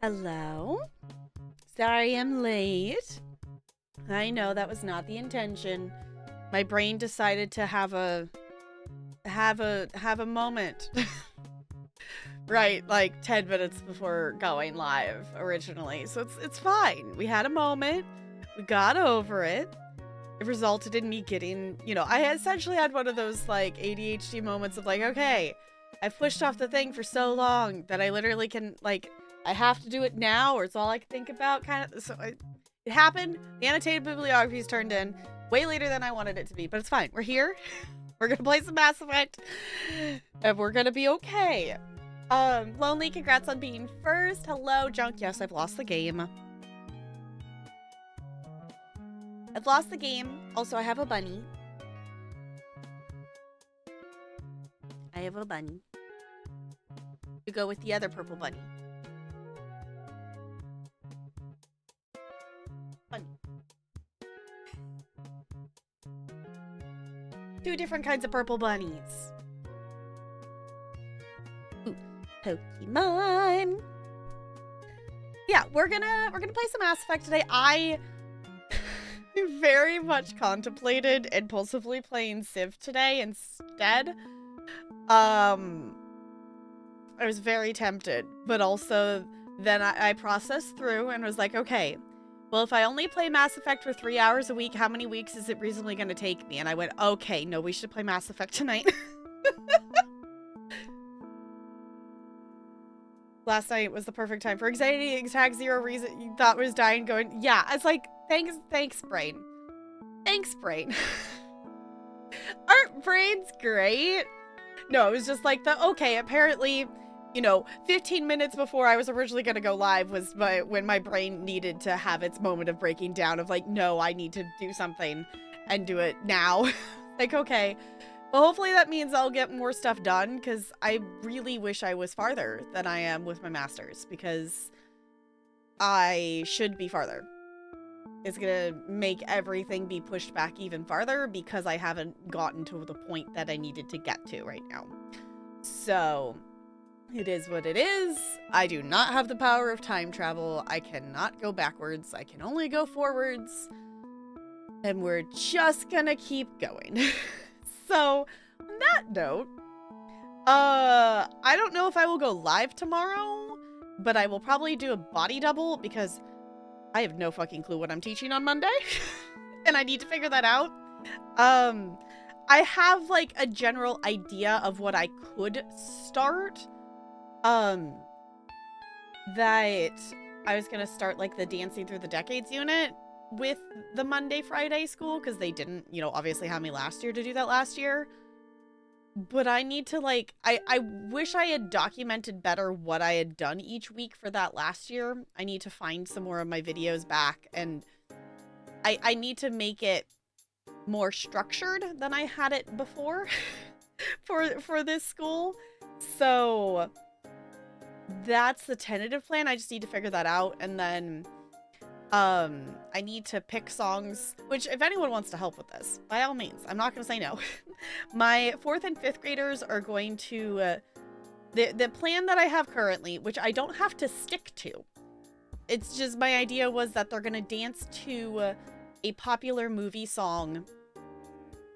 Hello? Sorry I'm late. I know that was not the intention. My brain decided to have a moment. Right, like 10 minutes before going live originally. So it's fine. We had a moment. We got over it. It resulted in me getting, I essentially had one of those like ADHD moments of like, okay, I've pushed off the thing for so long that I literally can like I have to do it now or it's all I can think about kind of. So it happened. The annotated bibliography is turned in way later than I wanted it to be, but it's fine. We're here. We're going to play some Mass Effect and we're going to be okay. Lonely, congrats on being first. Hello, Junk. Yes, I've lost the game. I've lost the game. Also, I have a bunny. I have a bunny. You go with the other purple bunny. Bunny. Two different kinds of purple bunnies. Ooh, Pokemon. Yeah, we're gonna play some Mass Effect today. I very much contemplated impulsively playing Civ today instead. I was very tempted, but also then I processed through and was like, okay, well, if I only play Mass Effect for 3 hours a week, how many weeks is it reasonably going to take me? And I went, okay, no, we should play Mass Effect tonight. Last night was the perfect time for anxiety attack. Zero reason you thought was dying. Going, yeah. It's like, thanks, brain. Thanks, brain. Aren't brains great? No, it was just like okay, apparently, 15 minutes before I was originally going to go live was when my brain needed to have its moment of breaking down of like, no, I need to do something and do it now. Like, okay. Well, hopefully that means I'll get more stuff done because I really wish I was farther than I am with my masters because I should be farther. It's gonna make everything be pushed back even farther because I haven't gotten to the point that I needed to get to right now. So, it is what it is. I do not have the power of time travel. I cannot go backwards. I can only go forwards. And we're just gonna keep going. So, on that note, I don't know if I will go live tomorrow, but I will probably do a body double because I have no fucking clue what I'm teaching on Monday. And I need to figure that out. I have like a general idea of what I could start. That I was gonna start like the Dancing Through the Decades unit with the Monday Friday school because they didn't, obviously have me last year to do that last year. But I need to like I wish I had documented better what I had done each week for that last year. I need to find some more of my videos back and I need to make it more structured than I had it before for this school. So that's the tentative plan. I just need to figure that out, and then I need to pick songs, which if anyone wants to help with this, by all means, I'm not going to say no. My 4th and 5th graders are going to, the plan that I have currently, which I don't have to stick to. It's just, my idea was that they're going to dance to a popular movie song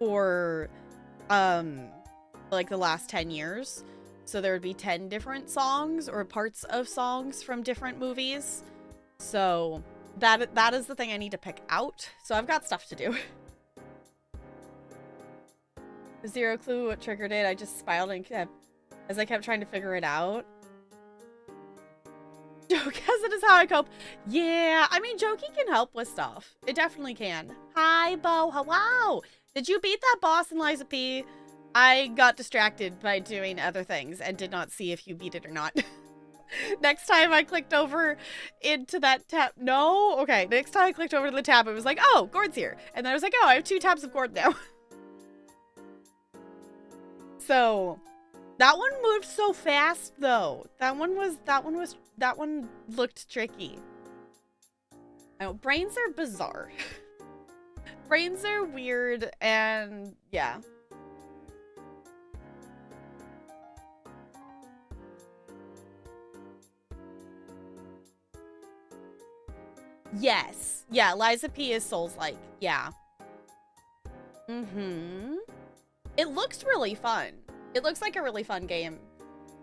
for, like the last 10 years. So there would be 10 different songs or parts of songs from different movies. So that is the thing I need to pick out. So I've got stuff to do. Zero clue what triggered it. I just smiled and kept, as I kept trying to figure it out. Joke as it is how I cope. Yeah, I mean, joking can help with stuff. It definitely can. Hi, Bo. Hello. Did you beat that boss in Lies of P? I got distracted by doing other things and did not see if you beat it or not. Next time I clicked over into that tab. No? Okay. Next time I clicked over to the tab, it was like, oh, Gord's here. And then I was like, oh, I have 2 tabs of Gord now. So that one moved so fast though. That one looked tricky. Oh, brains are bizarre. Brains are weird and yeah. Yes. Yeah, Lies of P is Souls-like. Yeah. Mm-hmm. It looks really fun. It looks like a really fun game.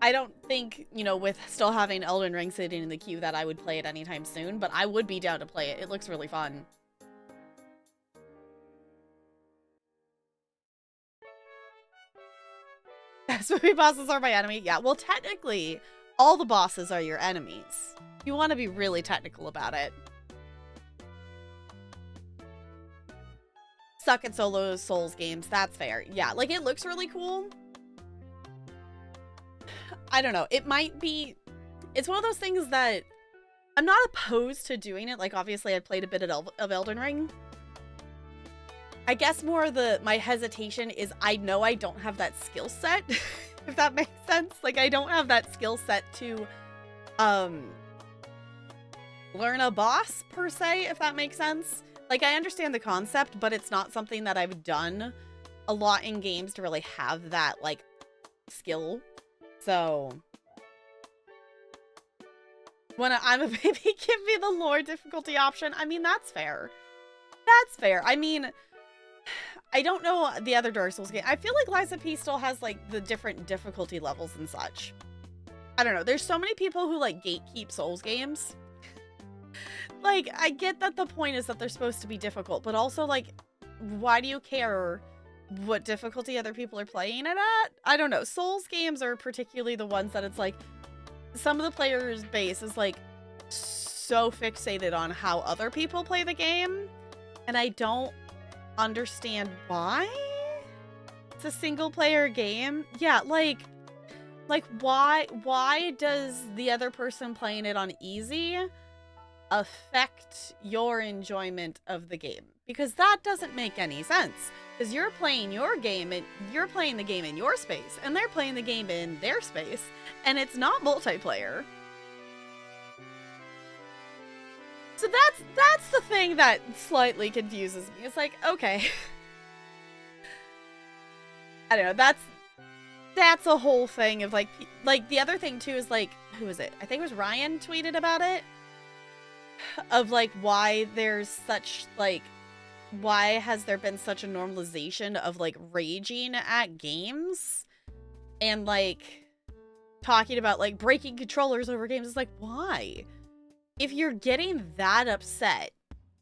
I don't think, you know, with still having Elden Ring sitting in the queue that I would play it anytime soon, but I would be down to play it. It looks really fun. That's what bosses are my enemy. Yeah, well, technically, all the bosses are your enemies. You want to be really technical about it. Suck at solo Souls games. That's fair. Yeah, like, it looks really cool. I don't know. It might be... It's one of those things that I'm not opposed to doing it. Like, obviously, I played a bit of Elden Ring. I guess more my hesitation is I know I don't have that skill set, if that makes sense. Like, I don't have that skill set to learn a boss, per se, if that makes sense. Like, I understand the concept, but it's not something that I've done a lot in games to really have that, like, skill. So, when I'm a baby, give me the lore difficulty option. I mean, that's fair. That's fair. I mean, I don't know the other Dark Souls game. I feel like Lies of P still has, like, the different difficulty levels and such. I don't know. There's so many people who, like, gatekeep Souls games. Like, I get that the point is that they're supposed to be difficult, but also, like, why do you care what difficulty other people are playing it at? I don't know. Souls games are particularly the ones that it's like, some of the players' base is, like, so fixated on how other people play the game, and I don't understand why. It's a single-player game. Yeah, like, why does the other person playing it on easy affect your enjoyment of the game? Because that doesn't make any sense. Because you're playing your game and you're playing the game in your space, and they're playing the game in their space, and it's not multiplayer. So that's the thing that slightly confuses me. It's like, okay. I don't know, that's a whole thing of like the other thing too is like, who is it? I think it was Ryan tweeted about it. Of like why there's such like, why has there been such a normalization of like raging at games and like talking about like breaking controllers over games. It's like, why? If you're getting that upset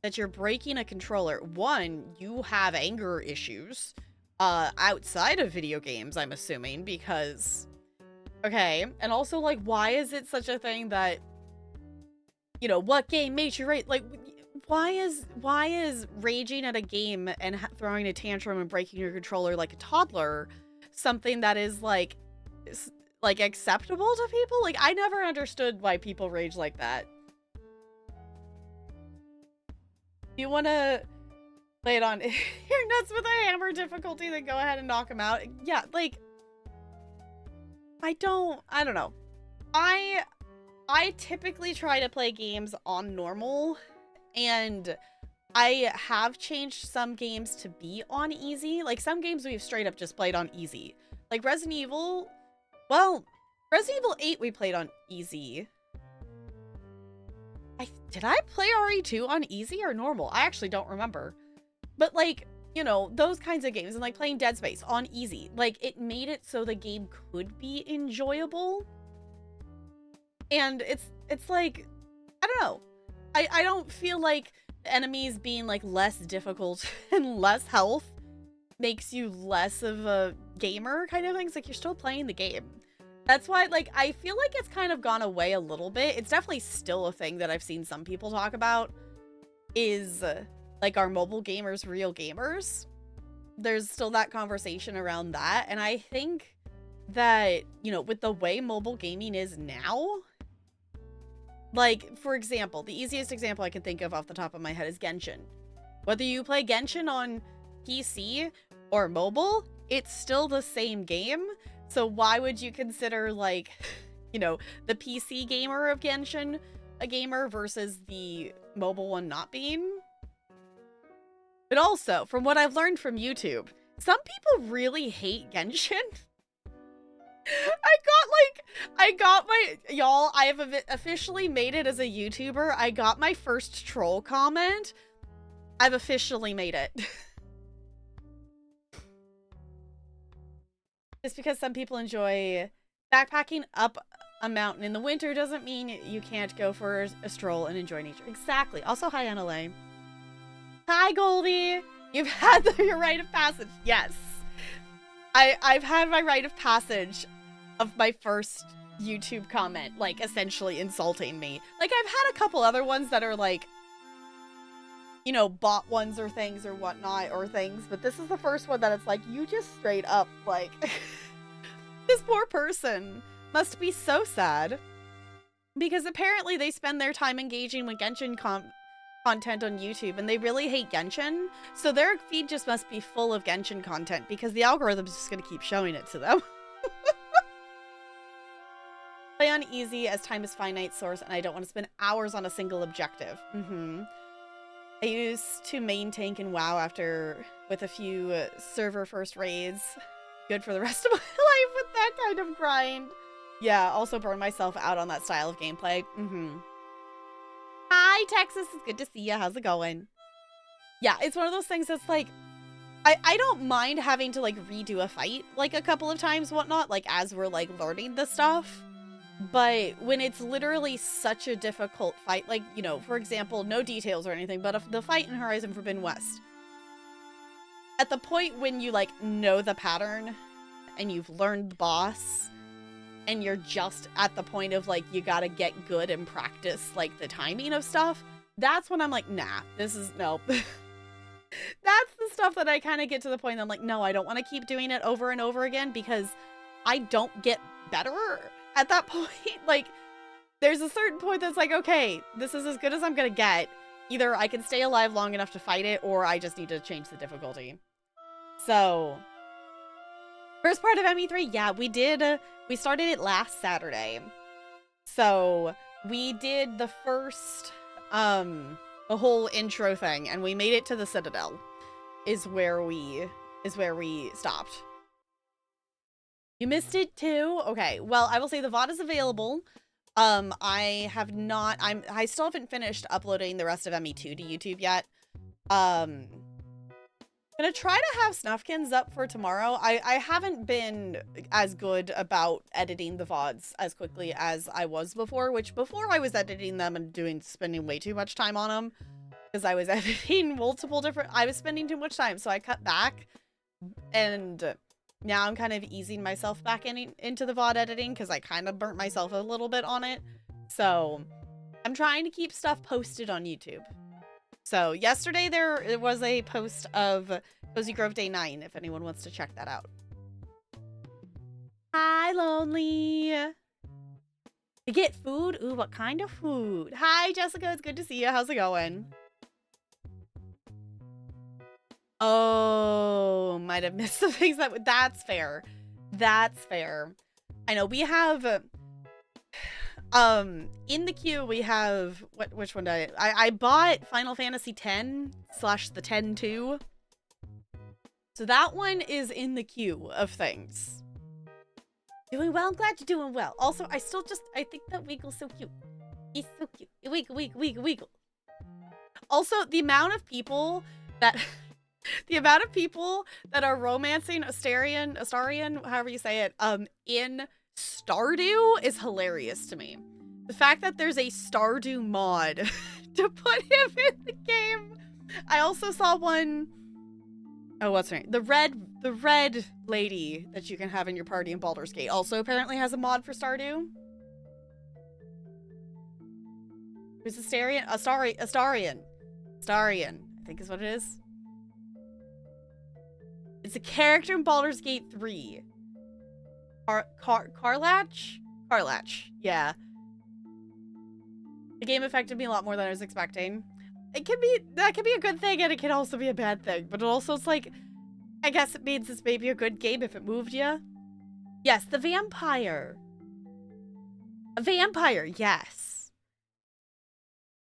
that you're breaking a controller, one, you have anger issues outside of video games, I'm assuming, because okay, and also like why is it such a thing that, you know, what game made you rage? Like, why is raging at a game and throwing a tantrum and breaking your controller like a toddler something that is like acceptable to people? Like, I never understood why people rage like that. You want to play it on you're nuts with a hammer difficulty, then go ahead and knock him out. Yeah, like, I don't know. I typically try to play games on normal, and I have changed some games to be on easy. Like, some games we've straight up just played on easy. Like, Resident Evil, well, Resident Evil 8 we played on easy. Did I play RE2 on easy or normal? I actually don't remember. But, like, you know, those kinds of games, and like playing Dead Space on easy, like, it made it so the game could be enjoyable. And it's like, I don't know. I don't feel like enemies being like less difficult and less health makes you less of a gamer kind of thing. It's like you're still playing the game. That's why, like, I feel like it's kind of gone away a little bit. It's definitely still a thing that I've seen some people talk about, is like, are mobile gamers real gamers? There's still that conversation around that. And I think that, you know, with the way mobile gaming is now, like, for example, the easiest example I can think of off the top of my head is Genshin. Whether you play Genshin on PC or mobile, it's still the same game. So why would you consider, like, you know, the PC gamer of Genshin a gamer versus the mobile one not being? But also, from what I've learned from YouTube, some people really hate Genshin. Y'all, I have officially made it as a YouTuber. I got my first troll comment. I've officially made it. Just because some people enjoy backpacking up a mountain in the winter doesn't mean you can't go for a stroll and enjoy nature. Exactly. Also, hi, NLA. Hi, Goldie. You've had your rite of passage. Yes. I've had my rite of passage of my first YouTube comment, like, essentially insulting me. Like, I've had a couple other ones that are, like, you know, bot ones or things or whatnot or things, but this is the first one that it's like, you just straight up, like, this poor person must be so sad. Because apparently they spend their time engaging with Genshin content on YouTube, and they really hate Genshin, so their feed just must be full of Genshin content, because the algorithm's just gonna keep showing it to them. Play on easy as time is finite source, and I don't want to spend hours on a single objective. I used to main tank in WoW with a few server first raids. Good for the rest of my life with that kind of grind. Yeah, also burn myself out on that style of gameplay. Hi, Texas. It's good to see you. How's it going? Yeah, it's one of those things that's like, I don't mind having to, like, redo a fight, like, a couple of times, whatnot, like, as we're, like, learning the stuff. But when it's literally such a difficult fight, like, you know, for example, no details or anything, but the fight in Horizon Forbidden West, at the point when you, like, know the pattern and you've learned the boss and you're just at the point of, like, you gotta get good and practice, like, the timing of stuff, that's when I'm like, nah, this is, no. That's the stuff that I kind of get to the point that I'm like, no, I don't want to keep doing it over and over again, because I don't get better at that point. Like, there's a certain point that's like, okay, this is as good as I'm gonna get. Either I can stay alive long enough to fight it, or I just need to change the difficulty. So, first part of ME3, yeah, we started it last Saturday. So, we did the first, the whole intro thing, and we made it to the Citadel, is where we stopped. You missed it too? Okay, well, I will say the VOD is available. I still haven't finished uploading the rest of ME2 to YouTube yet. Gonna try to have Snuffkins up for tomorrow. I haven't been as good about editing the VODs as quickly as I was before, which before I was editing them and spending way too much time on them, because I was editing I was spending too much time, so I cut back, and now I'm kind of easing myself back into the VOD editing, because I kind of burnt myself a little bit on it. So I'm trying to keep stuff posted on YouTube. So yesterday there was a post of Cozy Grove Day 9, if anyone wants to check that out. Hi, Lonely. To get food? Ooh, what kind of food? Hi, Jessica. It's good to see you. How's it going? Oh, might have missed the things that's fair. That's fair. I know we have, In the queue we have which one did I bought Final Fantasy X / the 10-2. So that one is in the queue of things. Doing well. I'm glad you're doing well. Also, I think that Weagle's so cute. He's so cute. Weagle. Also, the amount of people that are romancing Astarion, however you say it, in Stardew is hilarious to me. The fact that there's a Stardew mod to put him in the game. I also saw one. Oh, what's her name? The red lady that you can have in your party in Baldur's Gate also apparently has a mod for Stardew. Who's Astarion? Astarion, I think is what it is. It's a character in Baldur's Gate 3. Karlach? Karlach, yeah. The game affected me a lot more than I was expecting. That can be a good thing, and it can also be a bad thing. But also, it's like, I guess it means this may be a good game if it moved you. Yes, the vampire. A vampire, yes.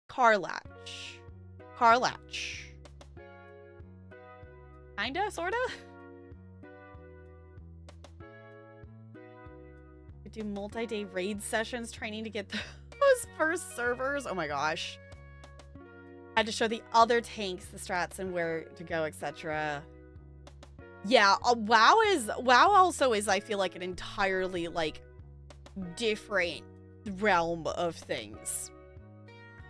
Karlach. Kinda, sorta? We do multi-day raid sessions training to get those first servers. Oh my gosh. I had to show the other tanks the strats and where to go, etc. Yeah, WoW also is, I feel like, an entirely, like, different realm of things.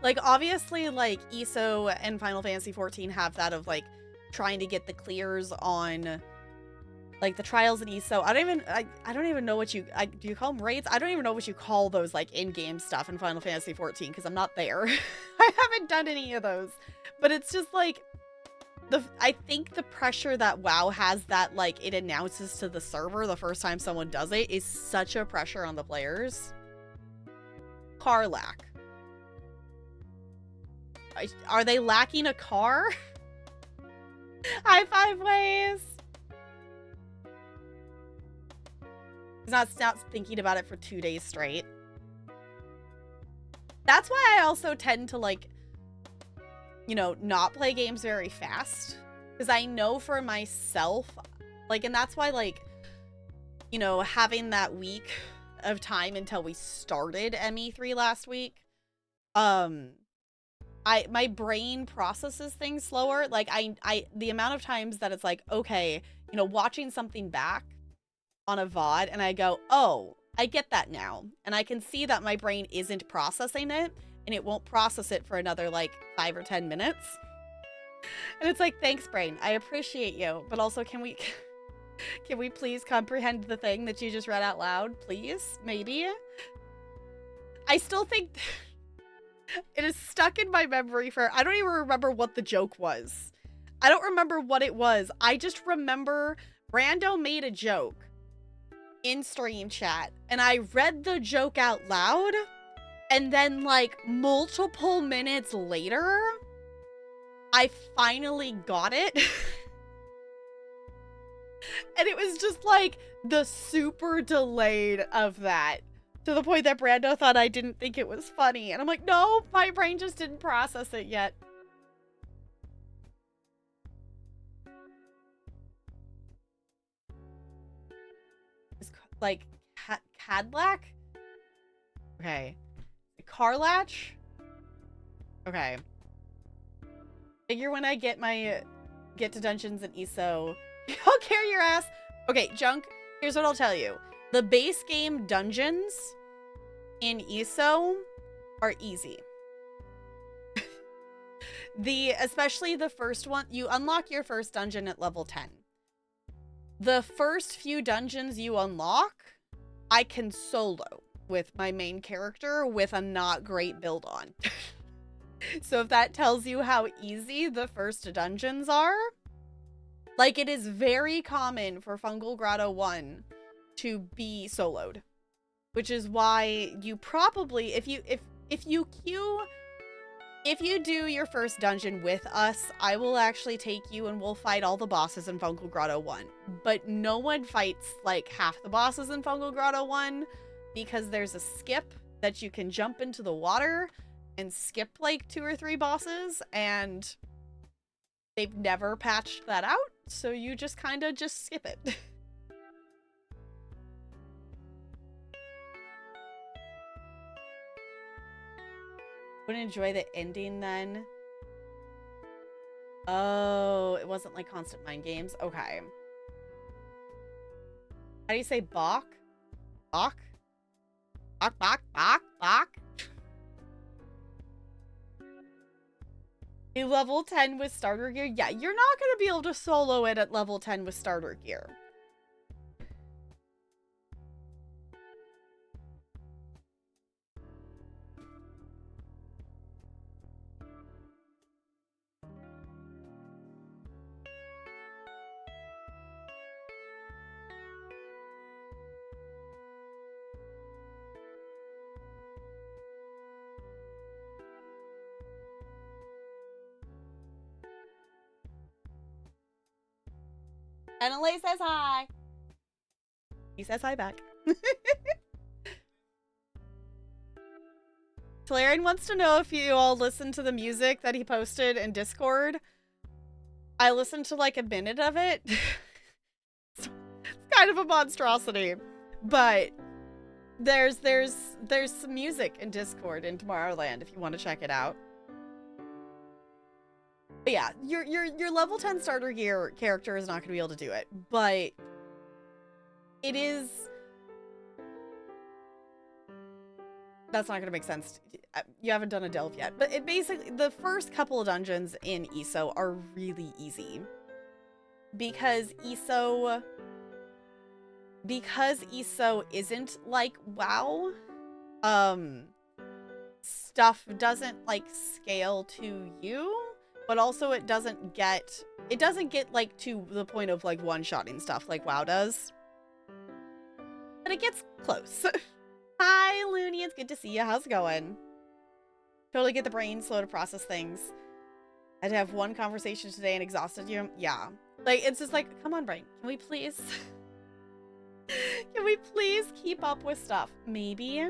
Like, obviously, like, ESO and Final Fantasy XIV have that of, like, trying to get the clears on, like, the trials in ESO. I don't even know what do you call them raids? I don't even know what you call those, like, in-game stuff in Final Fantasy XIV, because I'm not there. I haven't done any of those. But it's just, like, I think the pressure that WoW has that, like, it announces to the server the first time someone does it is such a pressure on the players. Karlach. Are they lacking a car? High five ways. He's not thinking about it for 2 days straight. That's why I also tend to, like, you know, not play games very fast. Because I know for myself, like, and that's why, like, you know, having that week of time until we started ME3 last week, my brain processes things slower. Like, the amount of times that it's like, okay, you know, watching something back on a VOD and I go, oh, I get that now. And I can see that my brain isn't processing it, and it won't process it for another, like, 5 or 10 minutes. And it's like, thanks, brain. I appreciate you. But also, can we please comprehend the thing that you just read out loud? Please? Maybe? I still think it is stuck in my memory for, I don't even remember what the joke was. I don't remember what it was. I just remember Brando made a joke in stream chat, and I read the joke out loud, and then, like, multiple minutes later, I finally got it. And it was just, like, the super delayed of that, to the point that Brando thought I didn't think it was funny. And I'm like, no, my brain just didn't process it yet. It's like Cadlac? Okay. Karlach? Okay. Figure when I get to dungeons in ESO, I'll carry your ass. Okay, Junk, here's what I'll tell you. The base game dungeons in ESO are easy. Especially the first one, you unlock your first dungeon at level 10. The first few dungeons you unlock, I can solo with my main character with a not great build on. So if that tells you how easy the first dungeons are, like, it is very common for Fungal Grotto 1 to be soloed, which is why you probably, if you do your first dungeon with us, I will actually take you and we'll fight all the bosses in Fungal Grotto 1. But no one fights, like, half the bosses in Fungal Grotto 1 because there's a skip that you can jump into the water and skip like 2 or 3 bosses, and they've never patched that out, so you just kind of just skip it. Wouldn't enjoy the ending then. Oh, it wasn't like constant mind games. Okay. How do you say Bach? Bach? Bach, Bach, Bach, Bach? A level 10 with starter gear? Yeah, you're not going to be able to solo it at level 10 with starter gear. Annalee says hi. He says hi back. Talarian wants to know if you all listened to the music that he posted in Discord. I listened to like a minute of it. It's kind of a monstrosity, but there's some music in Discord in Tomorrowland if you want to check it out. But yeah, your level 10 starter gear character is not going to be able to do it, but it is... That's not going to make sense. You haven't done a delve yet, but it basically, the first couple of dungeons in ESO are really easy because ESO isn't like WoW, stuff doesn't like scale to you. But also it doesn't get like to the point of like one-shotting stuff like WoW does. But it gets close. Hi, Looney, it's good to see you. How's it going? Totally get the brain slow to process things. I had to have one conversation today and exhausted you. Yeah. Like, it's just like, come on, brain. Can we please? Can we please keep up with stuff? Maybe.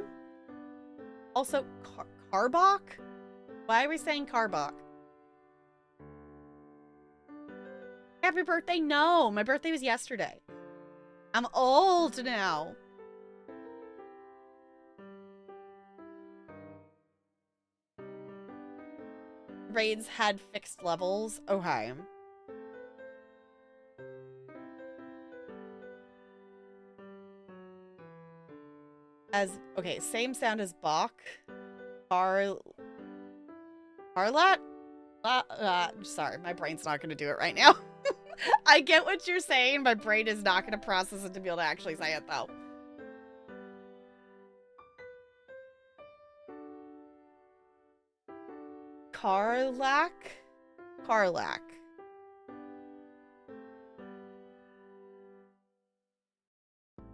Also, Carbach? Why are we saying Carbach? Happy birthday? No, my birthday was yesterday. I'm old now. Raids had fixed levels. Okay. Okay, same sound as Bach. Carlat? Sorry, my brain's not going to do it right now. I get what you're saying. My brain is not going to process it to be able to actually say it, though. Karlach? Karlach.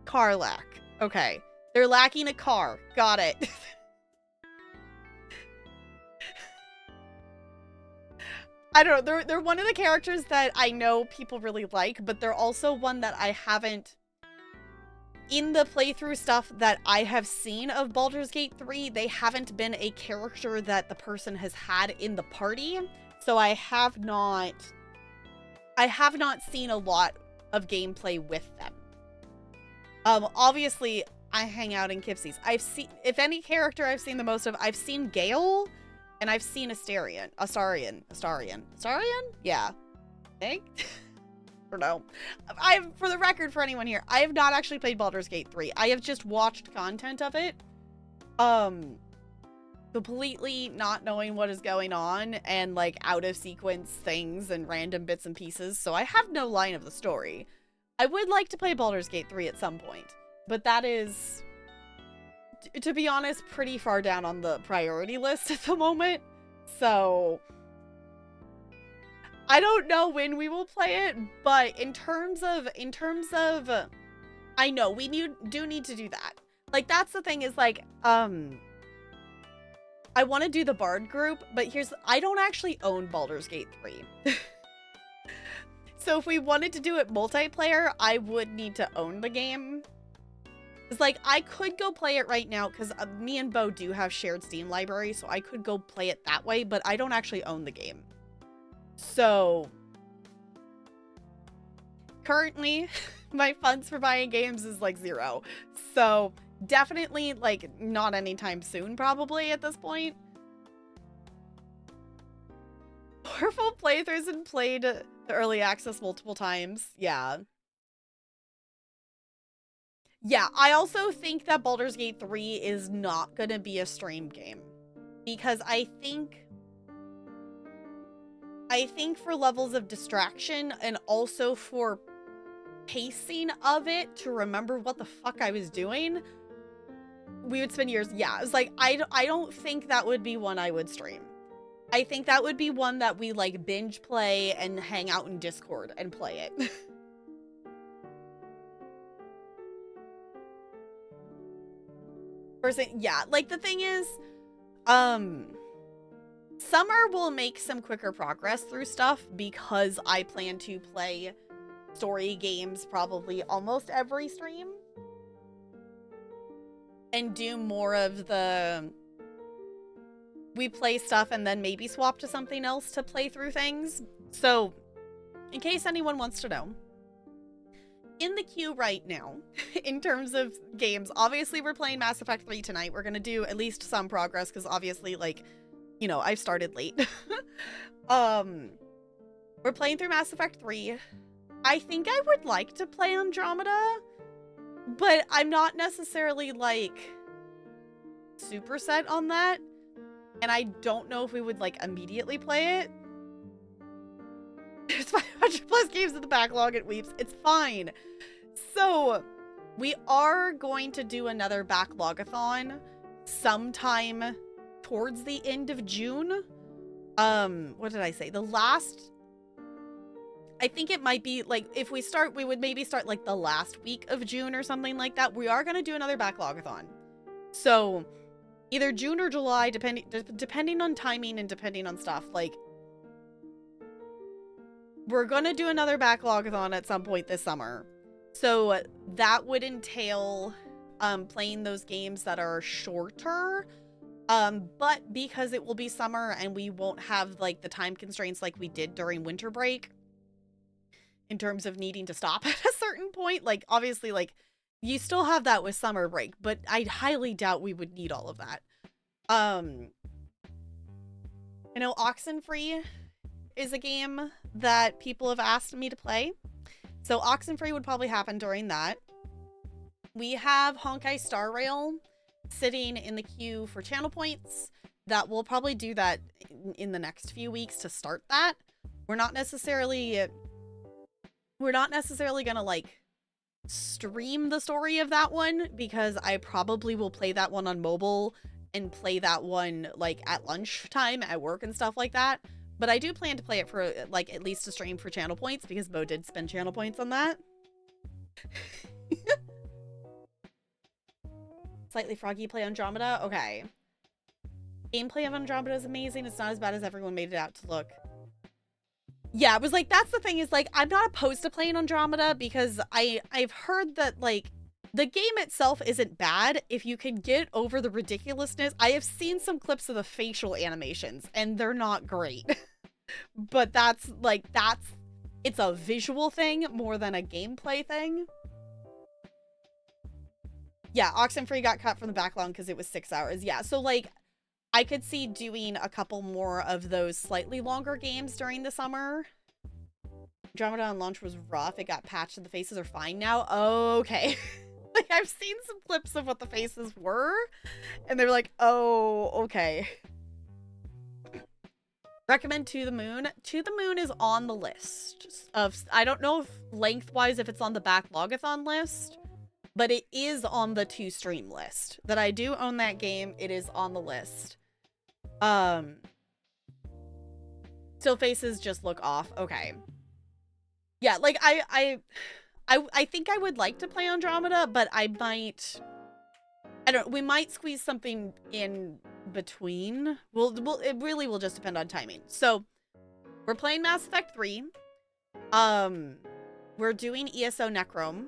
Karlach. Okay. They're lacking a car. Got it. I don't know, they're one of the characters that I know people really like, but they're also one that I haven't... In the playthrough stuff that I have seen of Baldur's Gate 3, they haven't been a character that the person has had in the party, so I have not seen a lot of gameplay with them. Obviously, I hang out in Kipsies. I've seen, if any character I've seen the most of, I've seen Gale, and I've seen Astarion? Yeah. I think? I don't know. For the record, for anyone here, I have not actually played Baldur's Gate 3. I have just watched content of it. Completely not knowing what is going on and like out of sequence things and random bits and pieces. So I have no line of the story. I would like to play Baldur's Gate 3 at some point, but that is, to be honest, pretty far down on the priority list at the moment. So I don't know when we will play it, but in terms of, I know we do need to do that. Like, that's the thing is like, I want to do the Bard group, but I don't actually own Baldur's Gate 3. So if we wanted to do it multiplayer, I would need to own the game. It's like, I could go play it right now, because me and Bo do have shared Steam library, so I could go play it that way, but I don't actually own the game. So, currently, my funds for buying games is, like, 0. So, definitely, like, not anytime soon, probably, at this point. Or full playthroughs and played the early access multiple times. Yeah. Yeah, I also think that Baldur's Gate 3 is not gonna be a stream game. Because I think for levels of distraction and also for pacing of it to remember what the fuck I was doing, we would spend years. Yeah, it's like, I don't think that would be one I would stream. I think that would be one that we, like, binge play and hang out in Discord and play it. Yeah, like, the thing is, Summer will make some quicker progress through stuff because I plan to play story games probably almost every stream. And do more of the... we play stuff and then maybe swap to something else to play through things. So, in case anyone wants to know, in the queue right now, in terms of games, obviously we're playing Mass Effect 3 tonight. We're gonna do at least some progress, because obviously, like, you know, I've started late. We're playing through Mass Effect 3. I think I would like to play Andromeda, but I'm not necessarily, like, super set on that. And I don't know if we would, like, immediately play it. There's 500 plus games in the backlog, it weeps. It's fine. So, we are going to do another backlog-a-thon sometime towards the end of June. What did I say? The last... I think it might be, like, if we start, we would maybe start, like, the last week of June or something like that. We are going to do another backlog-a-thon. So, either June or July, depending on timing and depending on stuff. Like, we're gonna do another backlog-a-thon at some point this summer. So that would entail playing those games that are shorter. But because it will be summer and we won't have, like, the time constraints like we did during winter break, in terms of needing to stop at a certain point, like, obviously, like, you still have that with summer break, but I highly doubt we would need all of that. I know Oxenfree is a game that people have asked me to play. So Oxenfree would probably happen during that. We have Honkai Star Rail sitting in the queue for channel points. That we'll probably do that in the next few weeks to start that. We're not necessarily gonna, like, stream the story of that one, because I probably will play that one on mobile and play that one, like, at lunchtime at work and stuff like that. But I do plan to play it for, like, at least a stream for channel points, because Bo did spend channel points on that. Slightly froggy play Andromeda? Okay. Gameplay of Andromeda is amazing. It's not as bad as everyone made it out to look. Yeah, it was like, that's the thing, is, like, I'm not opposed to playing Andromeda, because I've heard that, like, the game itself isn't bad if you can get over the ridiculousness. I have seen some clips of the facial animations, and they're not great. But that's, it's a visual thing more than a gameplay thing. Yeah, Oxenfree got cut from the backlog because it was 6 hours. Yeah, so, like, I could see doing a couple more of those slightly longer games during the summer. Andromeda on launch was rough. It got patched and the faces are fine now. Okay. Like, I've seen some clips of what the faces were, and they were like, oh, okay. Recommend To the Moon. To the Moon is on the list of, I don't know if lengthwise if it's on the backlog-a-thon list, but it is on the to stream list. That I do own that game. It is on the list. Still faces just look off. Okay. Yeah, like, I think I would like to play Andromeda, but I might... I don't know, we might squeeze something in between. It really will just depend on timing. So, we're playing Mass Effect 3. We're doing ESO Necrome.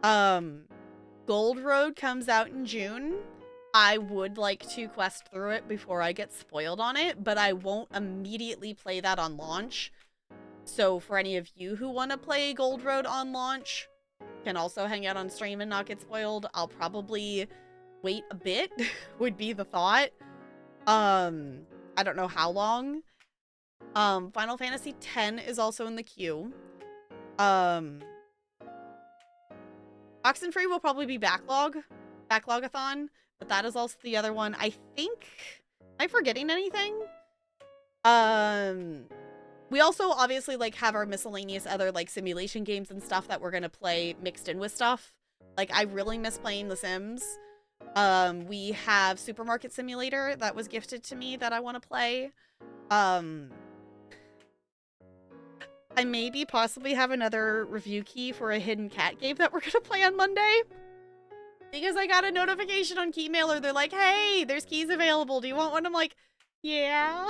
Gold Road comes out in June. I would like to quest through it before I get spoiled on it, but I won't immediately play that on launch. So for any of you who want to play Gold Road on launch, can also hang out on stream and not get spoiled. I'll probably wait a bit, would be the thought. I don't know how long. Final Fantasy X is also in the queue. Oxenfree will probably be Backlogathon, but that is also the other one. I think, am I forgetting anything? We also obviously like have our miscellaneous other like simulation games and stuff that we're gonna play mixed in with stuff. Like I really miss playing The Sims. We have Supermarket Simulator that was gifted to me that I want to play. I maybe possibly have another review key for a hidden cat game that we're gonna play on Monday. Because I got a notification on Keymailer. They're like, hey, there's keys available. Do you want one? I'm like, yeah.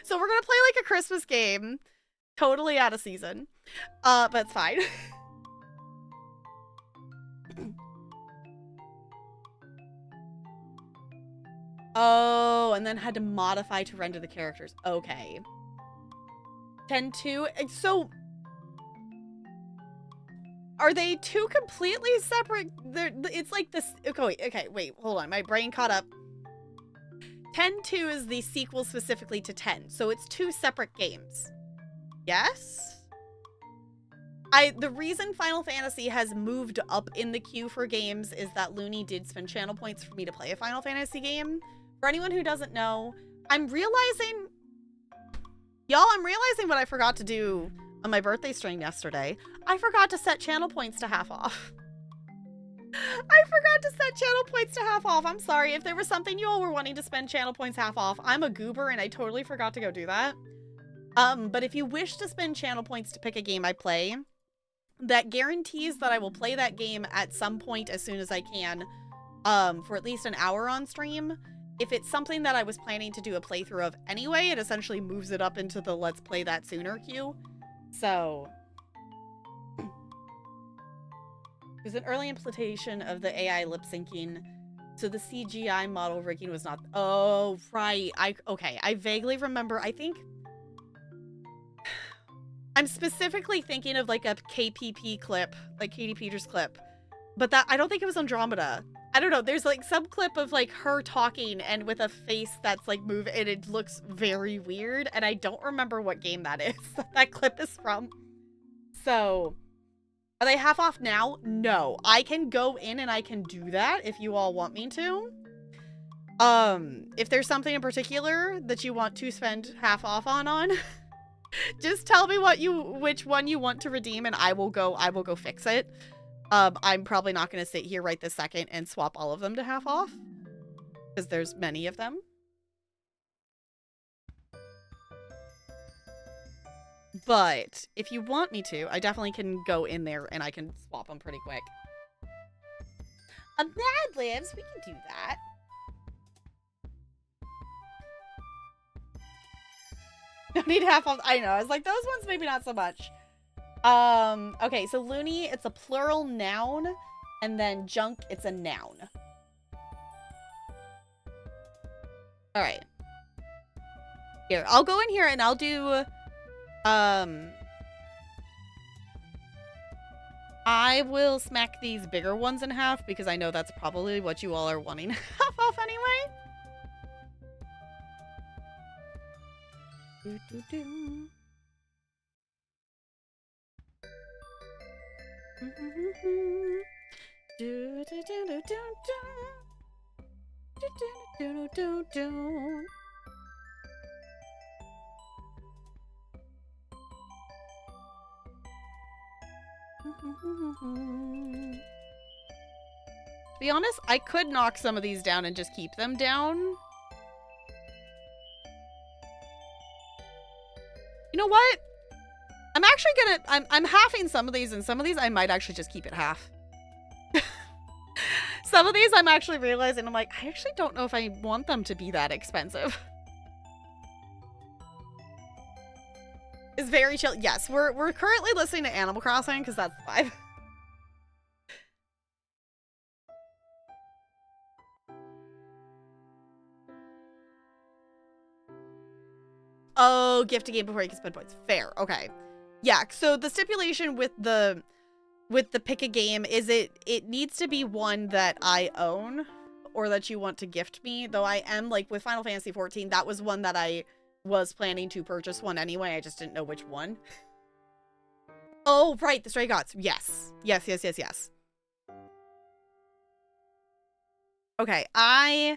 So we're gonna play like a Christmas game. Totally out of season. But it's fine. Oh, and then had to modify to render the characters. Okay. 10.2. So, are they two completely separate? It's like this. Okay, wait, hold on. My brain caught up. 10.2 is the sequel specifically to 10, so it's two separate games. Yes? The reason Final Fantasy has moved up in the queue for games is that Looney did spend channel points for me to play a Final Fantasy game. For anyone who doesn't know, I'm realizing what I forgot to do on my birthday stream yesterday. I forgot to set channel points to half off. I forgot to set channel points to half off. I'm sorry. If there was something you all were wanting to spend channel points half off, I'm a goober and I totally forgot to go do that. But if you wish to spend channel points to pick a game I play, that guarantees that I will play that game at some point as soon as I can, for at least an hour on stream. If it's something that I was planning to do a playthrough of anyway, it essentially moves it up into the let's play that sooner queue. So, it was an early implementation of the AI lip syncing, so the CGI model rigging was not. Oh, right. Okay. I vaguely remember. I think I'm specifically thinking of like a KPP clip, like Katie Peters clip, but that I don't think it was Andromeda. I don't know. There's like some clip of like her talking and with a face that's like moving, and it looks very weird. And I don't remember what game that is that clip is from. So, are they half off now? No. I can go in and I can do that if you all want me to. If there's something in particular that you want to spend half off on, just tell me which one you want to redeem, and I will go fix it. I'm probably not going to sit here right this second and swap all of them to half off, because there's many of them. But if you want me to, I definitely can go in there and I can swap them pretty quick. A Mad Libs, we can do that. No need half off. I know. I was like, those ones maybe not so much. Okay, so Looney, it's a plural noun, and then junk, it's a noun. All right. Here, I'll go in here and I'll do, I will smack these bigger ones in half because I know that's probably what you all are wanting half off anyway. To be honest, I could knock some of these down and just keep them down. You know what? I'm actually gonna, I'm halving some of these, and some of these I might actually just keep it half. Some of these I'm actually realizing, I'm like, I actually don't know if I want them to be that expensive. It's very chill. Yes, we're currently listening to Animal Crossing, because that's the vibe. Oh, gift a game before you can spend points. Fair. Okay. Yeah, so the stipulation with the pick a game is it needs to be one that I own or that you want to gift me. Though I am, like, with Final Fantasy XIV, that was one that I was planning to purchase one anyway. I just didn't know which one. Oh, right, the Stray Gods. Yes. Yes, yes, yes, yes. Okay, I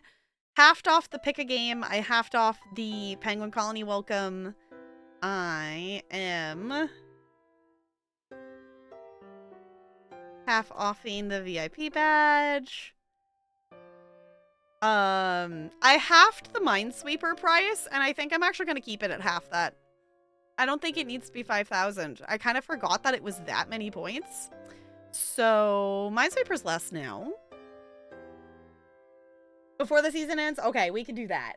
halved off the pick a game. I halved off the Penguin Colony welcome. I am half offing the VIP badge. I halved the Minesweeper price, and I think I'm actually going to keep it at half that. I don't think it needs to be 5,000. I kind of forgot that it was that many points. So, Minesweeper's less now. Before the season ends? Okay, we can do that.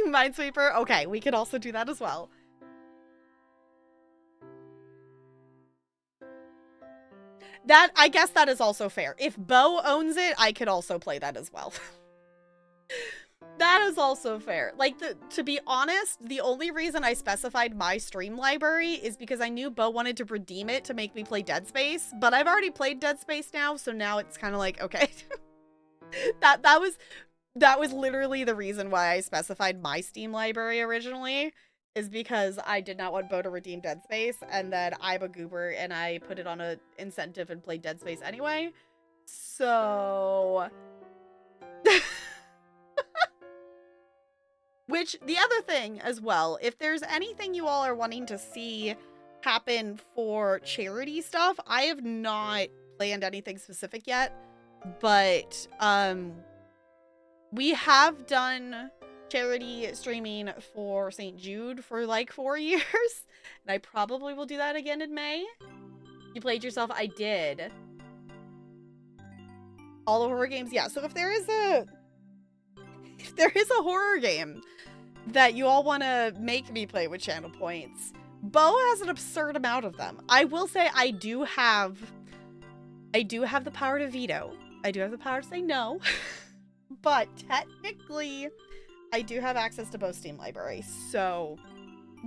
Minesweeper? Okay, we could also do that as well. That, I guess that is also fair. If Bo owns it, I could also play that as well. That is also fair. Like, to be honest, the only reason I specified my stream library is because I knew Bo wanted to redeem it to make me play Dead Space, but I've already played Dead Space now, so now it's kind of like, okay. that was literally the reason why I specified my Steam library originally, is because I did not want Bo to redeem Dead Space, and then I'm a goober and I put it on an incentive and played Dead Space anyway. So... Which, the other thing as well, if there's anything you all are wanting to see happen for charity stuff, I have not planned anything specific yet, but we have done charity streaming for St. Jude for like 4 years, and I probably will do that again in May. You played yourself? I did. All the horror games? Yeah, so if there is a horror game that you all want to make me play with channel points, Bo has an absurd amount of them. I will say I do have the power to veto. I do have the power to say no. But technically, I do have access to Bo's Steam library, so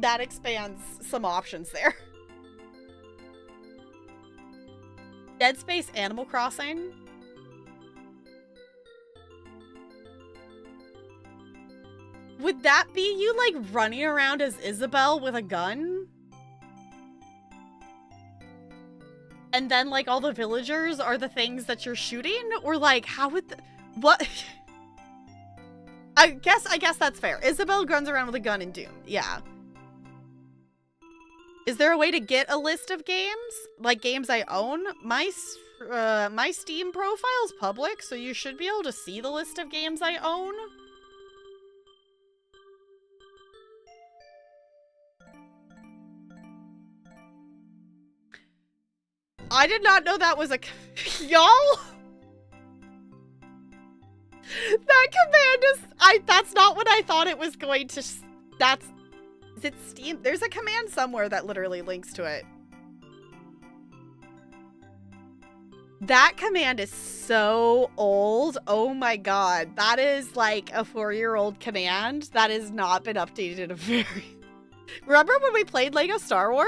that expands some options there. Dead Space, Animal Crossing. Would that be you, like, running around as Isabelle with a gun? And then, like, all the villagers are the things that you're shooting? Or, like, how would what? I guess that's fair. Isabelle runs around with a gun in Doom. Yeah. Is there a way to get a list of games? Like, games I own? My Steam profile's public, so you should be able to see the list of games I own. I did not know that was a... Y'all? That command is... That's not what I thought it was going to... Is it Steam? There's a command somewhere that literally links to it. That command is so old. Oh my god. That is like a 4-year-old command that has not been updated in a very... Remember when we played Lego Star Wars?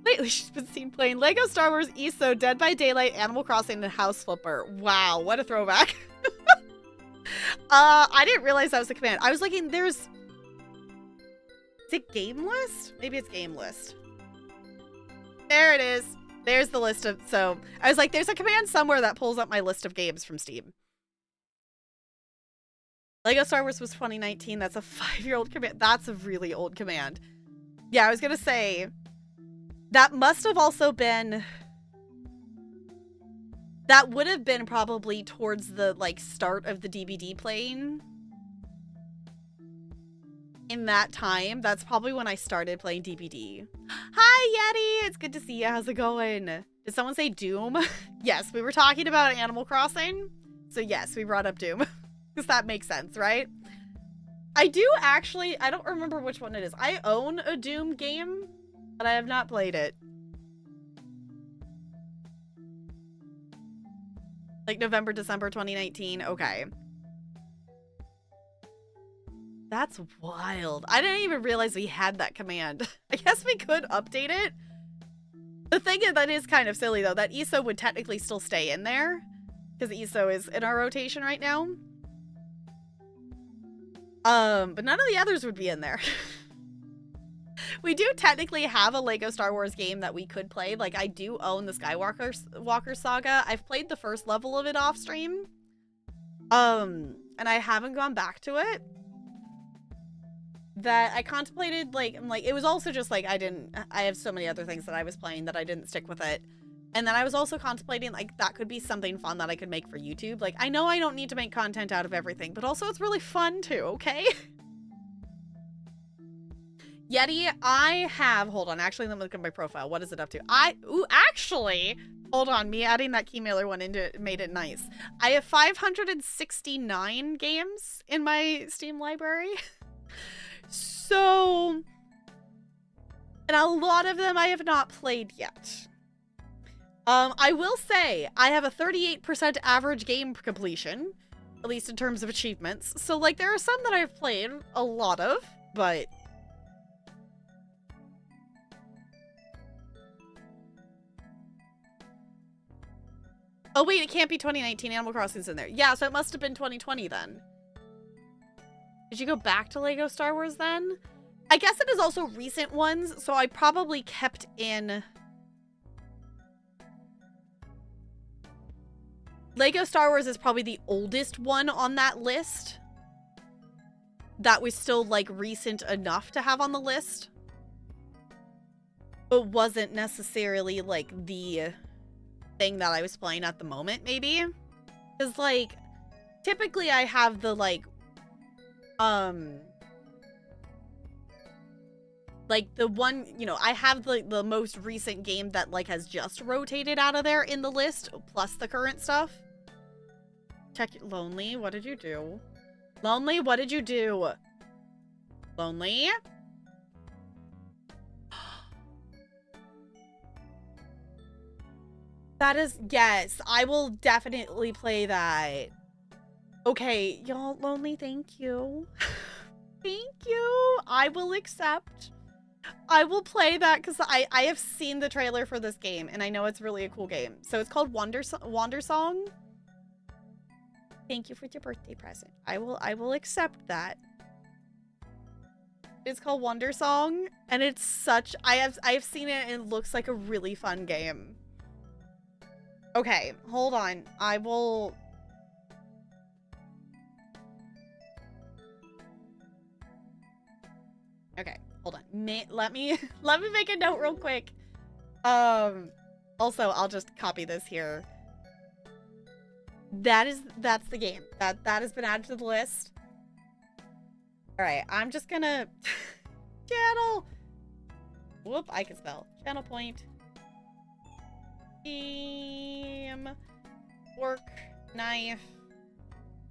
Lately, she's been seen playing Lego Star Wars, ESO, Dead by Daylight, Animal Crossing, and House Flipper. Wow, what a throwback. I didn't realize that was a command. I was looking, there's... Is it game list? Maybe it's game list. There it is. There's the list of... So, I was like, there's a command somewhere that pulls up my list of games from Steam. Lego Star Wars was 2019. That's a 5-year-old command. That's a really old command. Yeah, I was gonna say... That must have also been... That would have been probably towards the, like, start of the DVD playing. In that time. That's probably when I started playing DVD. Hi, Yeti! It's good to see you. How's it going? Did someone say Doom? Yes, we were talking about Animal Crossing. So yes, we brought up Doom. Because that makes sense, right? I do actually... I don't remember which one it is. I own a Doom game, but I have not played it. Like November, December 2019. Okay. That's wild. I didn't even realize we had that command. I guess we could update it. The thing that is kind of silly, though, that ESO would technically still stay in there. Because ESO is in our rotation right now. But none of the others would be in there. We do technically have a Lego Star Wars game that we could play. Like, I do own the Skywalker Saga. I've played the first level of it off stream. And I haven't gone back to it. That I contemplated, like, it was also just, like, I have so many other things that I was playing that I didn't stick with it. And then I was also contemplating, like, that could be something fun that I could make for YouTube. Like, I know I don't need to make content out of everything, but also it's really fun, too, okay? Yeti, I have, hold on, actually, let me look at my profile. What is it up to? Actually, hold on, me adding that Keymailer one into it made it nice. I have 569 games in my Steam library. So, and a lot of them I have not played yet. I will say, I have a 38% average game completion, at least in terms of achievements. So, like, there are some that I've played a lot of, but... Oh, wait, it can't be 2019. Animal Crossing's in there. Yeah, so it must have been 2020 then. Did you go back to Lego Star Wars then? I guess it is also recent ones, so I probably kept in... Lego Star Wars is probably the oldest one on that list. That was still, like, recent enough to have on the list. But wasn't necessarily, like, the thing that I was playing at the moment, maybe. Because, like, typically I have the, like, the one, you know, I have the most recent game that, like, has just rotated out of there in the list, plus the current stuff. Check Lonely, what did you do? Lonely, what did you do? Lonely? That is, yes, I will definitely play that. Okay, y'all, Lonely, thank you. Thank you. I will accept. I will play that because I have seen the trailer for this game and I know it's really a cool game. So it's called Wandersong. Thank you for your birthday present. I will accept that. It's called Wandersong and it's such I have seen it and it looks like a really fun game. Okay, hold on. I will Okay, hold on. Let me make a note real quick. Also, I'll just copy this here. That's the game. That has been added to the list. All right, I'm just gonna channel. Whoop, I can spell. Channel point. Team work knife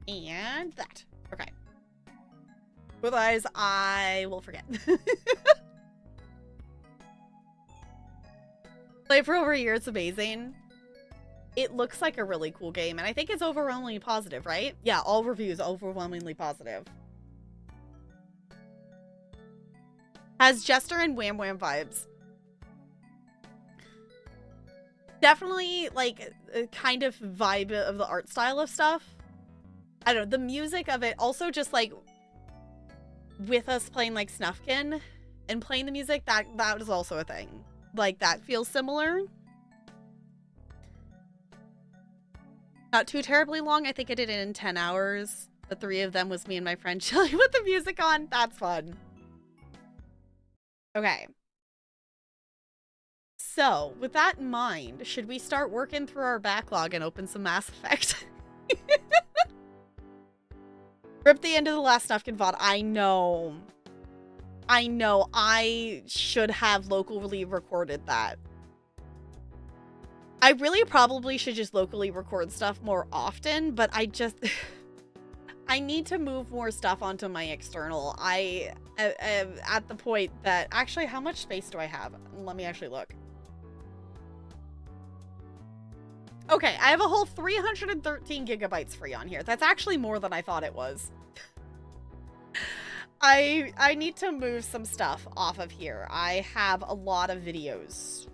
and that. Okay. Otherwise, I will forget. Played for over a year. It's amazing. It looks like a really cool game, and I think it's overwhelmingly positive, right? Yeah, all reviews overwhelmingly positive. Has Jester and Wham Wham vibes. Definitely, like, a kind of vibe of the art style of stuff. I don't know, the music of it, also just, like, with us playing, like, Snufkin and playing the music, that was also a thing. Like, that feels similar. Not too terribly long. I think I did it in 10 hours. The 3 of them was me and my friend chilling with the music on. That's fun. Okay. So, with that in mind, should we start working through our backlog and open some Mass Effect? Rip the end of the last Snufkin VOD. I know. I should have locally recorded that. I really probably should just locally record stuff more often, but I just... I need to move more stuff onto my external. I am at the point that... Actually, how much space do I have? Let me actually look. Okay, I have a whole 313 gigabytes free on here. That's actually more than I thought it was. I need to move some stuff off of here. I have a lot of videos.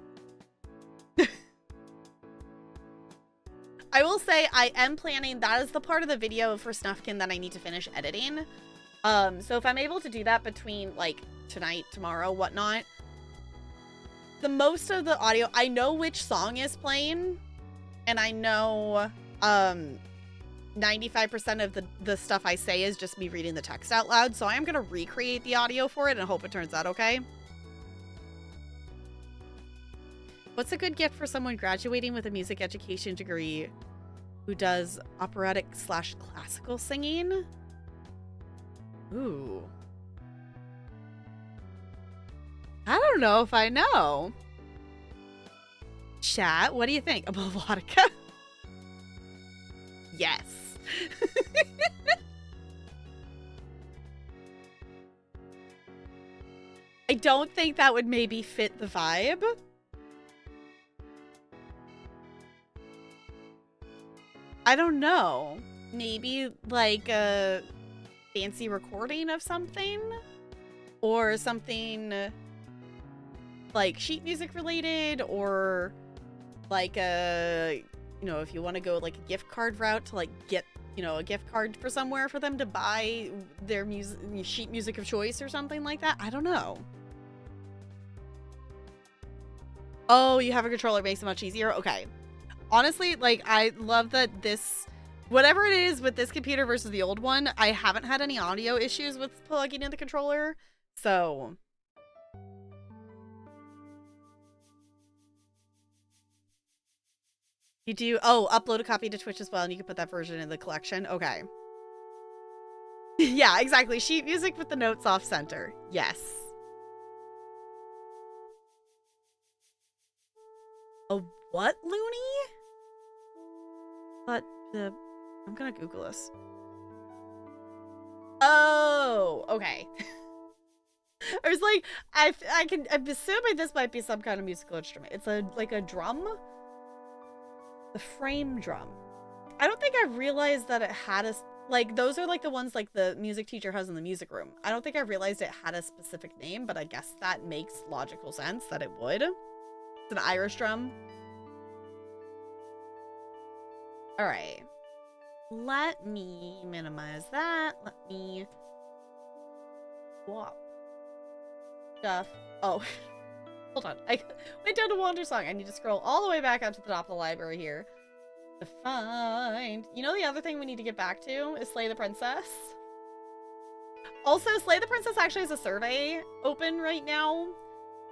I will say I am planning, that is the part of the video for Snufkin that I need to finish editing. So if I'm able to do that between like tonight, tomorrow, whatnot, the most of the audio, I know which song is playing, and I know 95% of the stuff I say is just me reading the text out loud, so I am going to recreate the audio for it and hope it turns out okay. What's a good gift for someone graduating with a music education degree who does operatic/classical singing? Ooh. I don't know if I know. Chat, what do you think? A melodica? Yes. I don't think that would maybe fit the vibe. I don't know. Maybe like a fancy recording of something? Or something like sheet music related, or like a, you know, if you want to go like a gift card route to like get, you know, a gift card for somewhere for them to buy their music, sheet music of choice or something like that. I don't know. Oh, you have a controller, makes it much easier. Okay. Honestly, like, I love that this, whatever it is with this computer versus the old one, I haven't had any audio issues with plugging in the controller. So you do, oh, upload a copy to Twitch as well, and you can put that version in the collection. Okay. Yeah, exactly. Sheet music with the notes off center. Yes. A what, Looney? But I'm gonna Google this. Oh, okay. I was like, I'm assuming this might be some kind of musical instrument. It's like a drum. The frame drum. I don't think I realized that it had a, like, those are like the ones like the music teacher has in the music room. I don't think I realized it had a specific name, but I guess that makes logical sense that it would. It's an Irish drum. All right. Let me minimize that. Let me swap stuff. Oh, hold on. I went down to Wandersong. I need to scroll all the way back up to the top of the library here to find. You know, the other thing we need to get back to is Slay the Princess. Also, Slay the Princess actually has a survey open right now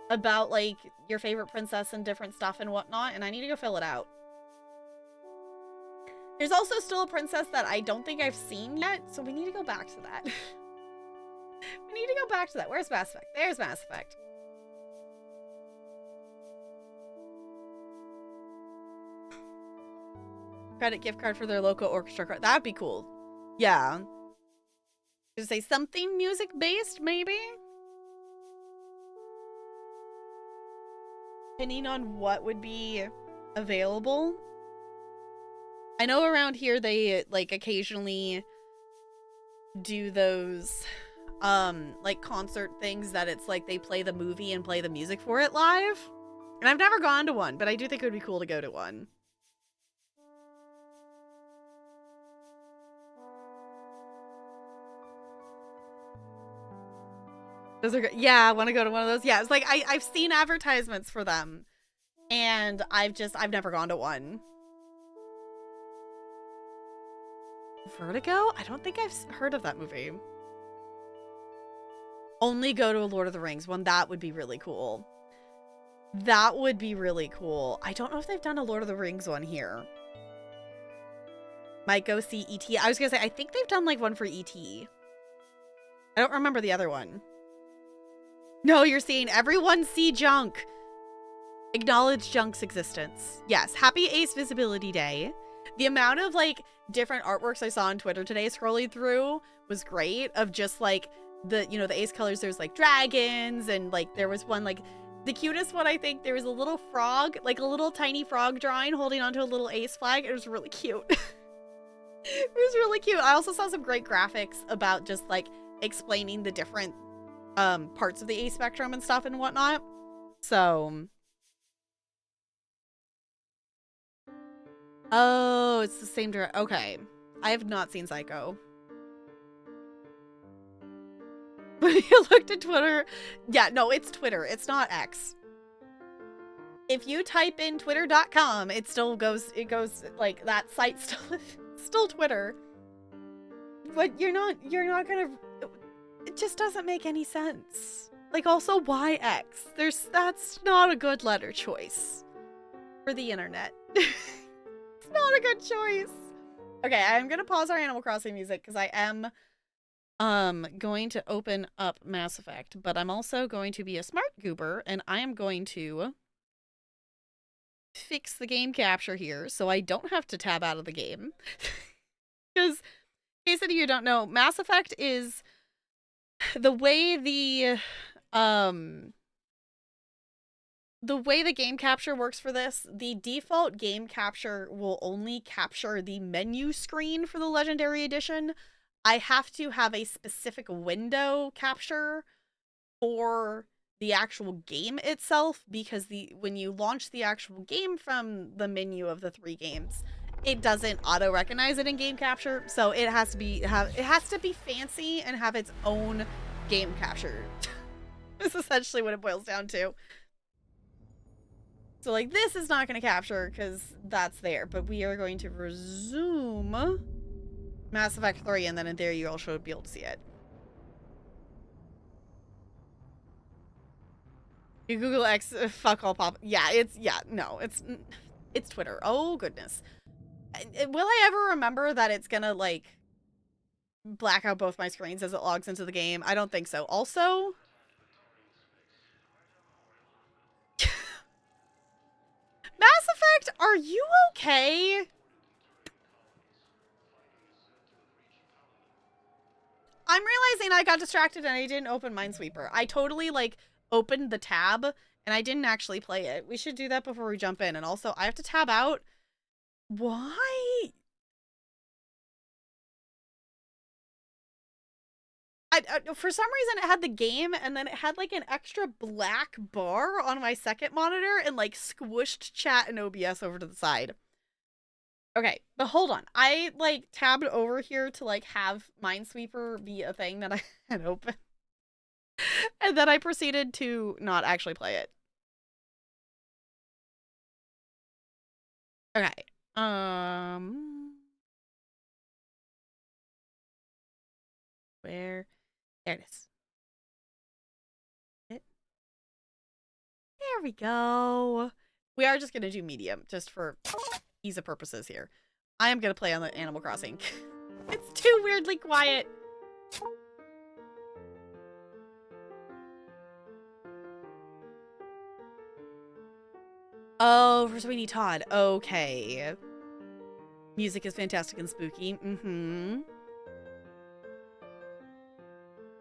about like your favorite princess and different stuff and whatnot, and I need to go fill it out. There's also still a princess that I don't think I've seen yet, so we need to go back to that. We need to go back to that. Where's Mass Effect? There's Mass Effect. Credit gift card for their local orchestra card. That'd be cool. Yeah. Just say something music based, maybe? Depending on what would be available. I know around here they like occasionally do those like concert things that it's like they play the movie and play the music for it live. And I've never gone to one, but I do think it would be cool to go to one. Those are good. Yeah, I want to go to one of those. Yeah, it's like I've seen advertisements for them, and I've never gone to one. Vertigo? I don't think I've heard of that movie. Only go to a Lord of the Rings one. That would be really cool. That would be really cool. I don't know if they've done a Lord of the Rings one here. Might go see E.T. I was gonna say, I think they've done like one for E.T. I don't remember the other one. No, you're seeing everyone see junk. Acknowledge junk's existence. Yes, happy Ace Visibility Day. The amount of like different artworks I saw on Twitter today scrolling through was great, of just like the, you know, the Ace colors. There's like dragons, and like there was one like The cutest one, I think, there was a little frog, like a little tiny frog drawing holding onto a little ace flag. It was really cute. It was really cute. I also saw some great graphics about just like explaining the different parts of the ace spectrum and stuff and whatnot. So, oh, it's the same direction. Okay, I have not seen Psycho. When you looked at Twitter, yeah, no, it's Twitter. It's not X. If you type in twitter.com, it goes like that site still Twitter. But you're not gonna, it just doesn't make any sense. Like, also, why X? That's not a good letter choice for the internet. It's not a good choice. Okay, I'm gonna pause our Animal Crossing music because I am going to open up Mass Effect, but I'm also going to be a smart goober, and I am going to fix the game capture here so I don't have to tab out of the game. Because, in case any of you don't know, Mass Effect is the way the game capture works for this. The default game capture will only capture the menu screen for the Legendary Edition. I have to have a specific window capture for the actual game itself, because when you launch the actual game from the menu of the 3 games, it doesn't auto recognize it in game capture, so it has to be fancy and have its own game capture. It's essentially what it boils down to. So like, this is not going to capture because that's there, but we are going to resume Mass Effect 3, and then in there you all should be able to see it. You Google X, fuck all pop. Yeah, it's Twitter. Oh, goodness. Will I ever remember that it's gonna, like, black out both my screens as it logs into the game? I don't think so. Also, Mass Effect, are you okay? I'm realizing I got distracted and I didn't open Minesweeper. I totally, like, opened the tab and I didn't actually play it. We should do that before we jump in. And also, I have to tab out. Why? For some reason, it had the game, and then it had, like, an extra black bar on my second monitor and, like, squished chat and OBS over to the side. Okay, but hold on. I, like, tabbed over here to, like, have Minesweeper be a thing that I had open. And then I proceeded to not actually play it. Okay. Where? There it is. There we go. We are just gonna do medium, just for ease of purposes here. I am gonna play on the Animal Crossing. It's too weirdly quiet. Oh, for Sweeney Todd. Okay. Music is fantastic and spooky. Mm-hmm.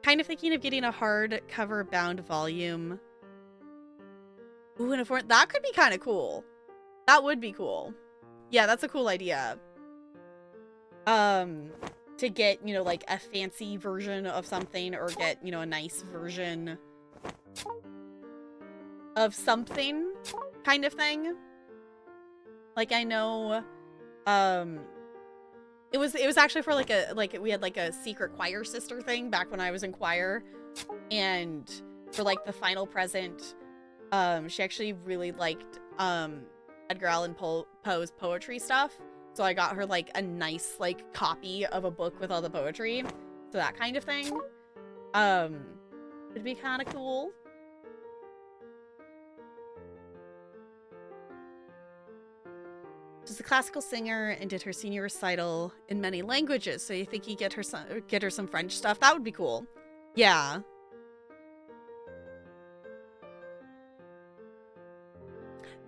Kind of thinking of getting a hardcover bound volume. Ooh, and that could be kind of cool. That would be cool. Yeah, that's a cool idea. To get, you know, like a fancy version of something, or get, you know, a nice version of something kind of thing. Like, I know, it was actually for we had like a secret choir sister thing back when I was in choir, and for like the final present, she actually really liked Edgar Allan Poe's poetry stuff, so I got her like a nice like copy of a book with all the poetry, so that kind of thing. It'd be kind of cool. She's a classical singer and did her senior recital in many languages, so you think you get her some French stuff? That would be cool. Yeah.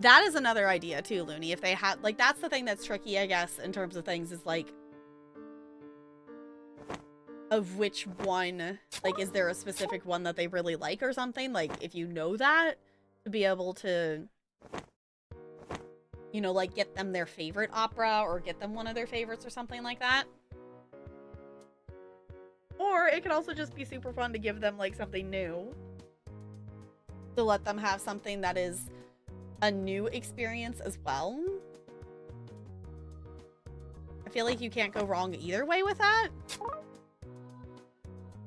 That is another idea too, Looney. If they had, like, that's the thing that's tricky, I guess, in terms of things, is like, of which one, like, is there a specific one that they really like or something? Like, if you know that, to be able to, you know, like get them their favorite opera or get them one of their favorites or something like that. Or it could also just be super fun to give them like something new. To let them have something that is a new experience as well. I feel like you can't go wrong either way with that.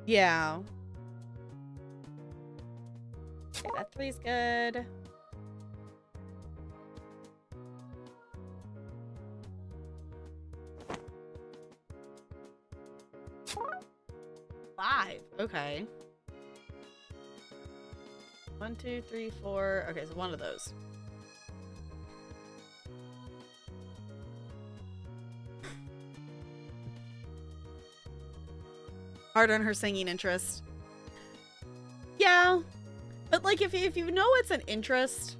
Yeah. Okay, that 3's good. Five. Okay. 1, 2, 3, 4. Okay, so one of those. Hard on her singing interest. Yeah. But like if you know it's an interest,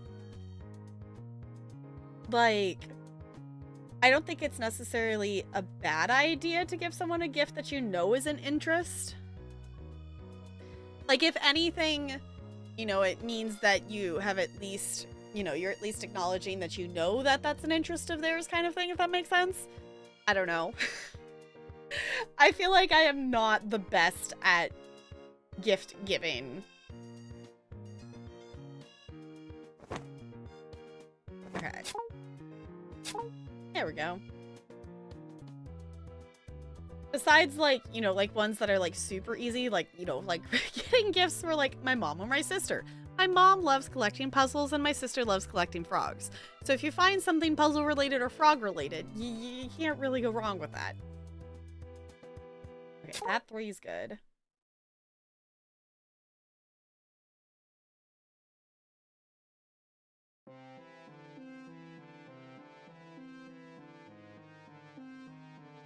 like I don't think it's necessarily a bad idea to give someone a gift that you know is an interest. Like if anything, you know, it means that you have at least, you know, you're at least acknowledging that you know that that's an interest of theirs kind of thing, if that makes sense. I don't know. I feel like I am not the best at gift giving. Okay. There we go. Besides, like, you know, like ones that are like super easy, like, you know, like getting gifts for like my mom or my sister. My mom loves collecting puzzles and my sister loves collecting frogs. So if you find something puzzle related or frog related, you can't really go wrong with that. Okay, that 3's good.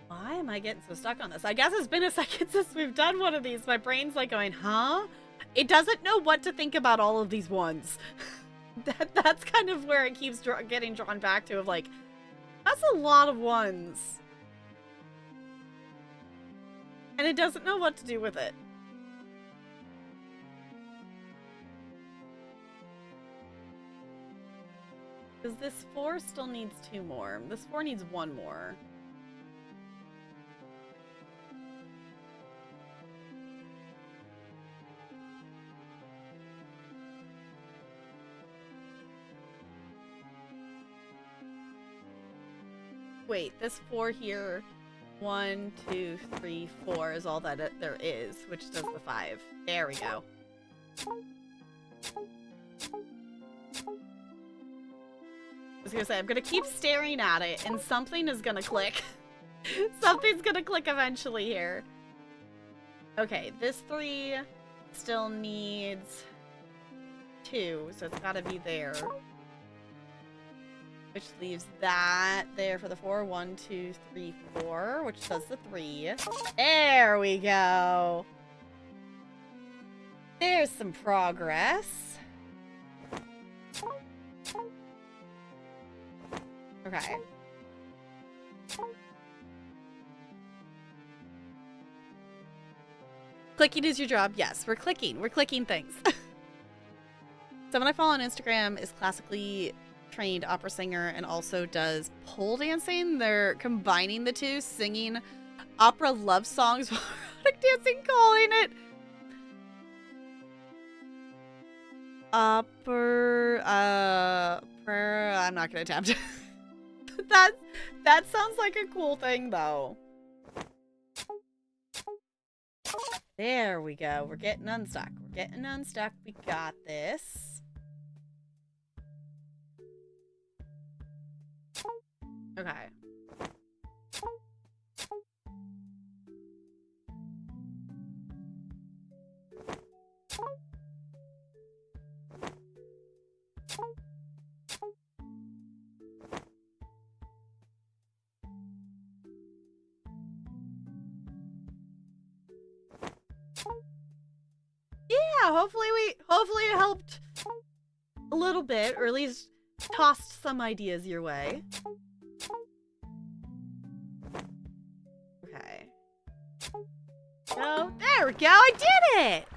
Why am I getting so stuck on this? I guess it's been a second since we've done one of these. My brain's like going, huh? It doesn't know what to think about all of these ones. That's kind of where it keeps getting drawn back to, of like, that's a lot of ones. And it doesn't know what to do with it. Because this 4 still needs 2 more. This 4 needs 1 more. Wait, this 4 here, 1, 2, 3, 4 is all that there is, which does the 5. There we go. I was gonna say, I'm gonna keep staring at it, and something is gonna click. Something's gonna click eventually here. Okay, this 3 still needs 2, so it's gotta be there. Which leaves that there for the 4. 1, 2, 3, 4, which does the 3. There we go. There's some progress. Okay. Clicking is your job. Yes, we're clicking. We're clicking things. Someone I follow on Instagram is classically trained opera singer and also does pole dancing. They're combining the two, singing opera love songs while erotic dancing, calling it I'm not gonna attempt it. that sounds like a cool thing though. There we go. We're getting unstuck. We're getting unstuck. We got this. Okay. Yeah, hopefully it helped a little bit, or at least tossed some ideas your way. Okay. Oh, there we go. I did it.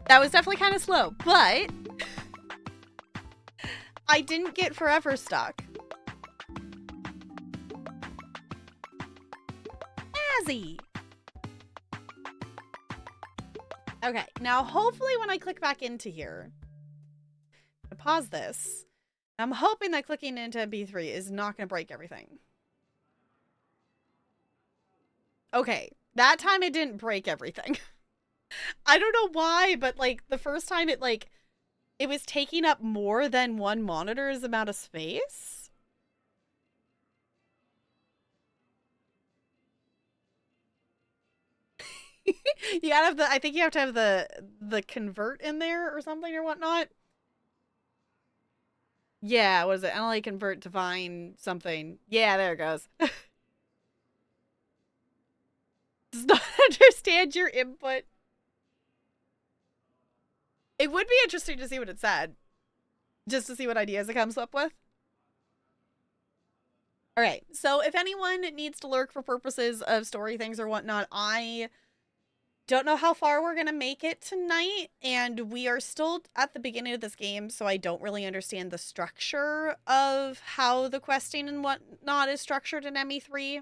That was definitely kind of slow, but I didn't get forever stuck. Azzy! Okay, now hopefully when I click back into here, I pause this. I'm hoping that clicking into MP3 is not going to break everything. Okay, that time it didn't break everything. I don't know why, but like the first time it was taking up more than one monitor's amount of space. You gotta have I think you have to have the convert in there or something or whatnot. Yeah, what is it? NLA convert divine something. Yeah, there it goes. Does not understand your input. It would be interesting to see what it said. Just to see what ideas it comes up with. Alright, so if anyone needs to lurk for purposes of story things or whatnot, I don't know how far we're going to make it tonight, and we are still at the beginning of this game, so I don't really understand the structure of how the questing and whatnot is structured in ME3.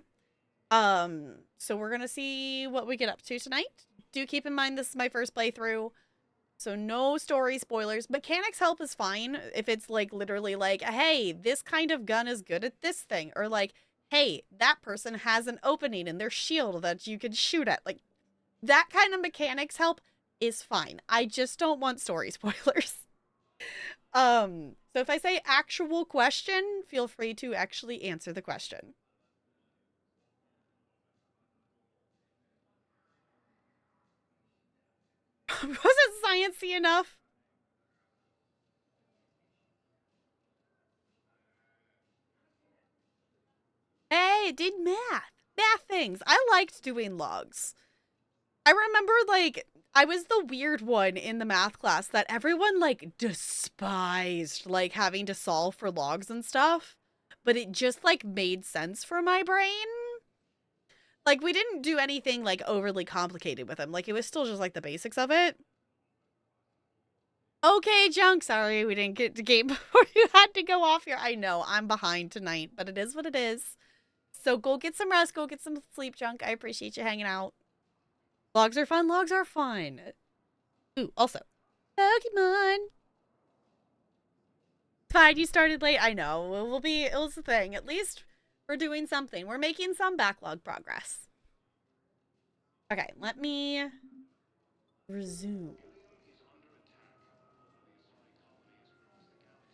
So we're going to see what we get up to tonight. Do keep in mind this is my first playthrough, so no story spoilers. Mechanics help is fine if it's like literally like, hey, this kind of gun is good at this thing, or like, hey, that person has an opening in their shield that you can shoot at. Like, that kind of mechanics help is fine. I just don't want story spoilers. So if I say actual question, feel free to actually answer the question. Was it sciencey enough? Hey, it did math. Math things. I liked doing logs. I remember, like, I was the weird one in the math class that everyone, like, despised, like, having to solve for logs and stuff. But it just, like, made sense for my brain. Like, we didn't do anything, like, overly complicated with them. Like, it was still just, like, the basics of it. Okay, Junk, sorry we didn't get to game before you had to go off here. I know, I'm behind tonight, but it is what it is. So go get some rest, go get some sleep, Junk. I appreciate you hanging out. Logs are fun, logs are fun. Ooh, also, Pokemon. Fine, you started late. I know, it was the thing. At least we're doing something. We're making some backlog progress. Okay, let me resume.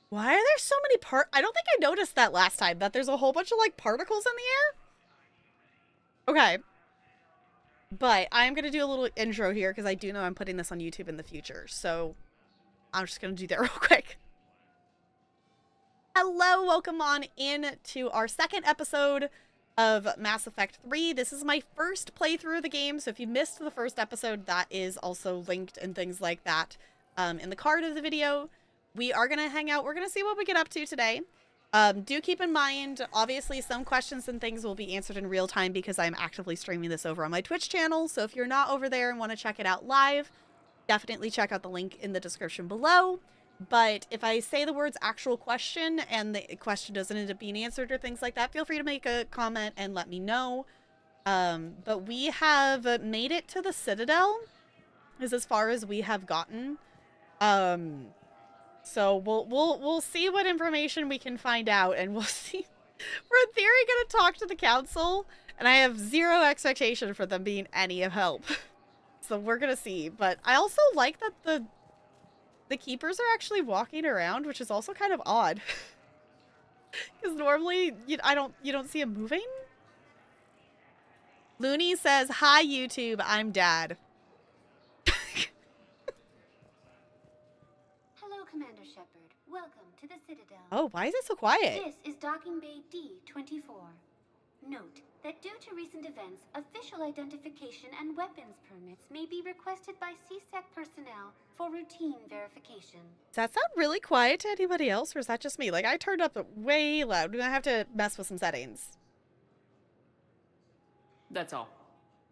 Why are there so many I don't think I noticed that last time, that there's a whole bunch of, like, particles in the air. Okay. But I'm going to do a little intro here because I do know I'm putting this on YouTube in the future. So I'm just going to do that real quick. Hello, welcome on in to our second episode of Mass Effect 3. This is my first playthrough of the game, so if you missed the first episode, that is also linked and things like that in the card of the video. We are going to hang out. We're going to see what we get up to today. Do keep in mind, obviously, some questions and things will be answered in real time because I'm actively streaming this over on my Twitch channel. So if you're not over there and want to check it out live, definitely check out the link in the description below. But if I say the words actual question and the question doesn't end up being answered or things like that, feel free to make a comment and let me know. But we have made it to the Citadel, is as far as we have gotten. So we'll see what information we can find out, and we'll see. We're in theory gonna talk to the council, and I have zero expectation for them being any of help. So we're gonna see. But I also like that the keepers are actually walking around, which is also kind of odd. Because normally you don't see them moving. Looney says, "Hi YouTube, I'm Dad." Hello, Commander Shepard. Welcome to the Citadel. Oh, why is it so quiet? This is Docking Bay D-24. Note that due to recent events, official identification and weapons permits may be requested by CSEC personnel for routine verification. Does that sound really quiet to anybody else, or is that just me? Like, I turned up way loud. I have to mess with some settings. That's all.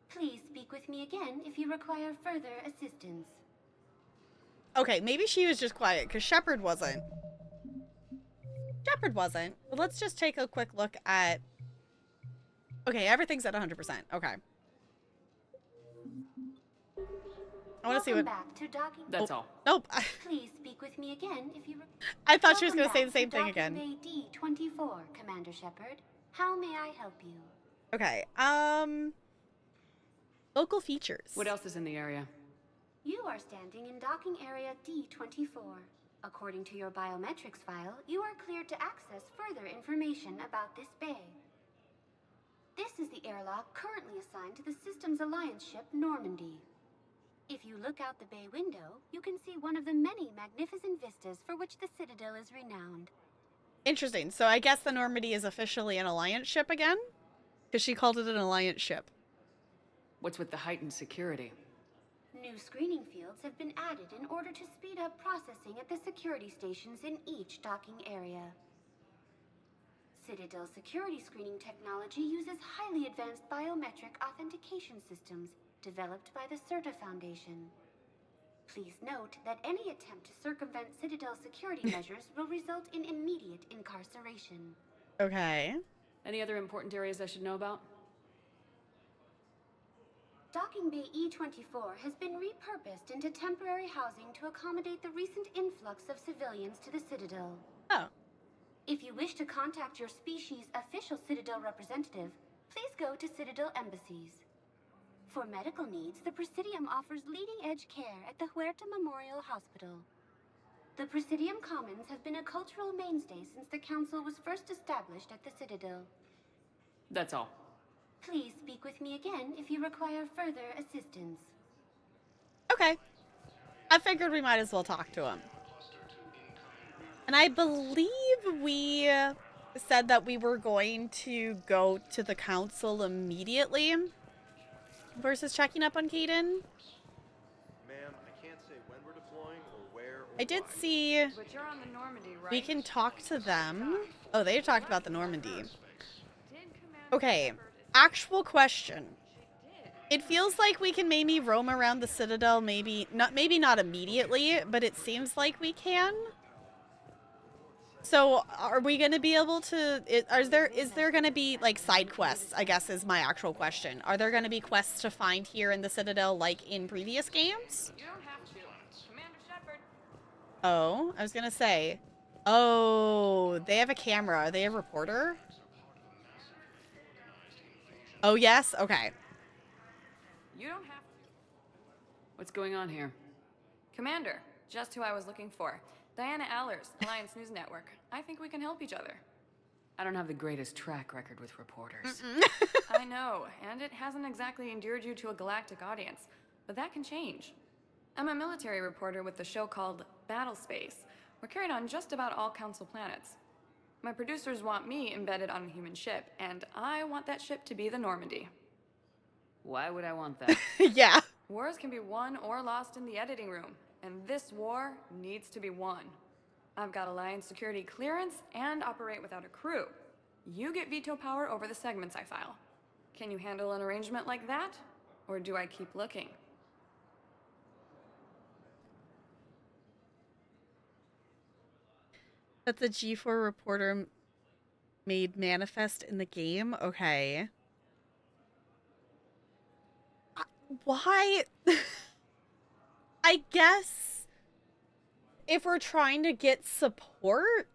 Please speak with me again if you require further assistance. Okay, maybe she was just quiet because Shepard wasn't. But let's just take a quick look at. Okay, everything's at 100%. Okay. I want to see Welcome what. back to docking. That's all. Nope. Please speak with me again if you. I thought she was going Welcome to say back the same to thing Docking again. Bay D24, Commander Shepard. How may I help you? Okay. Local features. What else is in the area? You are standing in docking area D24. According to your biometrics file, you are cleared to access further information about this bay. This is the airlock currently assigned to the Systems Alliance ship Normandy. If you look out the bay window, you can see one of the many magnificent vistas for which the Citadel is renowned. Interesting. So I guess the Normandy is officially an Alliance ship again? Because she called it an Alliance ship. What's with the heightened security? New screening fields have been added in order to speed up processing at the security stations in each docking area. Citadel security screening technology uses highly advanced biometric authentication systems developed by the CERTA Foundation. Please note that any attempt to circumvent Citadel security measures will result in immediate incarceration. Okay. Any other important areas I should know about? Docking Bay E24 has been repurposed into temporary housing to accommodate the recent influx of civilians to the Citadel. Oh. If you wish to contact your species' official Citadel representative, please go to Citadel embassies. For medical needs, the Presidium offers leading-edge care at the Huerta Memorial Hospital. The Presidium Commons have been a cultural mainstay since the Council was first established at the Citadel. That's all. Please speak with me again if you require further assistance. Okay. I figured we might as well talk to him. And I believe we said that we were going to go to the council immediately versus checking up on Caden. Ma'am, I can't say when we're deploying or where or I did why. see But you're on the Normandy, right? we can talk to them. Oh, they talked about the Normandy. Okay, actual question. It feels like we can maybe roam around the Citadel, maybe not immediately, but it seems like we can. So, are we going to be able to is there going to be like side quests, I guess is my actual question. Are there going to be quests to find here in the Citadel like in previous games? You don't have to. Commander Shepard. Oh, I was going to say. Oh, they have a camera. Are they a reporter? Oh, yes? Okay. You don't have to. What's going on here? Commander, just who I was looking for. Diana Allers, Alliance News Network. I think we can help each other. I don't have the greatest track record with reporters. I know, and it hasn't exactly endeared you to a galactic audience, but that can change. I'm a military reporter with the show called Battle Space. We're carried on just about all Council planets. My producers want me embedded on a human ship, and I want that ship to be the Normandy. Why would I want that? Yeah. Wars can be won or lost in the editing room, and this war needs to be won. I've got Alliance security clearance and operate without a crew. You get veto power over the segments I file. Can you handle an arrangement like that? Or do I keep looking? That the G4 reporter made manifest in the game? Okay. Why? I guess if we're trying to get support,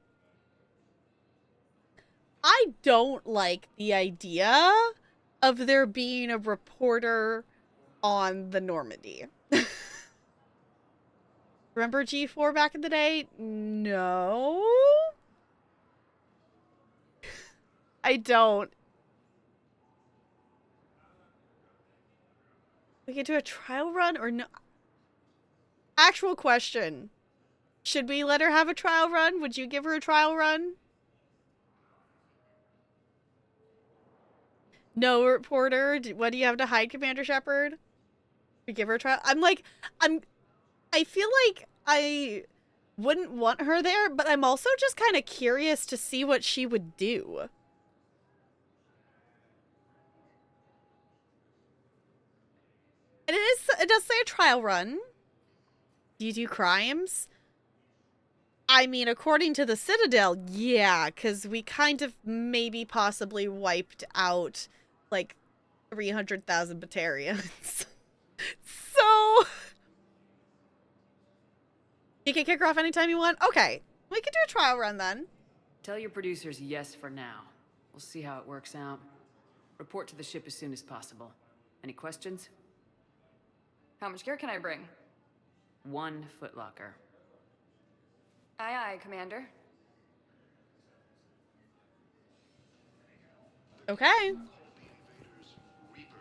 I don't like the idea of there being a reporter on the Normandy. Remember G4 back in the day? No. I don't. We can do a trial run or no? Actual question. Should we let her have a trial run? Would you give her a trial run? No, reporter. What do you have to hide, Commander Shepard? We give her a trial. I feel like I wouldn't want her there, but I'm also just kind of curious to see what she would do. And it does say a trial run. Do you do crimes? I mean, according to the Citadel, yeah, because we kind of maybe possibly wiped out, like, 300,000 Batarians. So, you can kick her off anytime you want? Okay, we can do a trial run then. Tell your producers yes for now. We'll see how it works out. Report to the ship as soon as possible. Any questions? How much gear can I bring? 1 footlocker. Aye, aye, Commander. Okay.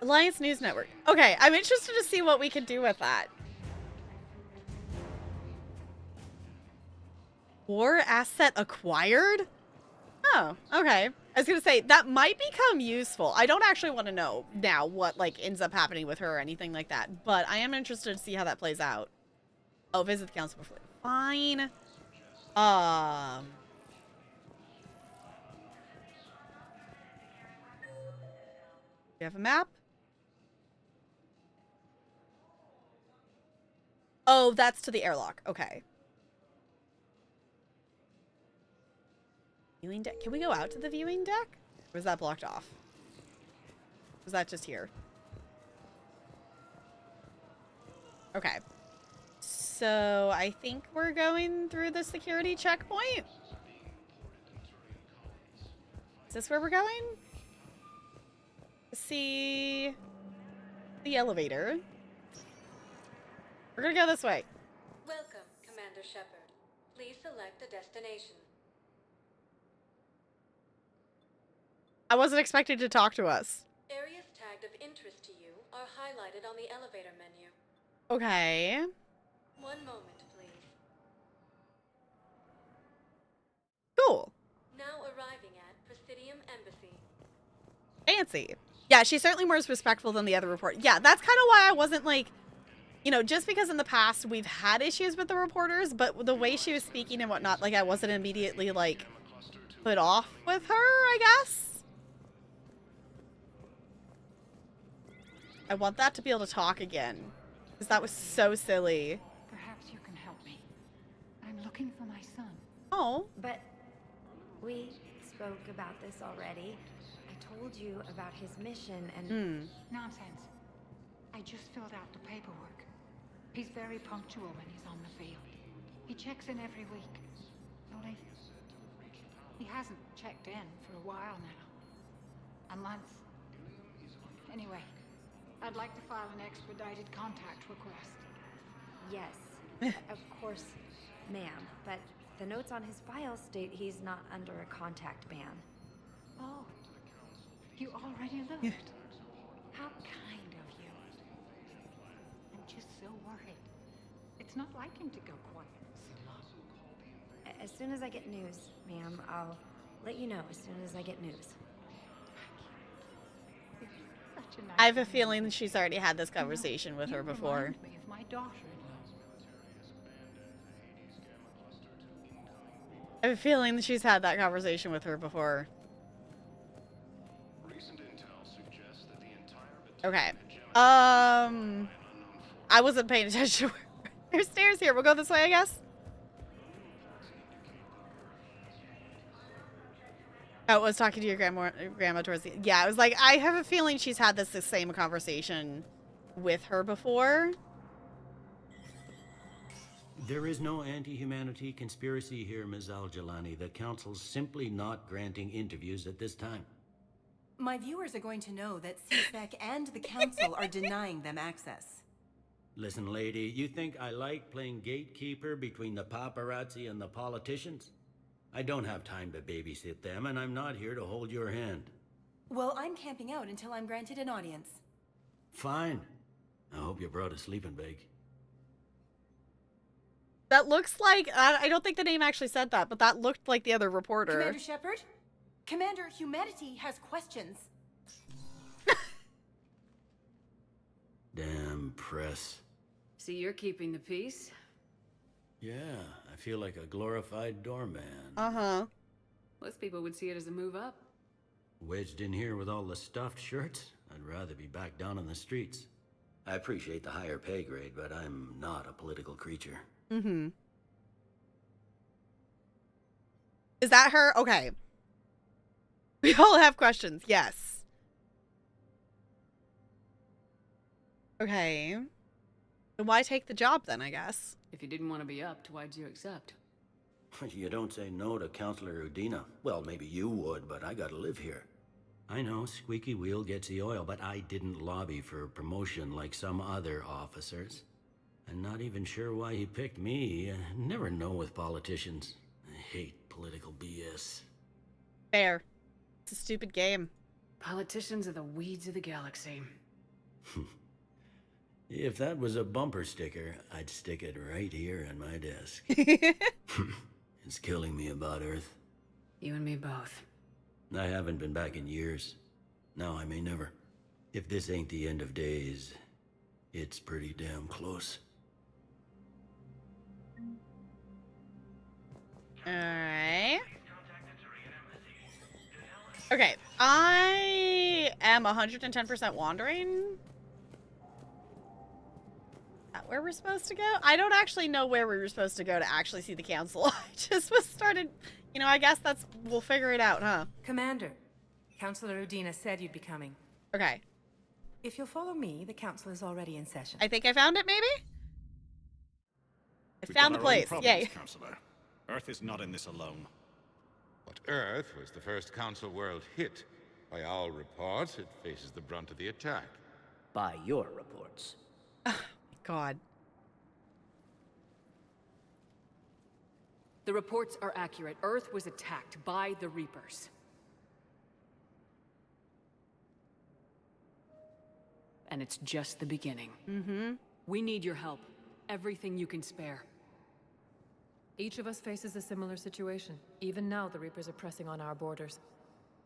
Alliance News Network. Okay, I'm interested to see what we can do with that. War asset acquired? Oh, okay. I was gonna say, that might become useful. I don't actually want to know now what, like, ends up happening with her or anything like that, but I am interested to see how that plays out. Oh, visit the council before. Fine. You have a map? Oh, that's to the airlock. Okay. Viewing deck. Can we go out to the viewing deck? Or is that blocked off? Was that just here? Okay. So I think we're going through the security checkpoint. Is this where we're going? See the elevator. We're gonna go this way. Welcome, Commander Shepard. Please select a destination. I wasn't expecting to talk to us. Areas tagged of interest to you are highlighted on the elevator menu. Okay. 1 moment, please. Cool. Now arriving at Presidium Embassy. Fancy. Yeah, she's certainly more respectful than the other report. Yeah, that's kind of why I wasn't like, you know, just because in the past we've had issues with the reporters, but the way she was speaking and whatnot, like I wasn't immediately like put off with her, I guess. I want that to be able to talk again, because that was so silly. Perhaps you can help me. I'm looking for my son. Oh. But we spoke about this already. I told you about his mission and... Nonsense. I just filled out the paperwork. He's very punctual when he's on the field. He checks in every week. Only, he hasn't checked in for a while now. A month. Anyway, I'd like to file an expedited contact request. Yes, of course, ma'am. But the notes on his file state he's not under a contact ban. Oh, you already looked. How kind of you. I'm just so worried. It's not like him to go quiet so long. As soon as I get news, ma'am, I'll let you know as soon as I get news. Such a nice I have a man. feeling that she's already had this conversation with You her before. remind me of my daughter-in-law. I have a feeling that she's had that conversation with her before. Okay. I wasn't paying attention. There's stairs here. We'll go this way, I guess. Oh, I was talking to your grandma towards the... Yeah, I was like, I have a feeling she's had the same conversation with her before. There is no anti-humanity conspiracy here, Ms. Al-Jalani. The Council's simply not granting interviews at this time. My viewers are going to know that CSEC and the Council are denying them access. Listen, lady, you think I like playing gatekeeper between the paparazzi and the politicians? I don't have time to babysit them, and I'm not here to hold your hand. Well, I'm camping out until I'm granted an audience. Fine. I hope you brought a sleeping bag. That looks like... I don't think the name actually said that, but that looked like the other reporter. Commander Shepard? Commander, humanity has questions. Damn press. See, you're keeping the peace. Yeah, I feel like a glorified doorman. Uh-huh. Most people would see it as a move up. Wedged in here with all the stuffed shirts, I'd rather be back down on the streets. I appreciate the higher pay grade, but I'm not a political creature. Mm-hmm. Is that her? Okay. We all have questions. Yes. Okay. Then why take the job then, I guess? If you didn't want to be upped, why'd you accept? You don't say no to Counselor Udina. Well, maybe you would, but I gotta live here. I know, squeaky wheel gets the oil, but I didn't lobby for promotion like some other officers. I'm not even sure why he picked me. Never know with politicians. I hate political BS. Fair. It's a stupid game. Politicians are the weeds of the galaxy. If that was a bumper sticker, I'd stick it right here on my desk. It's killing me about Earth. You and me both. I haven't been back in years. Now I may never. If this ain't the end of days, it's pretty damn close. Alright. Okay, I am 110% wandering. Is that where we're supposed to go? I don't actually know where we were supposed to go to actually see the council. I just was started, you know, I guess we'll figure it out, huh? Commander, Counselor Udina said you'd be coming. Okay. If you'll follow me, the council is already in session. I think I found it, maybe? I We've found got the our own place. problems, Yay. Counselor. Earth is not in this alone. But Earth was the first Council world hit. By all reports, it faces the brunt of the attack. By your reports. God. The reports are accurate. Earth was attacked by the Reapers. And it's just the beginning. Mm-hmm. We need your help. Everything you can spare. Each of us faces a similar situation. Even now, the Reapers are pressing on our borders.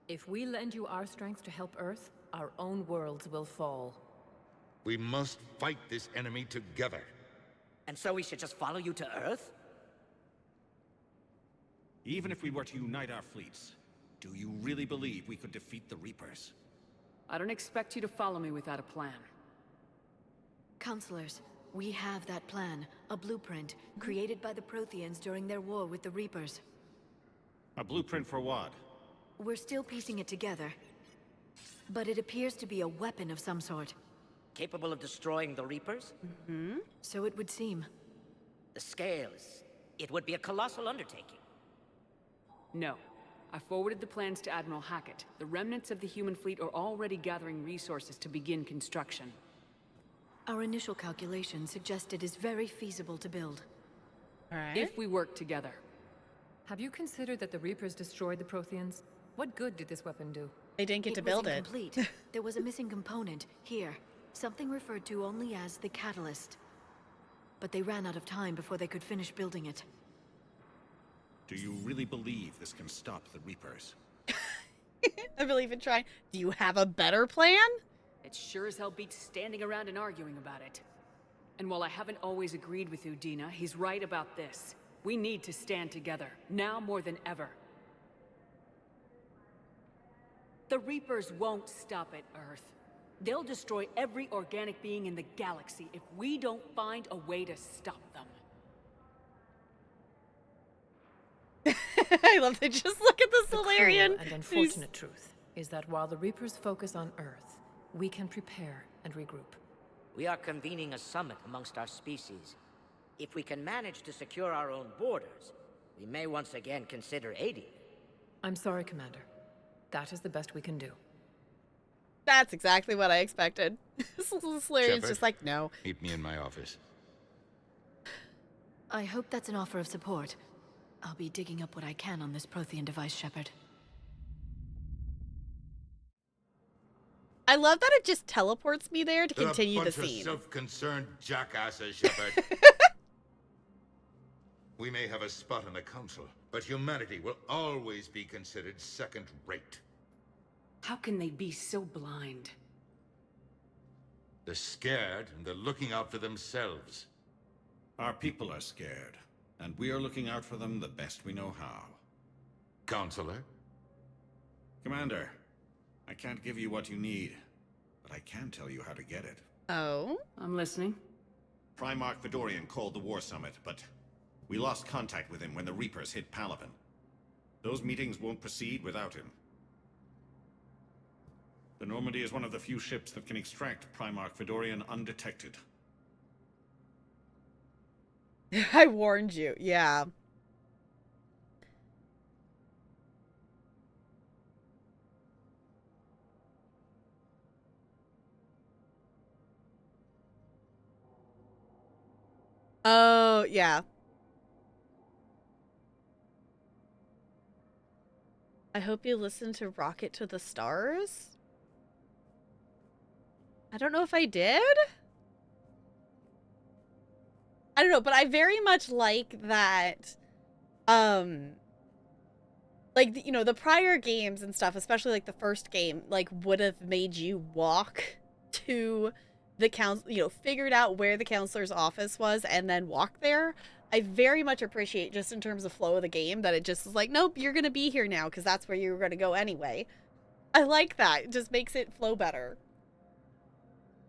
If we lend you our strength to help Earth, our own worlds will fall. We must fight this enemy together. And so we should just follow you to Earth? Even if we were to unite our fleets, do you really believe we could defeat the Reapers? I don't expect you to follow me without a plan. Counselors, we have that plan, a blueprint, created by the Protheans during their war with the Reapers. A blueprint for what? We're still piecing it together. But it appears to be a weapon of some sort. Capable of destroying the Reapers? Mm-hmm. So it would seem. The scales. It would be a colossal undertaking. No. I forwarded the plans to Admiral Hackett. The remnants of the human fleet are already gathering resources to begin construction. Our initial calculations suggest it is very feasible to build. All right. If we work together. Have you considered that the Reapers destroyed the Protheans? What good did this weapon do? They didn't get to build it. It was incomplete. There was a missing component, here. Something referred to only as the catalyst. But they ran out of time before they could finish building it. Do you really believe this can stop the Reapers? I believe in trying. Do you have a better plan? It sure as hell beats standing around and arguing about it. And while I haven't always agreed with Udina, he's right about this. We need to stand together, now more than ever. The Reapers won't stop at Earth. They'll destroy every organic being in the galaxy if we don't find a way to stop them. I love to just look at the The Solarian. cruel and unfortunate truth is that while the Reapers focus on Earth, we can prepare and regroup. We are convening a summit amongst our species. If we can manage to secure our own borders, we may once again consider aiding. I'm sorry, Commander. That is the best we can do. That's exactly what I expected. Solarian's Shepard, just like, no. Meet me in my office. I hope that's an offer of support. I'll be digging up what I can on this Prothean device, Shepard. I love that it just teleports me there to continue the They're a bunch scene. of self-concerned jackasses, Shepard. We may have a spot in the council, but humanity will always be considered second-rate. How can they be so blind? They're scared, and they're looking out for themselves. Our people are scared, and we are looking out for them the best we know how. Counselor? Commander, I can't give you what you need, but I can tell you how to get it. Oh? I'm listening. Primarch Fedorian called the War Summit, but we lost contact with him when the Reapers hit Palaven. Those meetings won't proceed without him. The Normandy is one of the few ships that can extract Primarch Fedorian undetected. I warned you, yeah. Oh, yeah. I hope you listen to Rocket to the Stars. I don't know if I did. I don't know, but I very much like that, like, you know, the prior games and stuff, especially like the first game, like would have made you walk to the council, you know, figured out where the counselor's office was and then walk there. I very much appreciate, just in terms of flow of the game, that it just is like, nope, you're going to be here now because that's where you were going to go anyway. I like that. It just makes it flow better.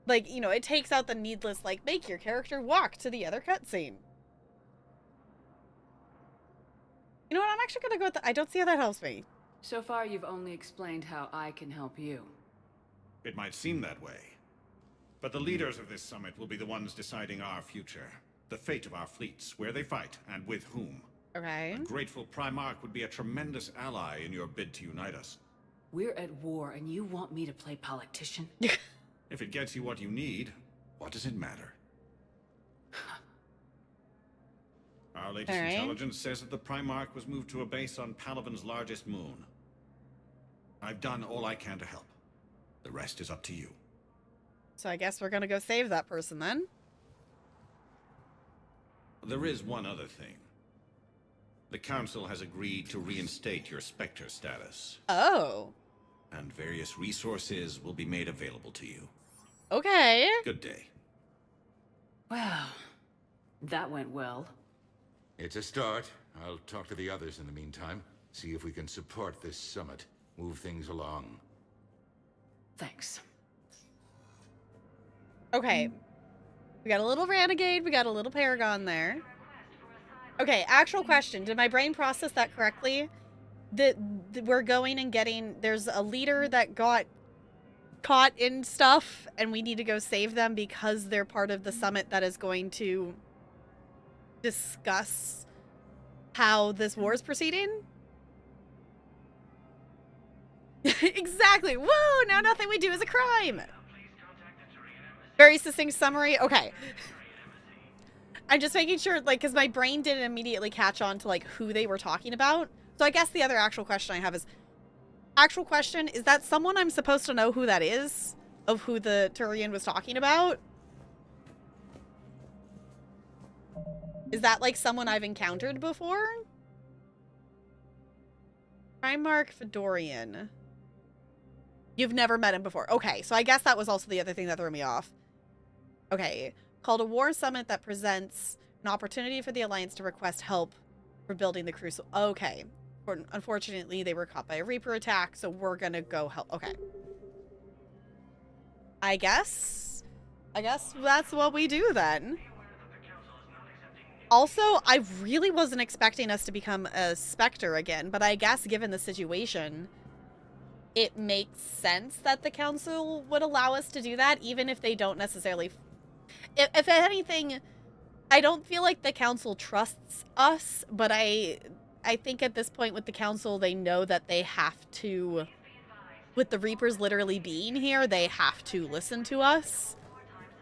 Like, you know, it takes out the needless, like, make your character walk to the other cutscene. You know what? I'm actually going to go with the... I don't see how that helps me. So far, you've only explained how I can help you. It might seem that way. But the leaders of this summit will be the ones deciding our future. The fate of our fleets, where they fight, and with whom. Okay. A grateful Primarch would be a tremendous ally in your bid to unite us. We're at war, and you want me to play politician? If it gets you what you need, what does it matter? Our latest intelligence says that the Primarch was moved to a base on Palaven's largest moon. I've done all I can to help. The rest is up to you. So I guess we're gonna go save that person then. There is one other thing. The Council has agreed to reinstate your Spectre status. Oh. And various resources will be made available to you. Okay. Good day. Wow. That went well. It's a start. I'll talk to the others in the meantime. See if we can support this summit. Move things along. Thanks. Okay. We got a little Renegade. We got a little Paragon there. Okay, actual question. Did my brain process that correctly? That we're going and getting... There's a leader that got caught in stuff, and we need to go save them because they're part of the summit that is going to discuss how this war is proceeding? Exactly. Whoa, now nothing we do is a crime. Very succinct summary. Okay. I'm just making sure, like, because my brain didn't immediately catch on to, like, who they were talking about. So I guess the other actual question I have is, is that someone I'm supposed to know who that is? Of who the Turian was talking about? Is that, like, someone I've encountered before? Primarch Fedorian. You've never met him before. Okay, so I guess that was also the other thing that threw me off. Okay. Called a war summit that presents an opportunity for the Alliance to request help for building the Crucible. Okay. Unfortunately, they were caught by a Reaper attack, so we're gonna go help. Okay. I guess that's what we do then. Also, I really wasn't expecting us to become a Spectre again, but I guess given the situation, it makes sense that the Council would allow us to do that, even if they don't necessarily... If anything, I don't feel like the Council trusts us, but I think at this point with the Council, they know that they have to... With the Reapers literally being here, they have to listen to us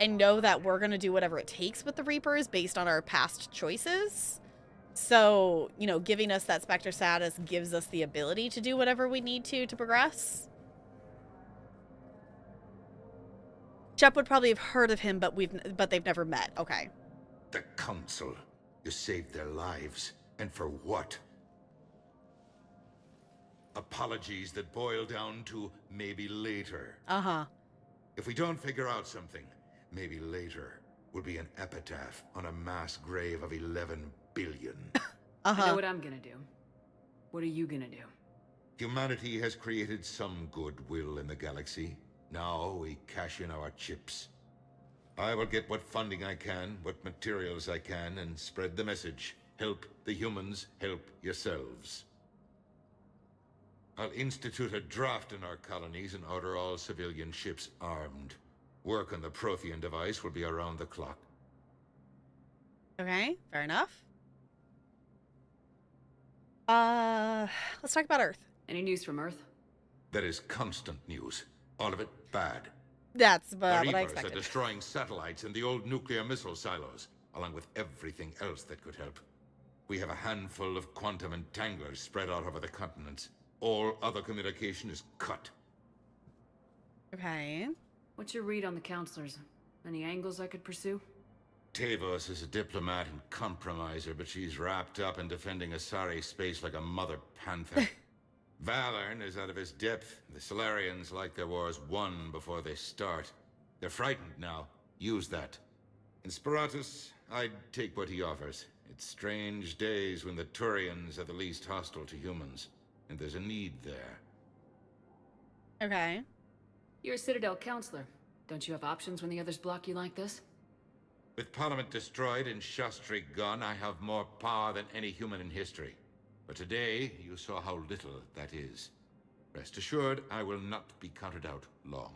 and know that we're going to do whatever it takes with the Reapers based on our past choices. So, you know, giving us that Spectre status gives us the ability to do whatever we need to progress. Shep would probably have heard of him, but they've never met. Okay. The Council. You saved their lives. And for what? Apologies that boil down to maybe later. Uh-huh. If we don't figure out something, maybe later will be an epitaph on a mass grave of 11 billion. I know what I'm gonna do. What are you gonna do? Humanity has created some goodwill in the galaxy. Now we cash in our chips. I will get what funding I can, what materials I can, and spread the message. Help the humans, help yourselves. I'll institute a draft in our colonies and order all civilian ships armed. Work on the Prothean device will be around the clock. Okay, fair enough. Let's talk about Earth. Any news from Earth? There is constant news. All of it bad. That's The what I Reapers are expected. destroying satellites and the old nuclear missile silos, along with everything else that could help. We have a handful of quantum entanglers spread out over the continents. All other communication is cut. Okay. What's your read on the counselors? Any angles I could pursue? Tavos is a diplomat and compromiser, but she's wrapped up in defending Asari space like a mother panther. Valorn is out of his depth. The Solarians like their wars won before they start. They're frightened now. Use that. In Sparatus, I'd take what he offers. It's strange days when the Turians are the least hostile to humans, and there's a need there. Okay. You're a Citadel counselor. Don't you have options when the others block you like this? With Parliament destroyed and Shastri gone, I have more power than any human in history. But today, you saw how little that is. Rest assured, I will not be counted out long.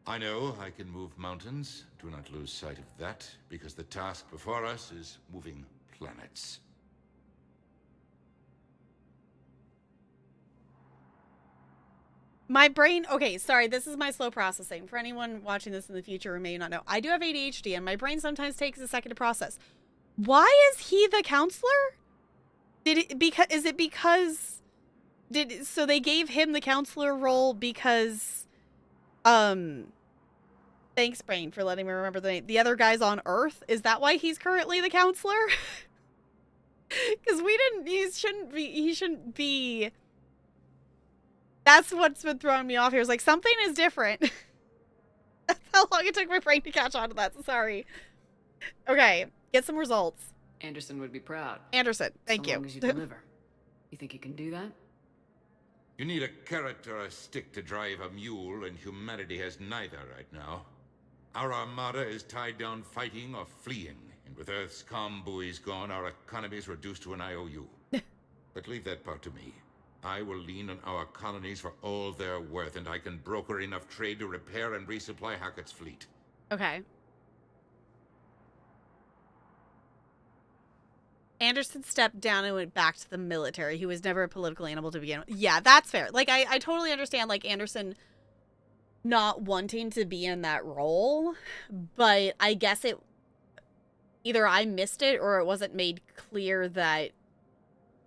I know I can move mountains. Do not lose sight of that, because the task before us is moving planets. My brain, okay, sorry, this is my slow processing. For anyone watching this in the future who may not know, I do have ADHD and my brain sometimes takes a second to process. Why is he the counselor? So they gave him the counselor role because, thanks brain for letting me remember the name. The other guy's on Earth? Is that why he's currently the counselor? Because he shouldn't be. That's what's been throwing me off here. Is like, something is different. That's how long it took my brain to catch on to that. So sorry. Okay, get some results. Anderson would be proud. Anderson, thank you. As long as you deliver. You think you can do that? You need a carrot or a stick to drive a mule, and humanity has neither right now. Our armada is tied down fighting or fleeing, and with Earth's comm buoys gone, our economy is reduced to an IOU. But leave that part to me. I will lean on our colonies for all they're worth, and I can broker enough trade to repair and resupply Hackett's fleet. Okay. Anderson stepped down and went back to the military. He was never a political animal to begin with. Yeah, that's fair. Like, I totally understand, like, Anderson not wanting to be in that role, but I guess it... either I missed it or it wasn't made clear that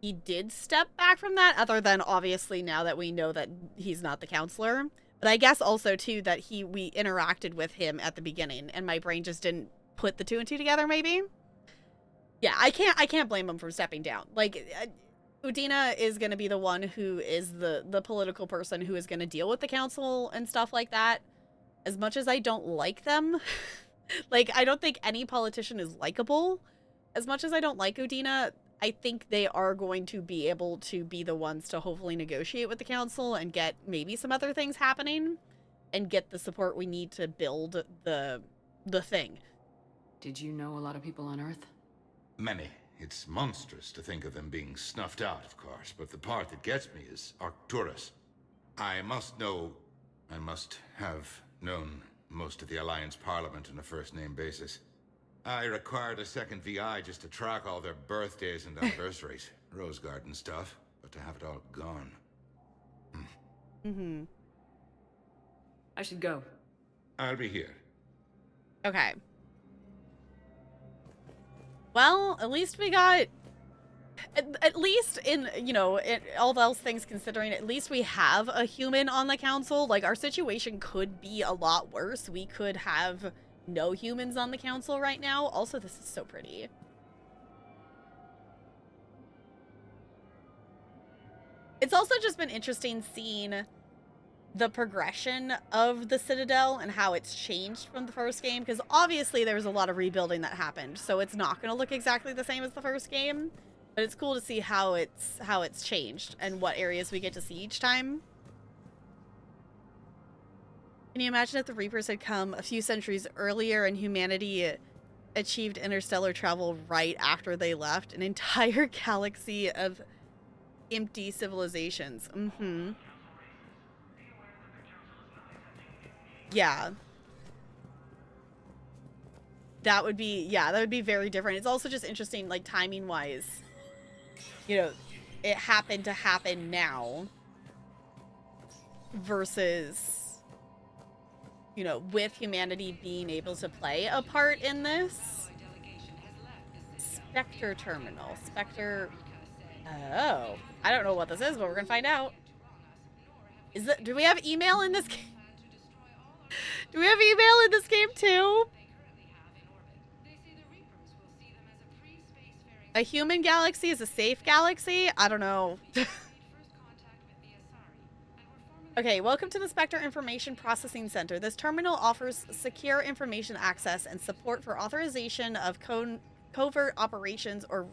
he did step back from that, other than obviously now that we know that he's not the counselor. But I guess also, too, that we interacted with him at the beginning, and my brain just didn't put the two and two together, maybe? Yeah, I can't blame him for stepping down. Like, Udina is going to be the one who is the political person who is going to deal with the council and stuff like that. As much as I don't like them, like, I don't think any politician is likable. As much as I don't like Udina, I think they are going to be able to be the ones to hopefully negotiate with the council and get maybe some other things happening and get the support we need to build the thing. Did you know a lot of people on Earth? Many. It's monstrous to think of them being snuffed out, of course, but the part that gets me is Arcturus. I must have known most of the Alliance Parliament on a first-name basis. I required a second VI just to track all their birthdays and anniversaries. Rose Garden stuff, but to have it all gone. Mm-hmm. I should go. I'll be here. Okay. Well, at least we got... At least in, you know, all else things considering, at least we have a human on the council. Like, our situation could be a lot worse. We could have no humans on the council right now. Also, this is so pretty. It's also just been interesting seeing the progression of the Citadel and how it's changed from the first game, because obviously there was a lot of rebuilding that happened, so it's not going to look exactly the same as the first game, but it's cool to see how it's changed and what areas we get to see each time. Can you imagine if the Reapers had come a few centuries earlier and humanity achieved interstellar travel right after they left? An entire galaxy of empty civilizations. Mm-hmm. Yeah. That would be, yeah, that would be very different. It's also just interesting, like, timing-wise. You know, it happened to happen now versus, you know, with humanity being able to play a part in this. Spectre Terminal. Spectre... Oh. I don't know what this is, but we're gonna find out. Is that... Do we have email in this game? Do we have email in this game, too? A human galaxy is a safe galaxy? I don't know. Okay, welcome to the Spectre Information Processing Center. This terminal offers secure information access and support for authorization of covert operations or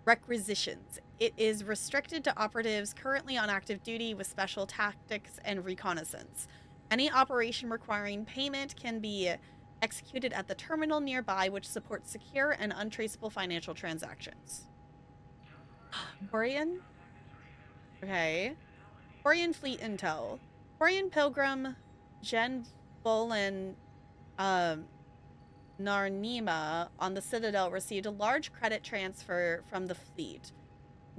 requisitions. It is restricted to operatives currently on active duty with special tactics and reconnaissance. Any operation requiring payment can be executed at the terminal nearby, which supports secure and untraceable financial transactions. Quarian? Okay. Quarian Fleet Intel. Quarian Pilgrim Jen Volin Narnima on the Citadel received a large credit transfer from the fleet.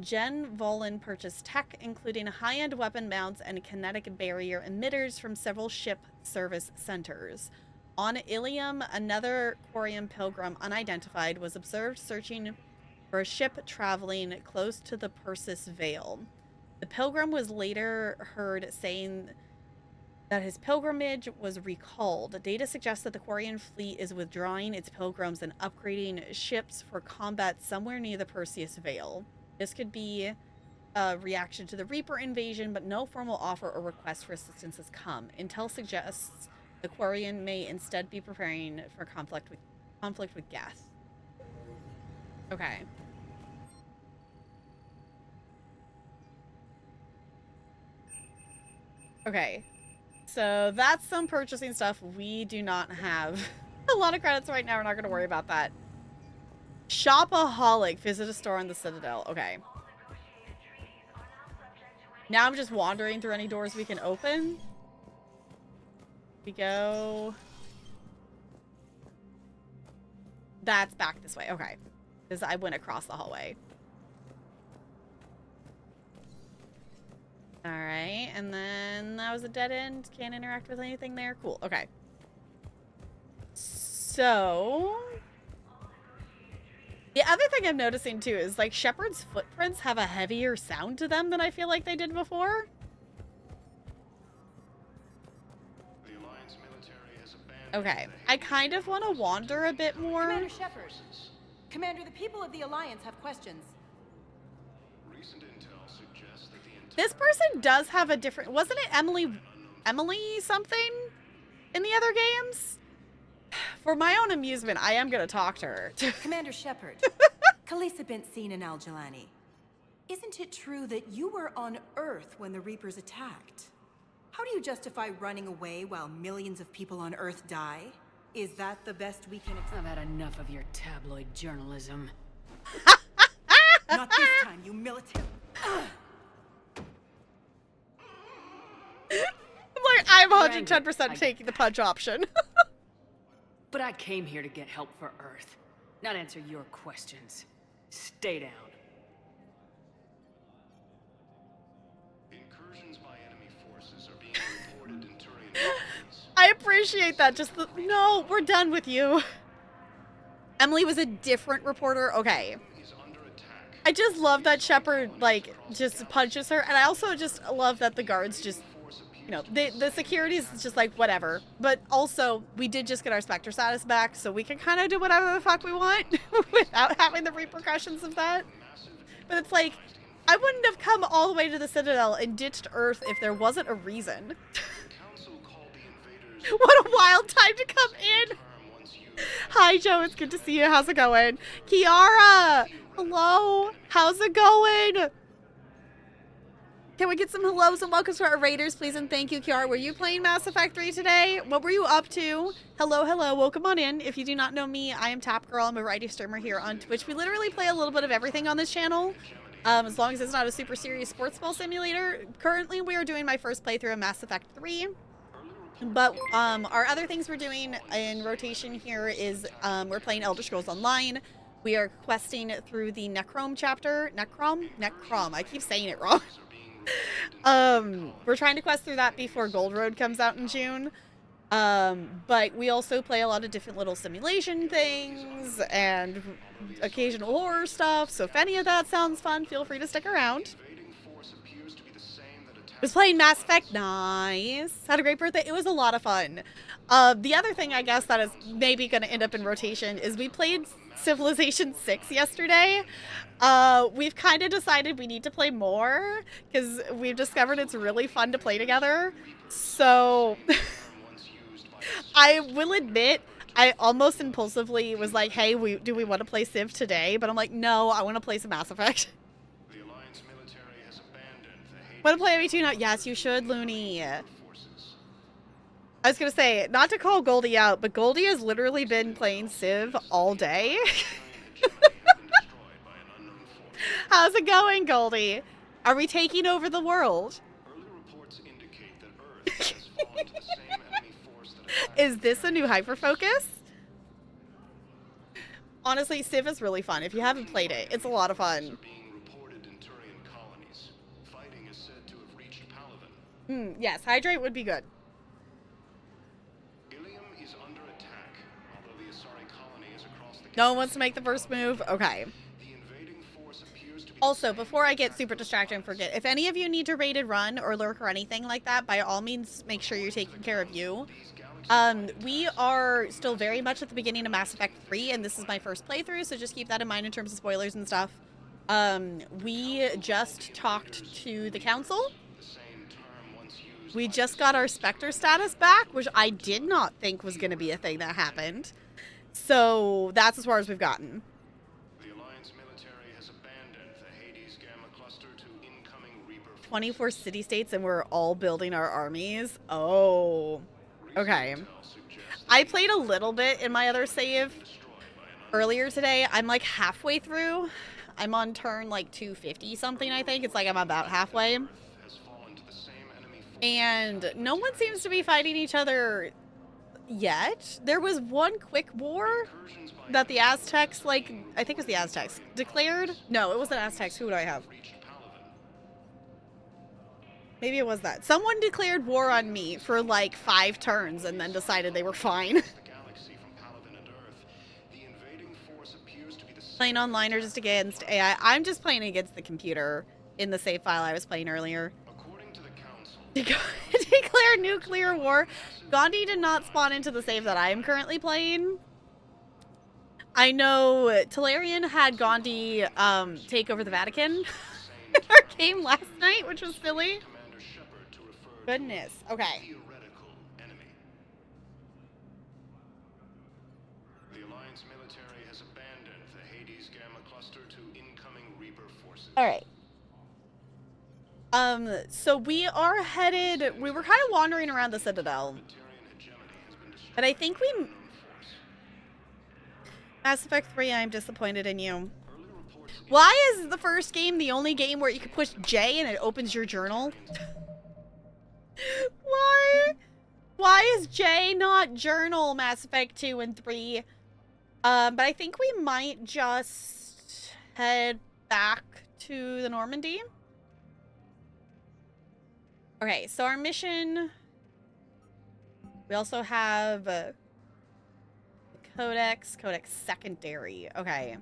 Jen Volin purchased tech, including high-end weapon mounts and kinetic barrier emitters from several ship service centers. On Ilium, another Quarian Pilgrim, unidentified, was observed searching for a ship traveling close to the Persis Vale. The Pilgrim was later heard saying that his pilgrimage was recalled. Data suggests that the Quarian fleet is withdrawing its pilgrims and upgrading ships for combat somewhere near the Perseus Vale. This could be a reaction to the Reaper invasion, but no formal offer or request for assistance has come. Intel suggests the Quarian may instead be preparing for conflict with Geth. Okay. Okay. So that's some purchasing stuff. We do not have a lot of credits right now. We're not going to worry about that. Shopaholic. Visit a store on the Citadel. Okay. Now I'm just wandering through any doors we can open. We go. That's back this way. Okay. Because I went across the hallway. Alright. And then that was a dead end. Can't interact with anything there. Cool. Okay. So. The other thing I'm noticing too is like Shepard's footprints have a heavier sound to them than I feel like they did before. Okay, I kind of want to wander a bit more. Commander Shepard. Commander, the people of the Alliance have questions. Recent intel suggests that the This person does have a different... Wasn't it Emily something in the other games? For my own amusement, I am going to talk to her. Commander Shepard. Khalisah bint Sinan al-Jalani. Isn't it true that you were on Earth when the Reapers attacked? How do you justify running away while millions of people on Earth die? Is that the best we can expect? I've had enough of your tabloid journalism. Not this time, you militant. I'm 110% taking the punch option. But I came here to get help for Earth, not answer your questions. Stay down. I appreciate that. Just no, we're done with you. Emily was a different reporter. Okay. I just love that Shepard, like, just punches her. And I also just love that the guards just, you know, the security is just like, whatever. But also, we did just get our Spectre status back, so we can kind of do whatever the fuck we want without having the repercussions of that. But it's like, I wouldn't have come all the way to the Citadel and ditched Earth if there wasn't a reason. What a wild time to come in. Hi, Joe. It's good to see you. How's it going? Kiara. Hello. How's it going? Can we get some hellos and welcomes to our raiders, please? And thank you, Kiara. Were you playing Mass Effect 3 today? What were you up to? Hello, hello. Welcome on in. If you do not know me, I am Tap Girl. I'm a variety streamer here on Twitch. We literally play a little bit of everything on this channel, as long as it's not a super serious sports ball simulator. Currently, we are doing my first playthrough of Mass Effect 3. But our other things we're doing in rotation here is we're playing Elder Scrolls Online. We are questing through the Necrom chapter. Necrom? I keep saying it wrong. We're trying to quest through that before Gold Road comes out in June. But we also play a lot of different little simulation things and occasional horror stuff. So if any of that sounds fun, feel free to stick around. Was playing Mass Effect. Nice. Had a great birthday. It was a lot of fun. The other thing I guess that is maybe going to end up in rotation is we played Civilization 6 yesterday. We've kind of decided we need to play more because we've discovered it's really fun to play together. So I will admit I almost impulsively was like, hey, do we want to play Civ today? But I'm like, no, I want to play some Mass Effect. Want to play ME2 now? Yes, you should, Looney. I was going to say, not to call Goldie out, but Goldie has literally been playing Civ all day. How's it going, Goldie? Are we taking over the world? Is this a new hyperfocus? Honestly, Civ is really fun. If you haven't played it, it's a lot of fun. Yes, hydrate would be good. No one wants to make the first move? Okay. Also, before I get super distracted and forget, if any of you need to raided run or lurk or anything like that, by all means, make sure you're taking care of you. We are still very much at the beginning of Mass Effect 3, and this is my first playthrough, so just keep that in mind in terms of spoilers and stuff. We just talked to the council. We just got our Spectre status back, which I did not think was going to be a thing that happened. So that's as far as we've gotten. The Alliance military has abandoned the Hades Gamma cluster to incoming Reaper. 24 city-states and we're all building our armies. Oh, okay. I played a little bit in my other save earlier today. I'm like halfway through. I'm on turn like 250 something, I think. It's like I'm about halfway. And no one seems to be fighting each other yet. There was one quick war that the Aztecs, like, I think it was the Aztecs, declared. No, it wasn't Aztecs. Who would I have? Maybe it was that. Someone declared war on me for like 5 turns and then decided they were fine. Playing online or just against AI? I'm just playing against the computer in the save file I was playing earlier. Declare nuclear war. Gandhi did not spawn into the save that I am currently playing. I know Talarian had Gandhi take over the Vatican in our game last night, which was silly. Goodness. Okay. The Alliance military has abandoned the Hades Gamma cluster to incoming Reaper forces. All right. So we are headed, we were kind of wandering around the Citadel, but I think Mass Effect 3, I'm disappointed in you. Why is the first game the only game where you can push J and it opens your journal? Why is J not journal Mass Effect 2 and 3? But I think we might just head back to the Normandy. Okay, so our mission, we also have Codex Secondary. Okay.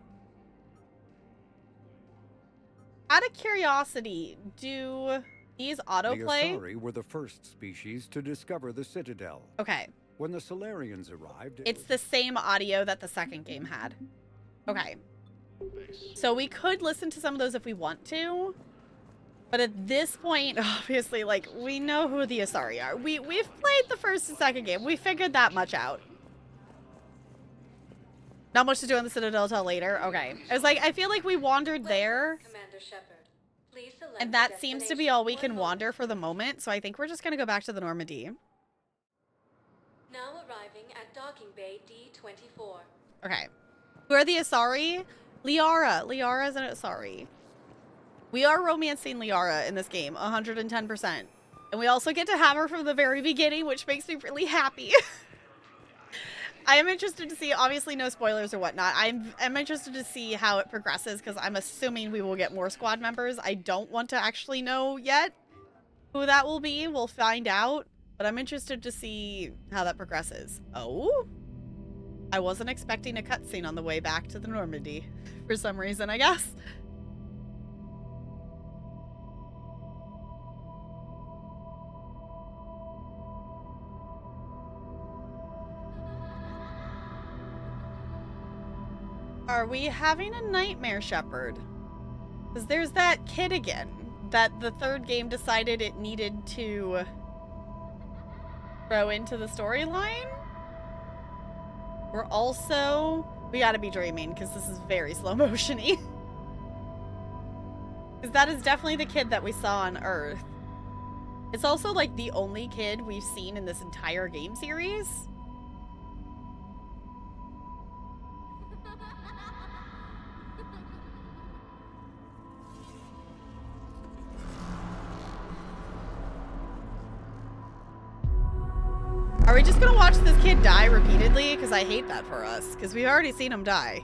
Out of curiosity, do these autoplay? The Asari were the first species to discover the Citadel. Okay. When the Solarians arrived, it's the same audio that the second game had. Okay. So we could listen to some of those if we want to. But at this point, obviously, like, we know who the Asari are. We've played the first and second game. We figured that much out. Not much to do on the Citadel till later. Okay. I was like, I feel like we wandered there. Commander Shepard. Please select And the that seems to be all we can destination. wander for the moment, so I think we're just gonna go back to the Normandy. Now arriving at docking bay D24. Okay. Who are the Asari? Liara. Liara is an Asari. We are romancing Liara in this game, 110%. And we also get to have her from the very beginning, which makes me really happy. I am interested to see, obviously no spoilers or whatnot. I'm interested to see how it progresses because I'm assuming we will get more squad members. I don't want to actually know yet who that will be. We'll find out, but I'm interested to see how that progresses. Oh, I wasn't expecting a cutscene on the way back to the Normandy for some reason, I guess. Are we having a nightmare, Shepard? Because there's that kid again that the third game decided it needed to throw into the storyline. We gotta be dreaming because this is very slow motion-y. Because that is definitely the kid that we saw on Earth. It's also like the only kid we've seen in this entire game series. Are we just gonna watch this kid die repeatedly? Because I hate that for us. Because we've already seen him die.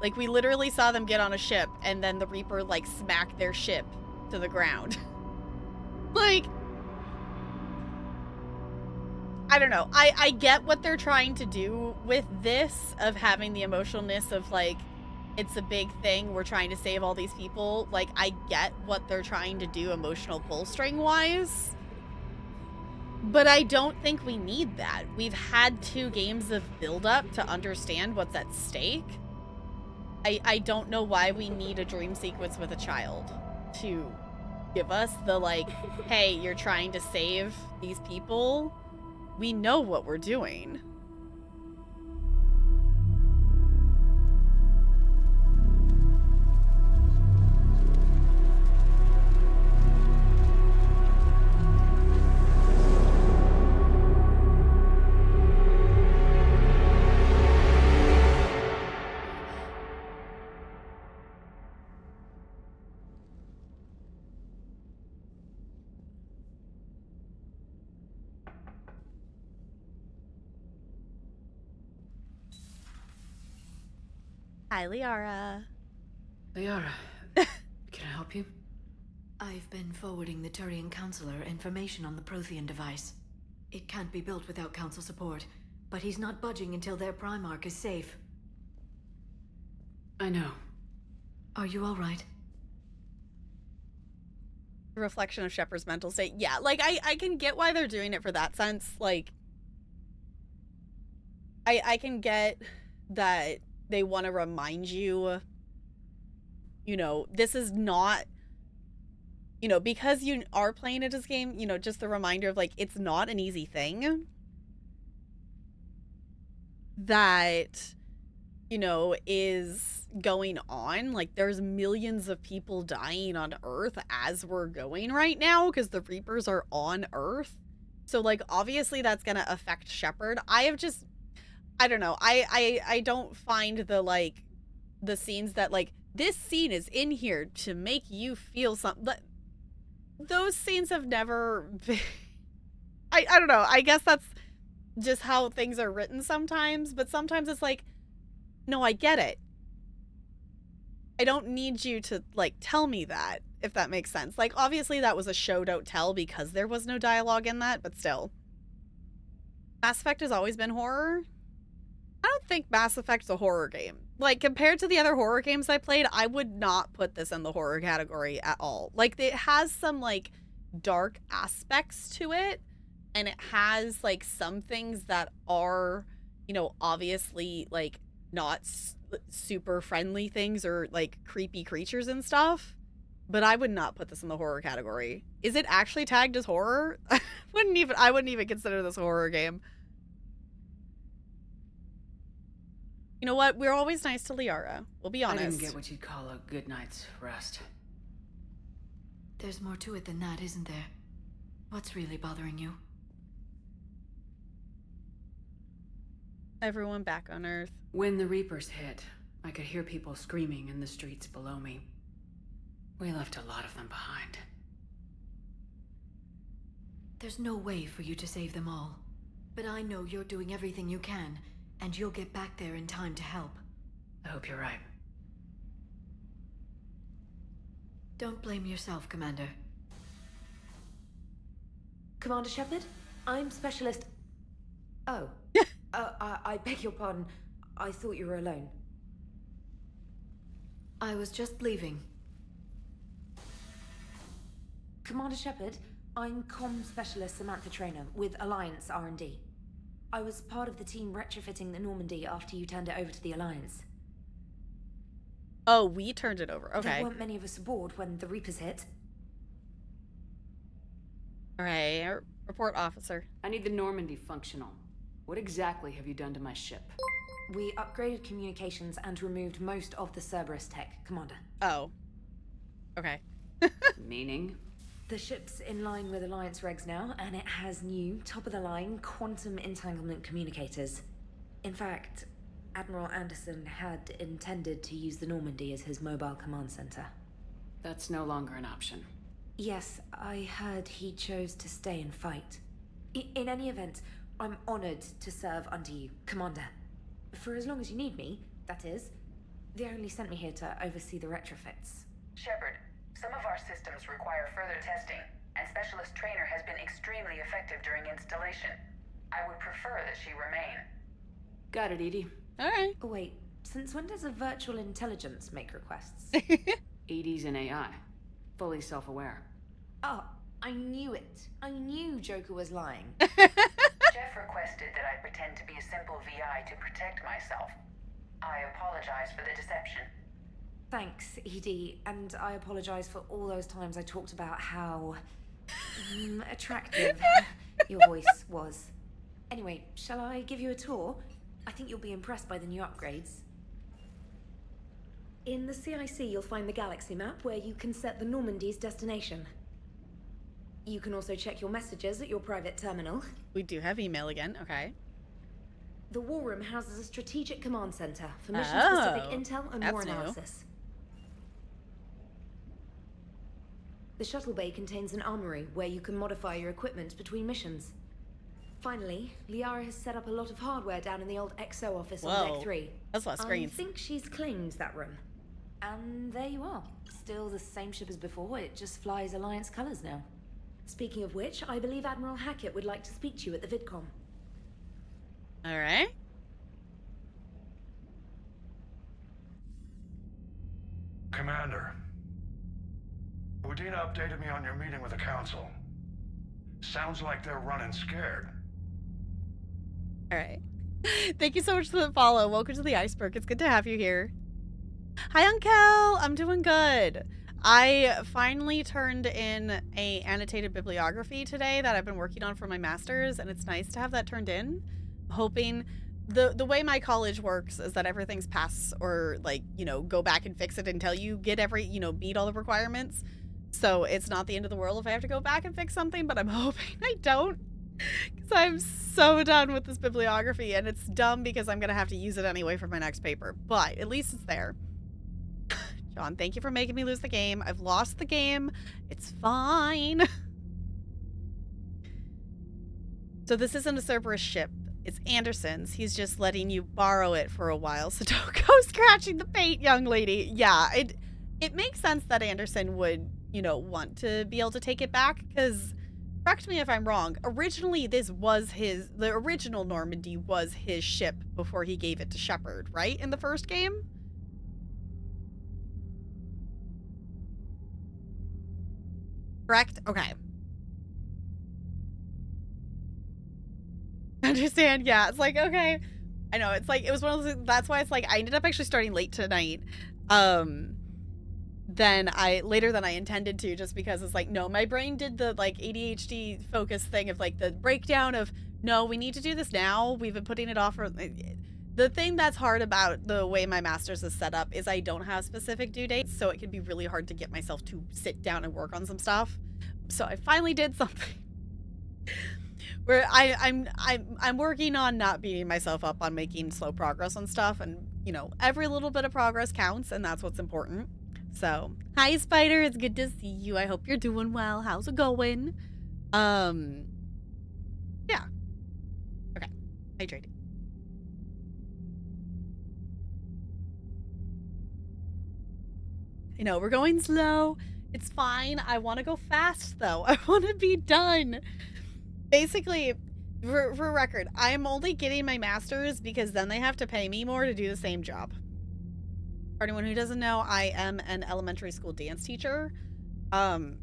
Like, we literally saw them get on a ship, and then the Reaper, like, smacked their ship to the ground. Like, I don't know. I get what they're trying to do with this, of having the emotionalness of, like, it's a big thing, we're trying to save all these people. Like, I get what they're trying to do emotional pull string-wise. But I don't think we need that. We've had 2 games of build-up to understand what's at stake. I don't know why we need a dream sequence with a child to give us the, like, hey, you're trying to save these people. We know what we're doing. Hi, Liara. Liara, can I help you? I've been forwarding the Turian Counselor information on the Prothean device. It can't be built without Council support, but he's not budging until their Primarch is safe. I know. Are you all right? Reflection of Shepard's mental state. Yeah, like, I can get why they're doing it for that sense. Like, I can get that they want to remind you, you know, this is not, you know, because you are playing it as a game, you know, just the reminder of, like, it's not an easy thing that, you know, is going on. Like, there's millions of people dying on Earth as we're going right now because the Reapers are on Earth. So, like, obviously that's going to affect Shepard. I don't know. I don't find the, like, the scenes that, like, this scene is in here to make you feel something. Those scenes have never been... I don't know. I guess that's just how things are written sometimes. But sometimes it's like, no, I get it. I don't need you to, like, tell me that, if that makes sense. Like, obviously that was a show don't tell because there was no dialogue in that, but still. Mass Effect has always been horror. I don't think Mass Effect's a horror game. Like, compared to the other horror games I played, I would not put this in the horror category at all. Like, it has some, like, dark aspects to it, and it has, like, some things that are, you know, obviously, like, not super friendly things or, like, creepy creatures and stuff. But I would not put this in the horror category. Is it actually tagged as horror? I wouldn't even consider this a horror game. You know what? We're always nice to Liara. We'll be honest. I didn't get what you'd call a good night's rest. There's more to it than that, isn't there? What's really bothering you? Everyone back on Earth. When the Reapers hit, I could hear people screaming in the streets below me. We left a lot of them behind. There's no way for you to save them all. But I know you're doing everything you can, and you'll get back there in time to help. I hope you're right. Don't blame yourself, Commander. Commander Shepard, I'm Specialist... Oh. I beg your pardon. I thought you were alone. I was just leaving. Commander Shepard, I'm Comm Specialist Samantha Traynor with Alliance R&D. I was part of the team retrofitting the Normandy after you turned it over to the Alliance. Oh, we turned it over. Okay. There weren't many of us aboard when the Reapers hit. All right, report officer. I need the Normandy functional. What exactly have you done to my ship? We upgraded communications and removed most of the Cerberus tech, Commander. Oh. Okay. Meaning? The ship's in line with Alliance regs now, and it has new, top-of-the-line, quantum entanglement communicators. In fact, Admiral Anderson had intended to use the Normandy as his mobile command center. That's no longer an option. Yes, I heard he chose to stay and fight. In any event, I'm honored to serve under you, Commander. For as long as you need me, that is. They only sent me here to oversee the retrofits. Shepard, some of our systems require further testing, and Specialist Traynor has been extremely effective during installation. I would prefer that she remain. Got it, EDI. Alright. Oh, wait, since when does a virtual intelligence make requests? EDI's an AI. Fully self-aware. Oh, I knew it. I knew Joker was lying. Jeff requested that I pretend to be a simple VI to protect myself. I apologize for the deception. Thanks, EDI, and I apologize for all those times I talked about how... attractive your voice was. Anyway, shall I give you a tour? I think you'll be impressed by the new upgrades. In the CIC, you'll find the galaxy map where you can set the Normandy's destination. You can also check your messages at your private terminal. We do have email again, okay. The War Room houses a strategic command center for mission-specific intel and war analysis. The shuttle bay contains an armory where you can modify your equipment between missions. Finally, Liara has set up a lot of hardware down in the old XO office on Deck 3. That's a lot of screens. I think she's claimed that room. And there you are. Still the same ship as before, it just flies Alliance colors now. Speaking of which, I believe Admiral Hackett would like to speak to you at the VidCom. Alright. Commander, Udina updated me on your meeting with the Council. Sounds like they're running scared. Alright. Thank you so much for the follow. Welcome to the Iceberg. It's good to have you here. Hi, Unkel. I'm doing good. I finally turned in a annotated bibliography today that I've been working on for my master's, and it's nice to have that turned in. I'm hoping the way my college works is that everything's pass or like, you know, go back and fix it until you get every, you know, meet all the requirements. So it's not the end of the world if I have to go back and fix something, but I'm hoping I don't, because I'm so done with this bibliography, and it's dumb because I'm going to have to use it anyway for my next paper, but at least it's there. John, thank you for making me lose the game. I've lost the game. It's fine. So this isn't a Cerberus ship. It's Anderson's. He's just letting you borrow it for a while, so don't go scratching the paint, young lady. Yeah, it makes sense that Anderson would, you know, want to be able to take it back, because, correct me if I'm wrong, originally this was the original Normandy was his ship before he gave it to Shepard, right? In the first game? Correct? Okay. Understand? Yeah, it's like, okay. I know, it's like, it was one of those, that's why it's like, I ended up actually starting late tonight. Later than I intended to, just because it's like, no, my brain did the like ADHD focus thing of like the breakdown of, no, we need to do this now. We've been putting it off for, The thing that's hard about the way my master's is set up is I don't have specific due dates, so it can be really hard to get myself to sit down and work on some stuff. So I finally did something where I'm working on not beating myself up on making slow progress on stuff, and you know, every little bit of progress counts, and that's what's important. So, hi Spider, it's good to see you. I hope you're doing well. How's it going? Yeah. Okay. Hydrated. I know, we're going slow. It's fine. I want to go fast, though. I want to be done. Basically, for record, I am only getting my master's because then they have to pay me more to do the same job. For anyone who doesn't know, I am an elementary school dance teacher. So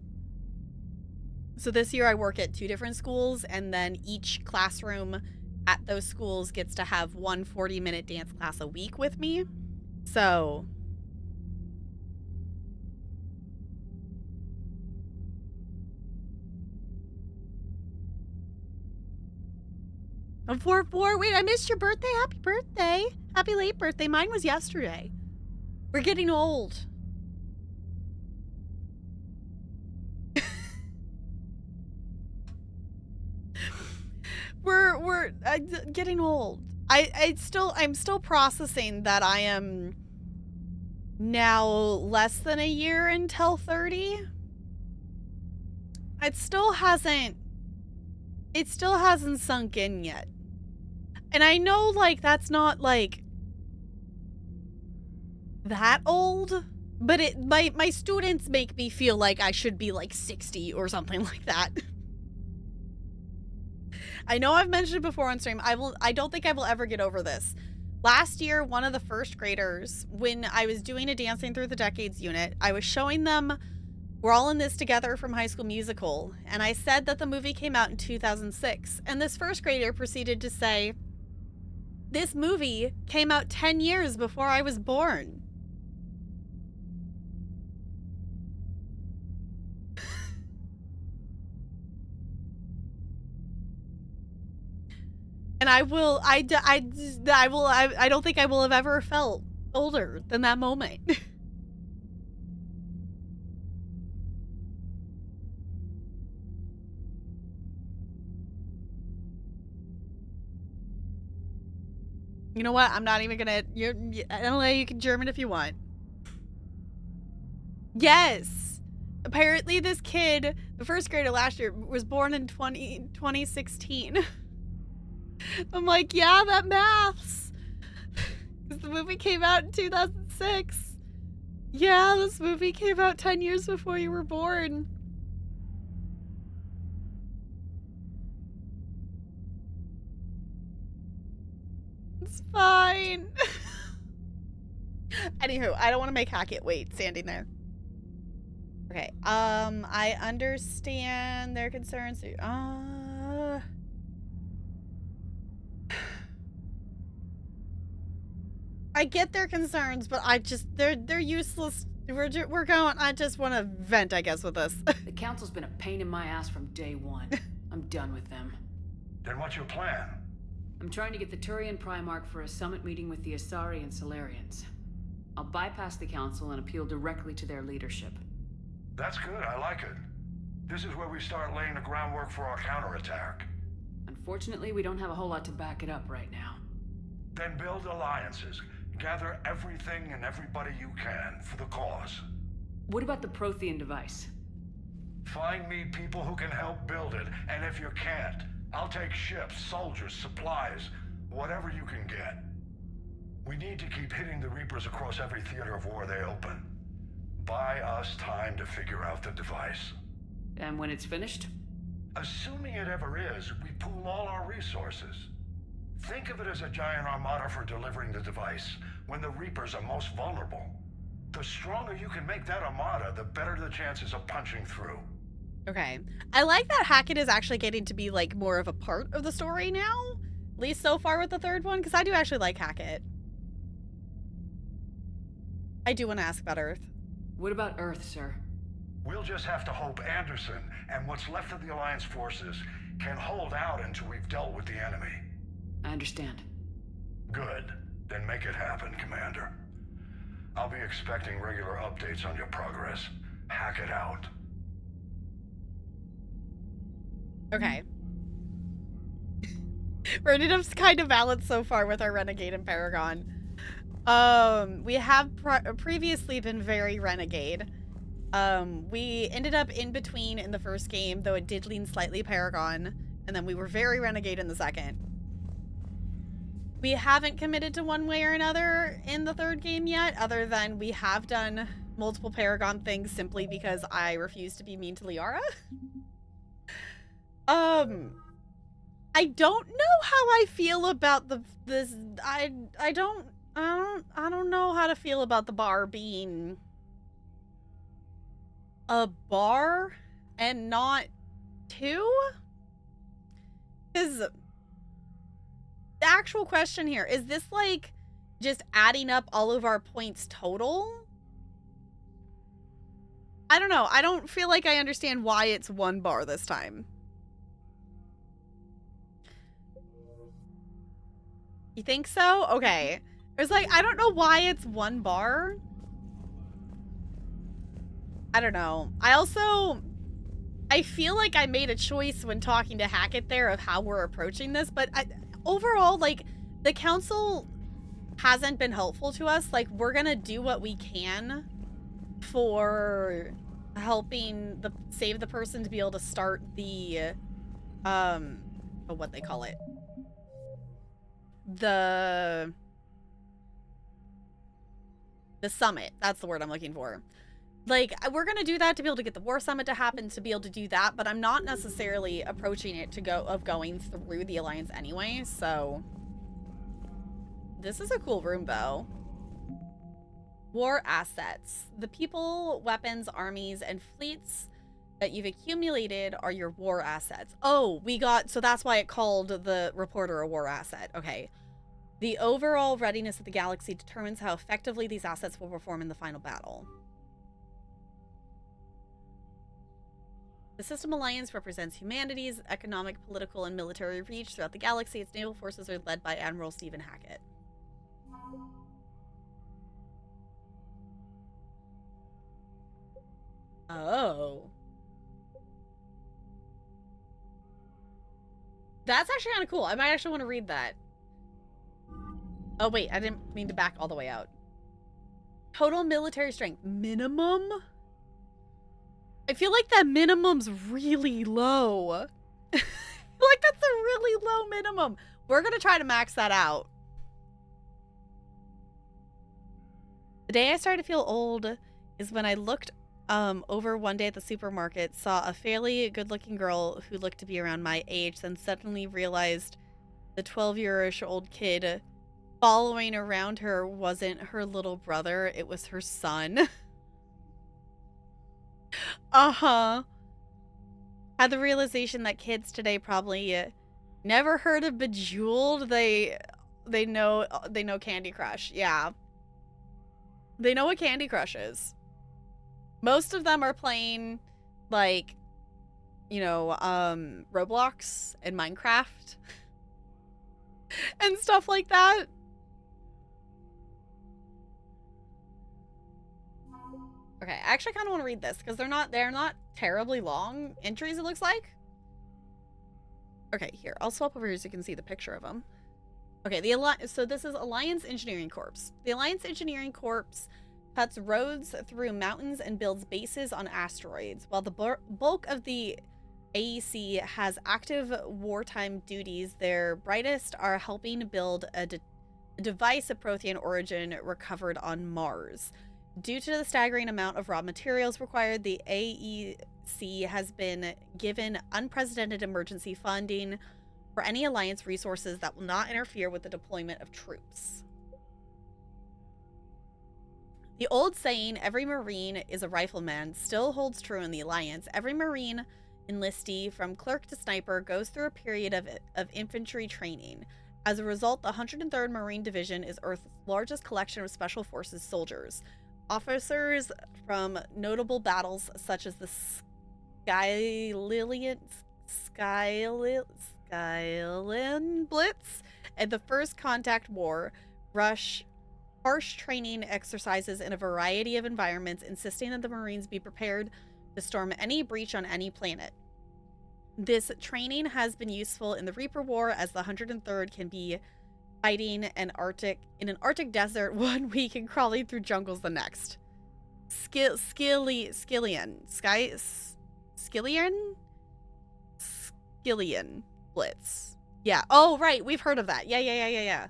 this year I work at 2 different schools, and then each classroom at those schools gets to have 1 40-minute dance class a week with me. So... I'm 4-4. Wait, I missed your birthday. Happy birthday. Happy late birthday. Mine was yesterday. We're getting old. we're getting old. I'm still processing that I am now less than a year until 30. It still hasn't sunk in yet. And I know, like, that's not, like, that old, but my students make me feel like I should be, like, 60 or something like that. I know I've mentioned it before on stream. I don't think I will ever get over this. Last year, one of the first graders, when I was doing a Dancing Through the Decades unit, I was showing them We're All in This Together from High School Musical, and I said that the movie came out in 2006, and this first grader proceeded to say, this movie came out 10 years before I was born. And I don't think I will have ever felt older than that moment. You know what? I'm not even gonna. I don't know. You can German if you want. Yes. Apparently, this kid, the first grader last year, was born in 2016. I'm like, yeah, that maths. Because the movie came out in 2006. Yeah, this movie came out 10 years before you were born. It's fine. Anywho, I don't want to make Hackett wait standing there. Okay, I understand their concerns. I get their concerns, but they're useless. We're going. I just want to vent, I guess, with this. The council's been a pain in my ass from day one. I'm done with them. Then what's your plan? I'm trying to get the Turian Primarch for a summit meeting with the Asari and Solarians. I'll bypass the council and appeal directly to their leadership. That's good, I like it. This is where we start laying the groundwork for our counterattack. Unfortunately, we don't have a whole lot to back it up right now. Then build alliances. Gather everything and everybody you can for the cause. What about the Prothean device? Find me people who can help build it, and if you can't, I'll take ships, soldiers, supplies, whatever you can get. We need to keep hitting the Reapers across every theater of war they open. Buy us time to figure out the device. And when it's finished? Assuming it ever is, we pool all our resources. Think of it as a giant armada for delivering the device, when the Reapers are most vulnerable. The stronger you can make that armada, the better the chances of punching through. Okay. I like that Hackett is actually getting to be, like, more of a part of the story now. At least so far with the third one, because I do actually like Hackett. I do want to ask about Earth. What about Earth, sir? We'll just have to hope Anderson and what's left of the Alliance forces can hold out until we've dealt with the enemy. I understand. Good. Then make it happen, Commander. I'll be expecting regular updates on your progress. Hack it out. Okay. We're ended up kind of balanced so far with our Renegade and Paragon. We have previously been very Renegade. We ended up in between in the first game, though it did lean slightly Paragon, and then we were very Renegade in the second. We haven't committed to one way or another in the third game yet, other than we have done multiple Paragon things simply because I refuse to be mean to Liara. I don't know how I feel about this. I don't know how to feel about the bar being a bar and not two. Because the actual question here is this like just adding up all of our points total? I don't know. I don't feel like I understand why it's one bar this time. You think so? Okay. It's like, I don't know why it's one bar. I don't know. I feel like I made a choice when talking to Hackett there of how we're approaching this, but overall, like, the council hasn't been helpful to us. Like, we're gonna do what we can for helping save the person to be able to start the, what they call it. The summit. That's the word I'm looking for. Like, we're gonna do that to be able to get the war summit to happen, to be able to do that, but I'm not necessarily approaching it going through the alliance anyway, so this is a cool room though. War assets. The people, weapons, armies, and fleets that you've accumulated are your war assets. Oh, so that's why it called the reporter a war asset. Okay. The overall readiness of the galaxy determines how effectively these assets will perform in the final battle. The System Alliance represents humanity's economic, political, and military reach throughout the galaxy. Its naval forces are led by Admiral Stephen Hackett. Oh. That's actually kind of cool. I might actually want to read that. Oh, wait. I didn't mean to back all the way out. Total military strength. Minimum? I feel like that minimum's really low. I feel like that's a really low minimum. We're going to try to max that out. The day I started to feel old is when I looked over one day at the supermarket, saw a fairly good-looking girl who looked to be around my age, then suddenly realized the 12-year-old kid following around her wasn't her little brother, it was her son. Uh-huh. Had the realization that kids today probably never heard of Bejeweled. They know Candy Crush. Yeah. They know what Candy Crush is. Most of them are playing, like, you know, Roblox and Minecraft and stuff like that. Okay, I actually kind of want to read this because they're not terribly long entries, it looks like. Okay, here, I'll swap over here so you can see the picture of them. Okay, so this is Alliance Engineering Corps. The Alliance Engineering Corps cuts roads through mountains and builds bases on asteroids, while the bulk of the AEC has active wartime duties. Their brightest are helping build a device of Prothean origin recovered on Mars. Due to the staggering amount of raw materials required, the AEC has been given unprecedented emergency funding for any Alliance resources that will not interfere with the deployment of troops. The old saying, every Marine is a rifleman, still holds true in the Alliance. Every Marine enlistee, from clerk to sniper, goes through a period of infantry training. As a result, the 103rd Marine Division is Earth's largest collection of Special Forces soldiers. Officers from notable battles such as the Skylin Blitz At the First Contact War, Rush harsh training exercises in a variety of environments, insisting that the Marines be prepared to storm any breach on any planet. This training has been useful in the Reaper War, as the 103rd can be fighting in an Arctic desert 1 week and crawling through jungles the next. Skillian Blitz. Yeah. Oh, right. We've heard of that. Yeah.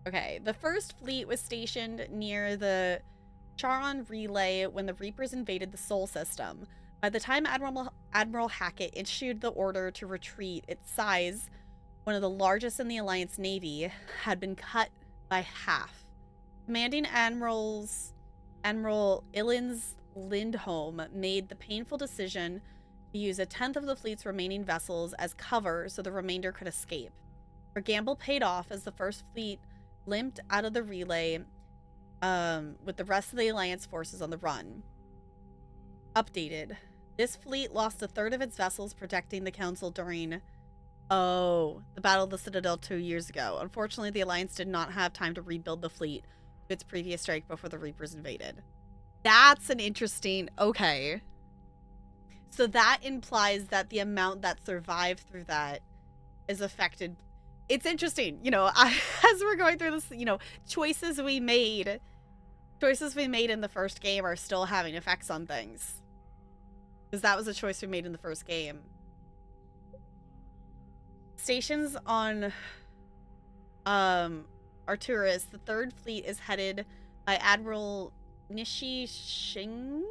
Okay. The First Fleet was stationed near the Charon Relay when the Reapers invaded the Sol system. By the time Admiral Hackett issued the order to retreat, its size, one of the largest in the Alliance Navy, had been cut by half. Commanding Admiral Illins Lindholm made the painful decision to use a tenth of the fleet's remaining vessels as cover so the remainder could escape. Her gamble paid off as the First Fleet limped out of the relay with the rest of the Alliance forces on the run. Updated. This fleet lost a third of its vessels protecting the Council during the Battle of the Citadel 2 years ago. Unfortunately, the Alliance did not have time to rebuild the fleet to its previous strike before the Reapers invaded. That's an interesting... Okay. So that implies that the amount that survived through that is affected. It's interesting, as we're going through this, choices we made in the first game are still having effects on things. Because that was a choice we made in the first game. Stations on Arturus, the Third Fleet is headed by Admiral Nishi Shin?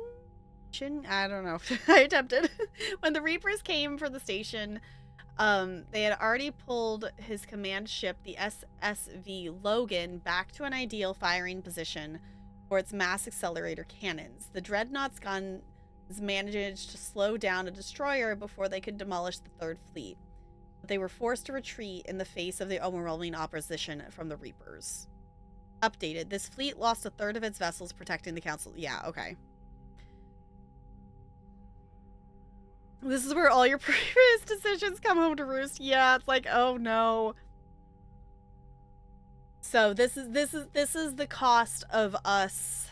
I don't know. I attempted. When the Reapers came for the station, they had already pulled his command ship, the SSV Logan, back to an ideal firing position for its mass accelerator cannons. The Dreadnought's guns managed to slow down a destroyer before they could demolish the Third Fleet. But they were forced to retreat in the face of the overwhelming opposition from the Reapers. Updated. This fleet lost a third of its vessels protecting the Council. Yeah, okay. This is where all your previous decisions come home to roost. Yeah, it's like, oh no. So this is the cost of us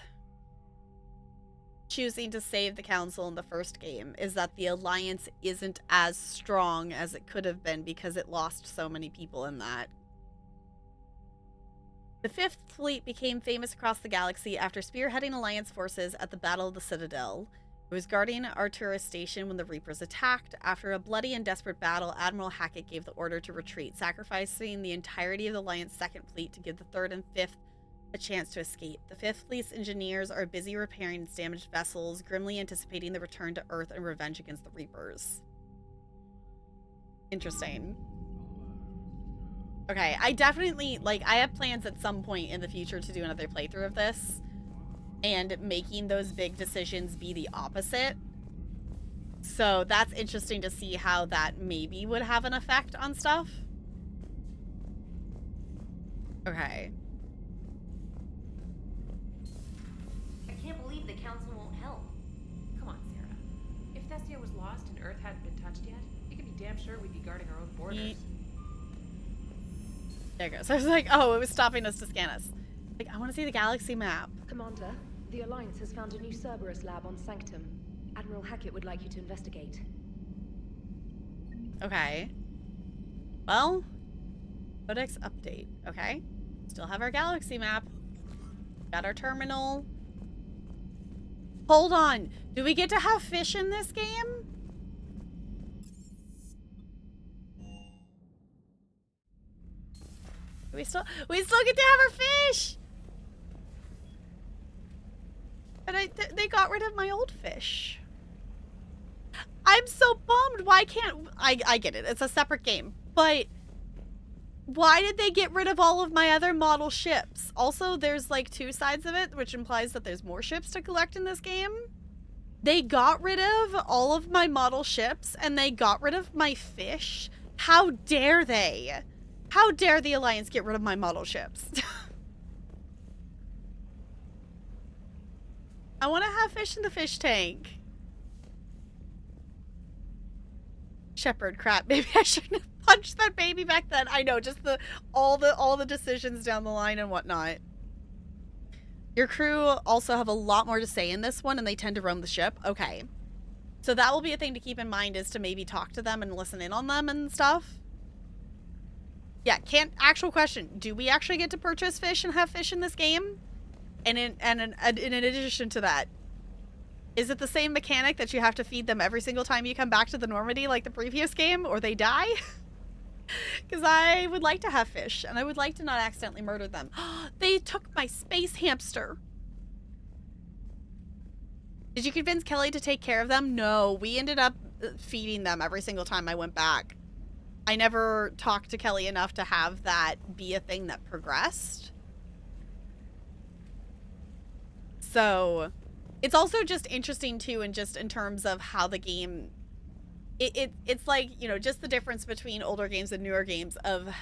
choosing to save the Council in the first game, is that the Alliance isn't as strong as it could have been because it lost so many people in that. The Fifth Fleet became famous across the galaxy after spearheading Alliance forces at the Battle of the Citadel. It was guarding Arturus Station when the Reapers attacked. After a bloody and desperate battle, Admiral Hackett gave the order to retreat, sacrificing the entirety of the Alliance Second Fleet to give the Third and Fifth a chance to escape. The Fifth Fleet's engineers are busy repairing its damaged vessels, grimly anticipating the return to Earth and revenge against the Reapers. Interesting. Okay, I definitely, I have plans at some point in the future to do another playthrough of this, and making those big decisions be the opposite. So that's interesting to see how that maybe would have an effect on stuff. Okay. I can't believe the Council won't help. Come on, Sarah. If Thessia was lost and Earth hadn't been touched yet, you can be damn sure we'd be guarding our own borders. There it goes. I was like, oh, it was stopping us to scan us. Like, I want to see the galaxy map. Commander, the Alliance has found a new Cerberus lab on Sanctum. Admiral Hackett would like you to investigate. Okay. Well, Codex update. Okay. Still have our galaxy map. Got our terminal. Hold on. Do we get to have fish in this game? We still get to have our fish. But they got rid of my old fish. I'm so bummed. Why can't I get it? It's a separate game. But why did they get rid of all of my other model ships? Also, there's like two sides of it, which implies that there's more ships to collect in this game. They got rid of all of my model ships and they got rid of my fish. How dare they? How dare the Alliance get rid of my model ships? I want to have fish in the fish tank. Shepherd, crap. Maybe I shouldn't have punch that baby back then. I know, just all the decisions down the line and whatnot. Your crew also have a lot more to say in this one, and they tend to roam the ship. Okay. So that will be a thing to keep in mind, is to maybe talk to them and listen in on them and stuff. Yeah, actual question. Do we actually get to purchase fish and have fish in this game? And in addition to that, is it the same mechanic that you have to feed them every single time you come back to the Normandy like the previous game, or they die? Because I would like to have fish, and I would like to not accidentally murder them. They took my space hamster. Did you convince Kelly to take care of them? No, we ended up feeding them every single time I went back. I never talked to Kelly enough to have that be a thing that progressed. So it's also just interesting too, and just in terms of how the game, it's like, you know, just the difference between older games and newer games of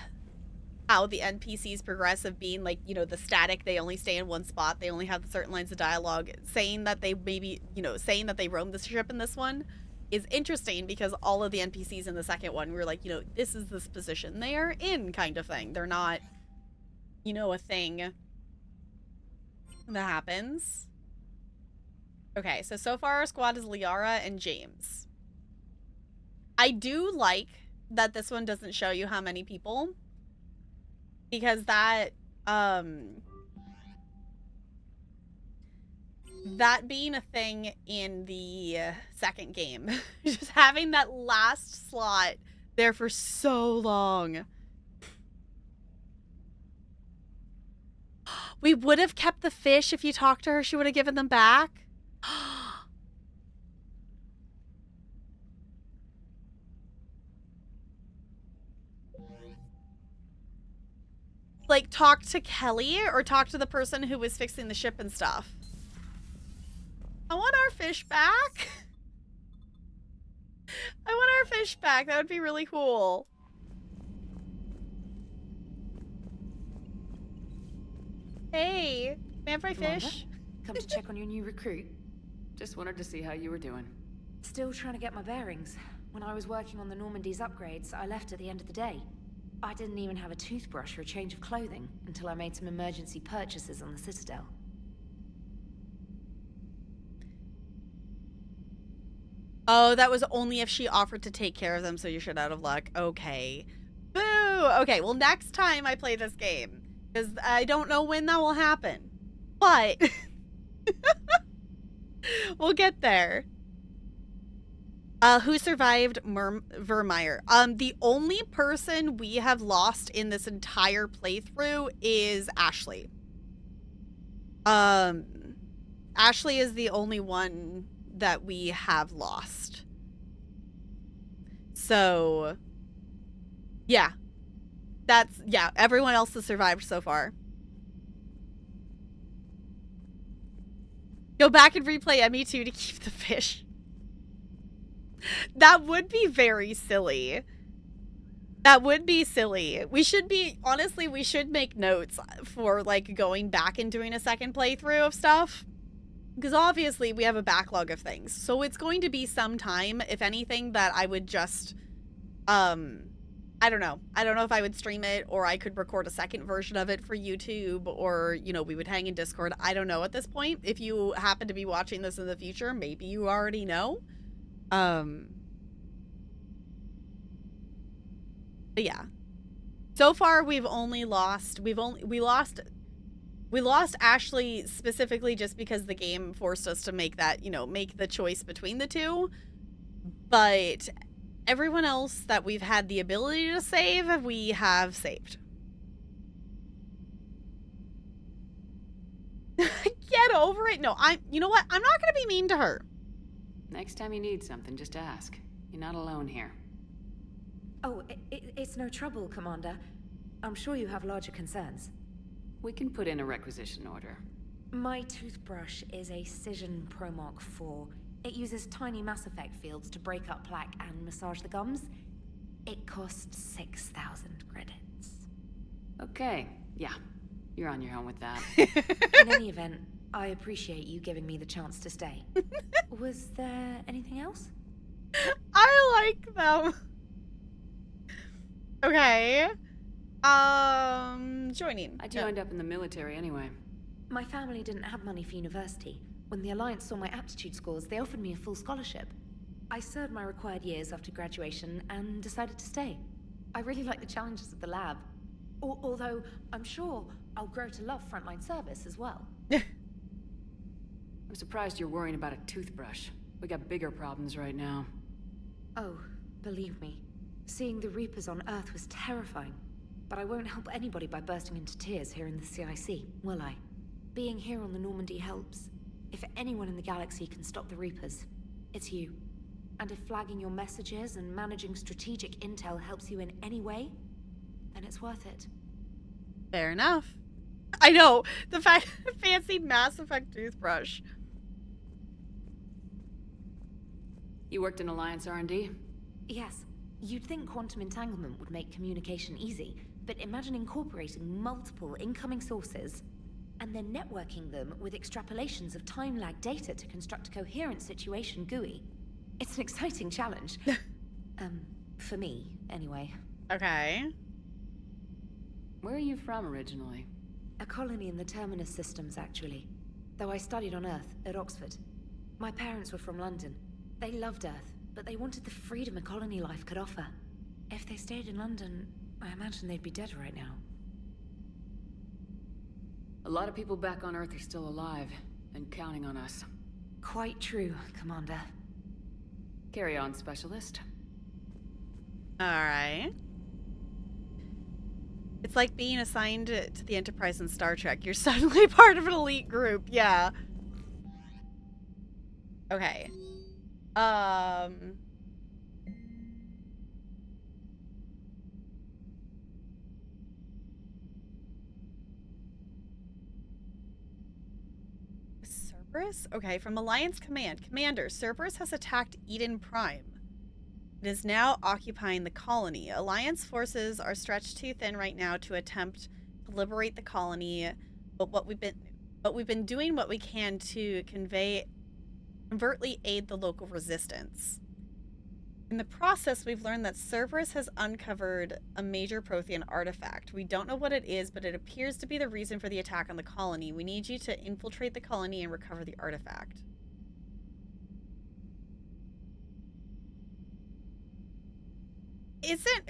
how the NPCs progress, of being like, you know, the static, they only stay in one spot, they only have certain lines of dialogue, saying that they maybe, you know, saying that they roam the ship in this one is interesting, because all of the NPCs in the second one were like, you know, this is this position they are in, kind of thing. They're not, you know, a thing that happens. Okay, so far our squad is Liara and James. I do like that this one doesn't show you how many people, because that being a thing in the second game, just having that last slot there for so long. We would have kept the fish if you talked to her. She would have given them back. Like, talk to Kelly or talk to the person who was fixing the ship and stuff. I want our fish back. I want our fish back. That would be really cool. Hey, man fry fish. Come to check on your new recruit. Just wanted to see how you were doing. Still trying to get my bearings. When I was working on the Normandy's upgrades, I left at the end of the day. I didn't even have a toothbrush or a change of clothing until I made some emergency purchases on the Citadel. Oh, that was only if she offered to take care of them, so you're shit out of luck. Okay. Boo! Okay, well, next time I play this game, because I don't know when that will happen, but we'll get there. Who survived Vermeer? The only person we have lost in this entire playthrough is Ashley. Ashley is the only one that we have lost. So, yeah. Yeah, everyone else has survived so far. Go back and replay ME2 to keep the fish. That would be very silly. That would be silly. We should be, honestly, we should make notes for, like, going back and doing a second playthrough of stuff. Because obviously we have a backlog of things. So it's going to be some time, if anything, that I would just, I don't know. I don't know if I would stream it, or I could record a second version of it for YouTube, or, you know, we would hang in Discord. I don't know at this point. If you happen to be watching this in the future, maybe you already know. But yeah. So far we lost Ashley specifically just because the game forced us to make that, you know, make the choice between the two. But everyone else that we've had the ability to save, we have saved. Get over it. No, you know what? I'm not going to be mean to her. Next time you need something, just ask. You're not alone here. Oh, it's no trouble, Commander. I'm sure you have larger concerns. We can put in a requisition order. My toothbrush is a Cision ProMark 4. It uses tiny Mass Effect fields to break up plaque and massage the gums. It costs 6,000 credits. Okay, yeah. You're on your own with that. In any event, I appreciate you giving me the chance to stay. Was there anything else? I like them. Okay. Joining. I joined up in the military anyway. My family didn't have money for university. When the Alliance saw my aptitude scores, they offered me a full scholarship. I served my required years after graduation and decided to stay. I really like the challenges of the lab. Although, I'm sure I'll grow to love frontline service as well. I'm surprised you're worrying about a toothbrush. We got bigger problems right now. Oh, believe me. Seeing the Reapers on Earth was terrifying. But I won't help anybody by bursting into tears here in the CIC, will I? Being here on the Normandy helps. If anyone in the galaxy can stop the Reapers, it's you. And if flagging your messages and managing strategic intel helps you in any way, then it's worth it. Fair enough. I know. The fancy Mass Effect toothbrush. You worked in Alliance R&D? Yes. You'd think quantum entanglement would make communication easy, but imagine incorporating multiple incoming sources and then networking them with extrapolations of time-lag data to construct a coherent situation GUI. It's an exciting challenge. For me, anyway. Okay. Where are you from originally? A colony in the Terminus systems, actually. Though I studied on Earth, at Oxford. My parents were from London. They loved Earth, but they wanted the freedom a colony life could offer. If they stayed in London, I imagine they'd be dead right now. A lot of people back on Earth are still alive, and counting on us. Quite true, Commander. Carry on, Specialist. Alright. It's like being assigned to the Enterprise in Star Trek. You're suddenly part of an elite group. Yeah. Okay. Cerberus? Okay, from Alliance Command. Commander, Cerberus has attacked Eden Prime. It is now occupying the colony. Alliance forces are stretched too thin right now to attempt to liberate the colony, but we've been doing what we can to covertly aid the local resistance. In the process, we've learned that Cerberus has uncovered a major Prothean artifact. We don't know what it is, but it appears to be the reason for the attack on the colony. We need you to infiltrate the colony and recover the artifact. Isn't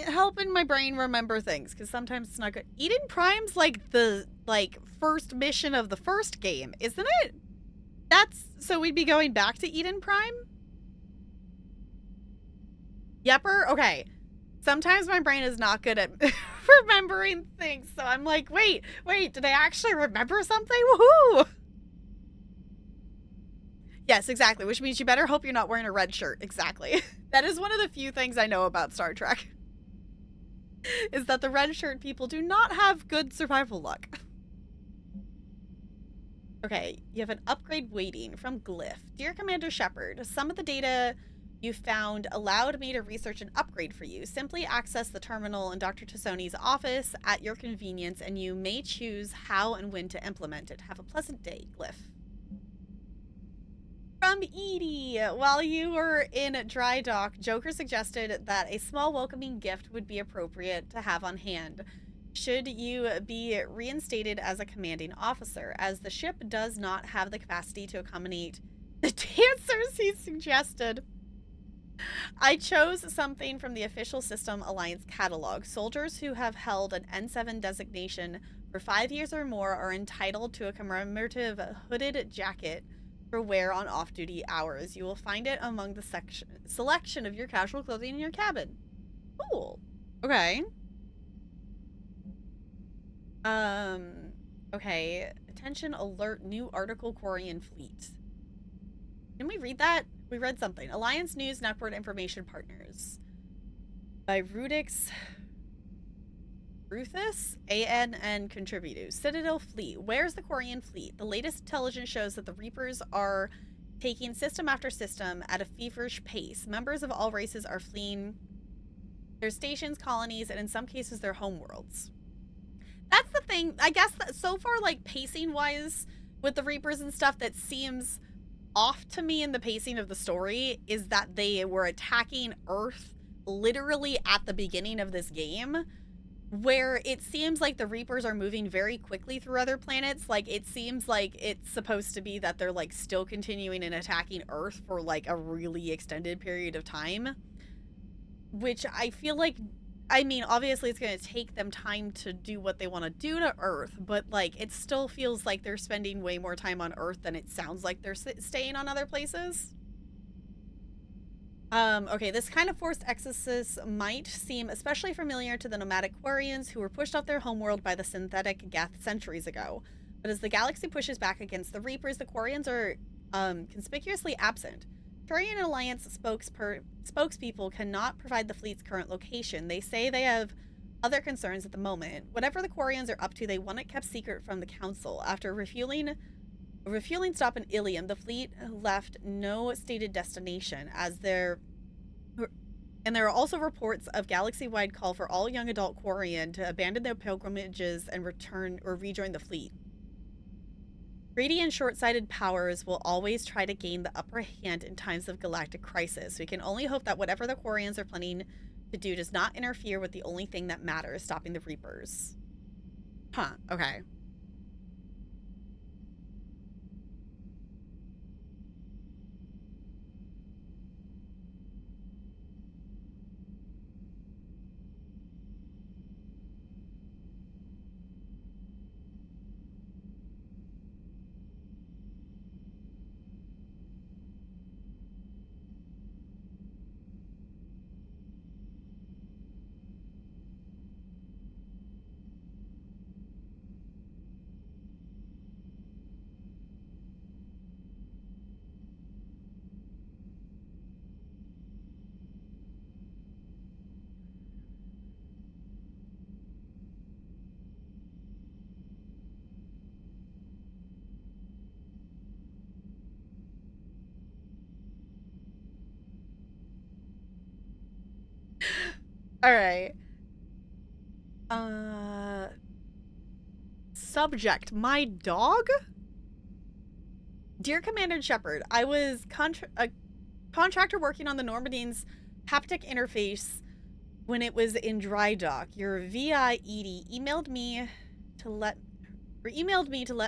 helping my brain remember things, because sometimes it's not good. Eden Prime's like the first mission of the first game, isn't it? So we'd be going back to Eden Prime? Yepper? Okay. Sometimes my brain is not good at remembering things, so I'm like, wait, did I actually remember something? Woohoo! Yes, exactly, which means you better hope you're not wearing a red shirt. Exactly. That is one of the few things I know about Star Trek. Is that the red shirt people do not have good survival luck. Okay, you have an upgrade waiting from Glyph. Dear Commander Shepard, some of the data you found allowed me to research an upgrade for you. Simply access the terminal in Dr. Tassoni's office at your convenience, and you may choose how and when to implement it. Have a pleasant day, Glyph. From Edie, while you were in dry dock, Joker suggested that a small welcoming gift would be appropriate to have on hand should you be reinstated as a commanding officer, as the ship does not have the capacity to accommodate the dancers he suggested. I chose something from the official System Alliance catalog. Soldiers who have held an N7 designation for 5 years or more are entitled to a commemorative hooded jacket for wear on off-duty hours. You will find it among the selection of your casual clothing in your cabin. Cool. Okay. Okay. Attention alert, new article, Quarian fleet. Didn't we read that? We read something. Alliance News Network Information Partners. By Rudix Ruthus, ANN Contributors. Citadel Fleet. Where's the Quarian fleet? The latest intelligence shows that the Reapers are taking system after system at a feverish pace. Members of all races are fleeing their stations, colonies, and in some cases their homeworlds. That's the thing. I guess that so far, like, pacing-wise with the Reapers and stuff, that seems off to me in the pacing of the story is that they were attacking Earth literally at the beginning of this game, where it seems like the Reapers are moving very quickly through other planets. Like, it seems like it's supposed to be that they're, like, still continuing and attacking Earth for, like, a really extended period of time. Which I feel like, I mean, obviously it's going to take them time to do what they want to do to Earth, but, like, it still feels like they're spending way more time on Earth than it sounds like they're staying on other places. Okay, this kind of forced exodus might seem especially familiar to the nomadic Quarians who were pushed off their homeworld by the synthetic Geth centuries ago. But as the galaxy pushes back against the Reapers, the Quarians are conspicuously absent. Turian Alliance spokespeople cannot provide the fleet's current location. They say they have other concerns at the moment. Whatever the Quarians are up to, they want it kept secret from the Council. After a refueling stop in Ilium, the fleet left no stated destination, and there are also reports of galaxy-wide call for all young adult Quarian to abandon their pilgrimages and rejoin the fleet. Greedy and short-sighted powers will always try to gain the upper hand in times of galactic crisis. We can only hope that whatever the Quarians are planning to do does not interfere with the only thing that matters, stopping the Reapers. Huh, okay. All right. Subject, my dog? Dear Commander Shepard, I was a contractor working on the Normandine's haptic interface when it was in dry dock. Your VI Edie emailed me to let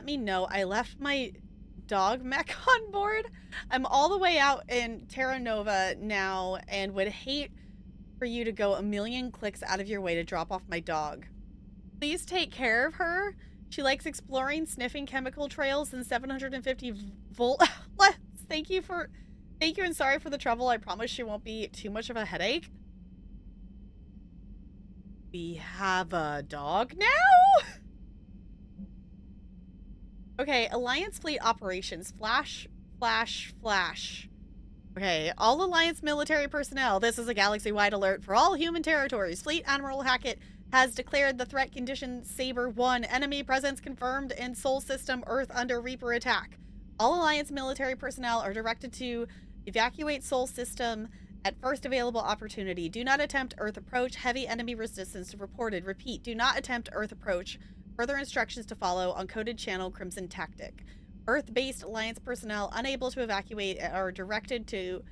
me know I left my dog mech on board. I'm all the way out in Terra Nova now and would hate for you to go a million clicks out of your way to drop off my dog. Please take care of her. She likes exploring, sniffing chemical trails and 750 volt outlets. Thank you and sorry for the trouble. I promise she won't be too much of a headache. We have a dog now? Okay, Alliance Fleet Operations. Flash. Okay, all Alliance military personnel. This is a galaxy-wide alert for all human territories. Fleet Admiral Hackett has declared the threat condition Saber 1. Enemy presence confirmed in Sol System Earth under Reaper attack. All Alliance military personnel are directed to evacuate Sol System at first available opportunity. Do not attempt Earth approach. Heavy enemy resistance reported. Repeat, do not attempt Earth approach. Further instructions to follow on coded channel Crimson Tactic. Earth-based Alliance personnel unable to evacuate are directed to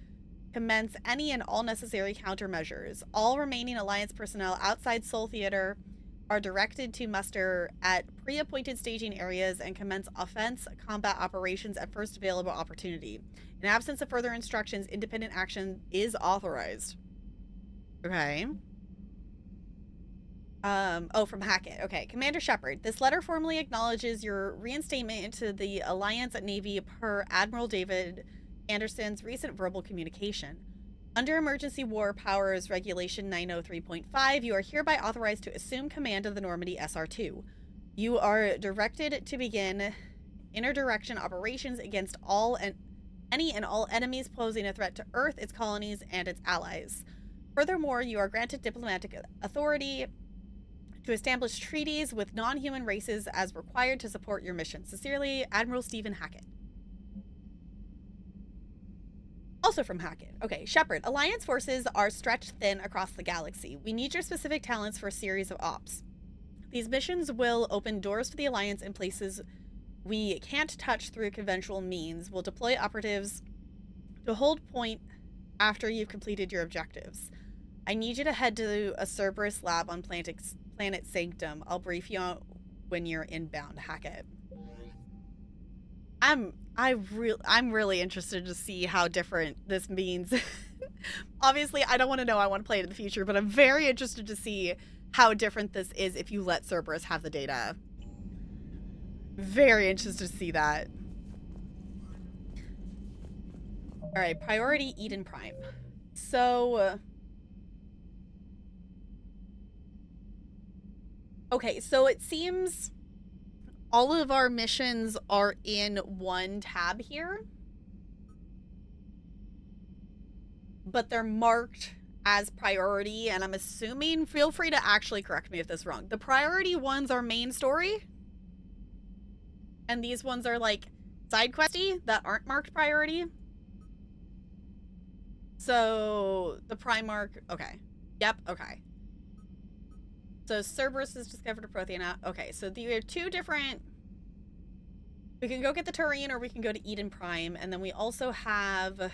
commence any and all necessary countermeasures. All remaining Alliance personnel outside Sol Theater are directed to muster at pre-appointed staging areas and commence offense combat operations at first available opportunity. In absence of further instructions, independent action is authorized. Okay. From Hackett. Okay, Commander Shepard, this letter formally acknowledges your reinstatement into the Alliance Navy per Admiral David Anderson's recent verbal communication. Under Emergency War Powers Regulation 903.5, you are hereby authorized to assume command of the Normandy SR2. You are directed to begin interdirection operations against any and all enemies posing a threat to Earth, its colonies, and its allies. Furthermore, you are granted diplomatic authority to establish treaties with non-human races as required to support your mission. Sincerely, Admiral Stephen Hackett. Also from Hackett. Okay, Shepard, Alliance forces are stretched thin across the galaxy. We need your specific talents for a series of ops. These missions will open doors for the Alliance in places we can't touch through conventional means. We'll deploy operatives to hold point after you've completed your objectives. I need you to head to a Cerberus lab on Planet Sanctum. I'll brief you on when you're inbound, Hackett. I'm really interested to see how different this means. Obviously, I don't want to know. I want to play it in the future, but I'm very interested to see how different this is if you let Cerberus have the data. Very interested to see that. All right, priority Eden Prime. So, okay, so it seems all of our missions are in one tab here, but they're marked as priority, and I'm assuming, feel free to actually correct me if this is wrong. The priority ones are main story, and these ones are like side questy that aren't marked priority. So the Primarch, okay. Yep, okay. So Cerberus has discovered a Prothean. Okay, so there are two different... We can go get the Turian, or we can go to Eden Prime, and then we also have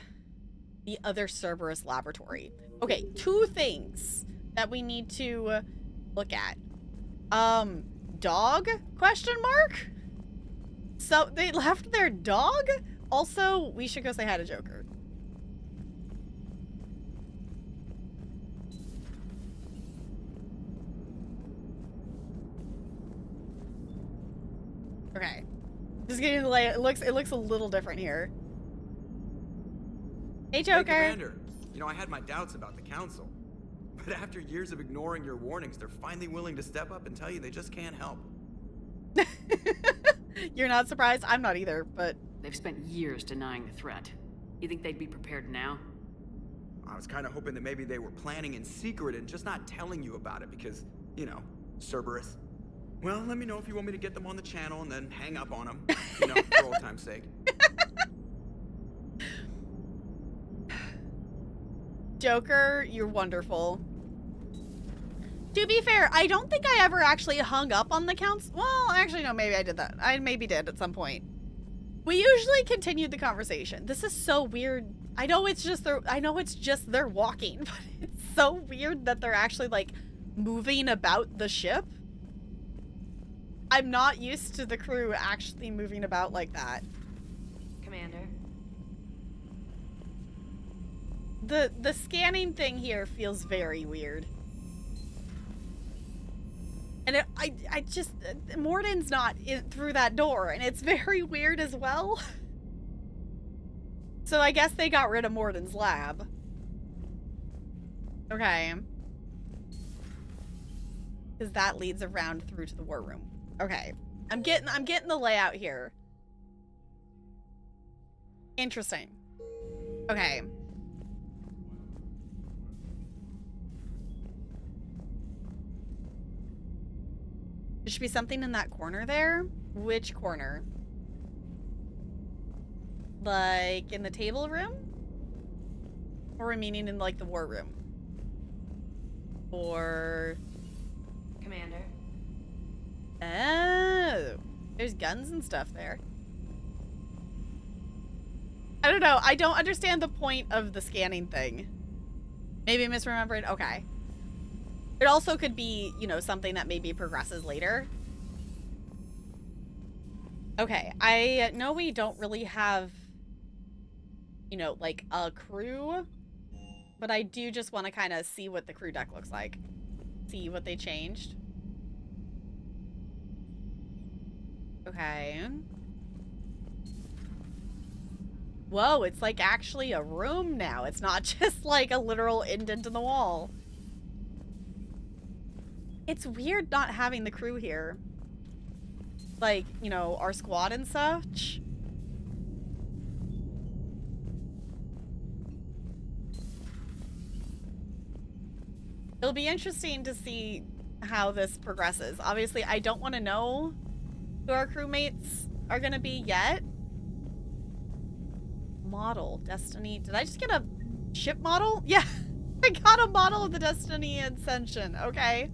the other Cerberus laboratory. Okay, two things that we need to look at. Dog? Question mark? So they left their dog? Also, we should go say hi to Joker. Okay. Just getting the lay. It looks a little different here. Hey, Joker. Hey, Commander. You know, I had my doubts about the Council. But after years of ignoring your warnings, they're finally willing to step up and tell you they just can't help. You're not surprised? I'm not either, but... They've spent years denying the threat. You think they'd be prepared now? I was kind of hoping that maybe they were planning in secret and just not telling you about it because, you know, Cerberus. Well, let me know if you want me to get them on the channel and then hang up on them, you know, for old time's sake. Joker, you're wonderful. To be fair, I don't think I ever actually hung up on the Council. Well, actually, no, maybe I did that. I maybe did at some point. We usually continued the conversation. This is so weird. I know it's just they're walking, but it's so weird that they're actually like moving about the ship. I'm not used to the crew actually moving about like that. Commander. The scanning thing here feels very weird. And I just, Morden's not through that door, and it's very weird as well. So I guess they got rid of Morden's lab. Okay. Because that leads around through to the war room. Okay. I'm getting the layout here. Interesting. Okay. There should be something in that corner there. Which corner? Like in the table room? Or meaning in like the war room? Or... Commander. Oh, there's guns and stuff there. I don't know. I don't understand the point of the scanning thing. Maybe I misremembered. Okay. It also could be, you know, something that maybe progresses later. Okay, I know we don't really have, you know, like a crew, but I do just want to kind of see what the crew deck looks like. See what they changed. Okay. Whoa, it's like actually a room now. It's not just like a literal indent in the wall. It's weird not having the crew here. Like, you know, our squad and such. It'll be interesting to see how this progresses. Obviously, I don't want to know who our crewmates are going to be yet. Model, Destiny. Did I just get a ship model? Yeah, I got a model of the Destiny Ascension. Okay.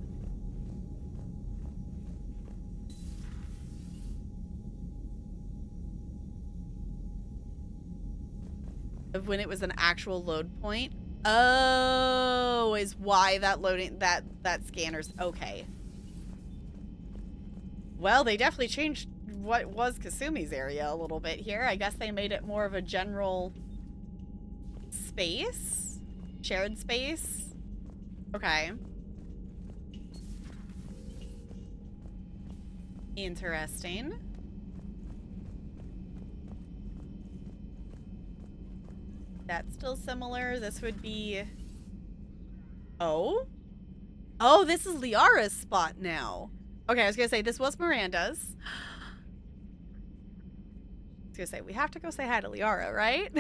Of when it was an actual load point. Oh, is why that loading that scanner's okay. Well, they definitely changed what was Kasumi's area a little bit here. I guess they made it more of a general space, shared space. Okay. Interesting. That's still similar. This would be... Oh? Oh, this is Liara's spot now. Okay, I was gonna say, this was Miranda's. I was gonna say, we have to go say hi to Liara, right?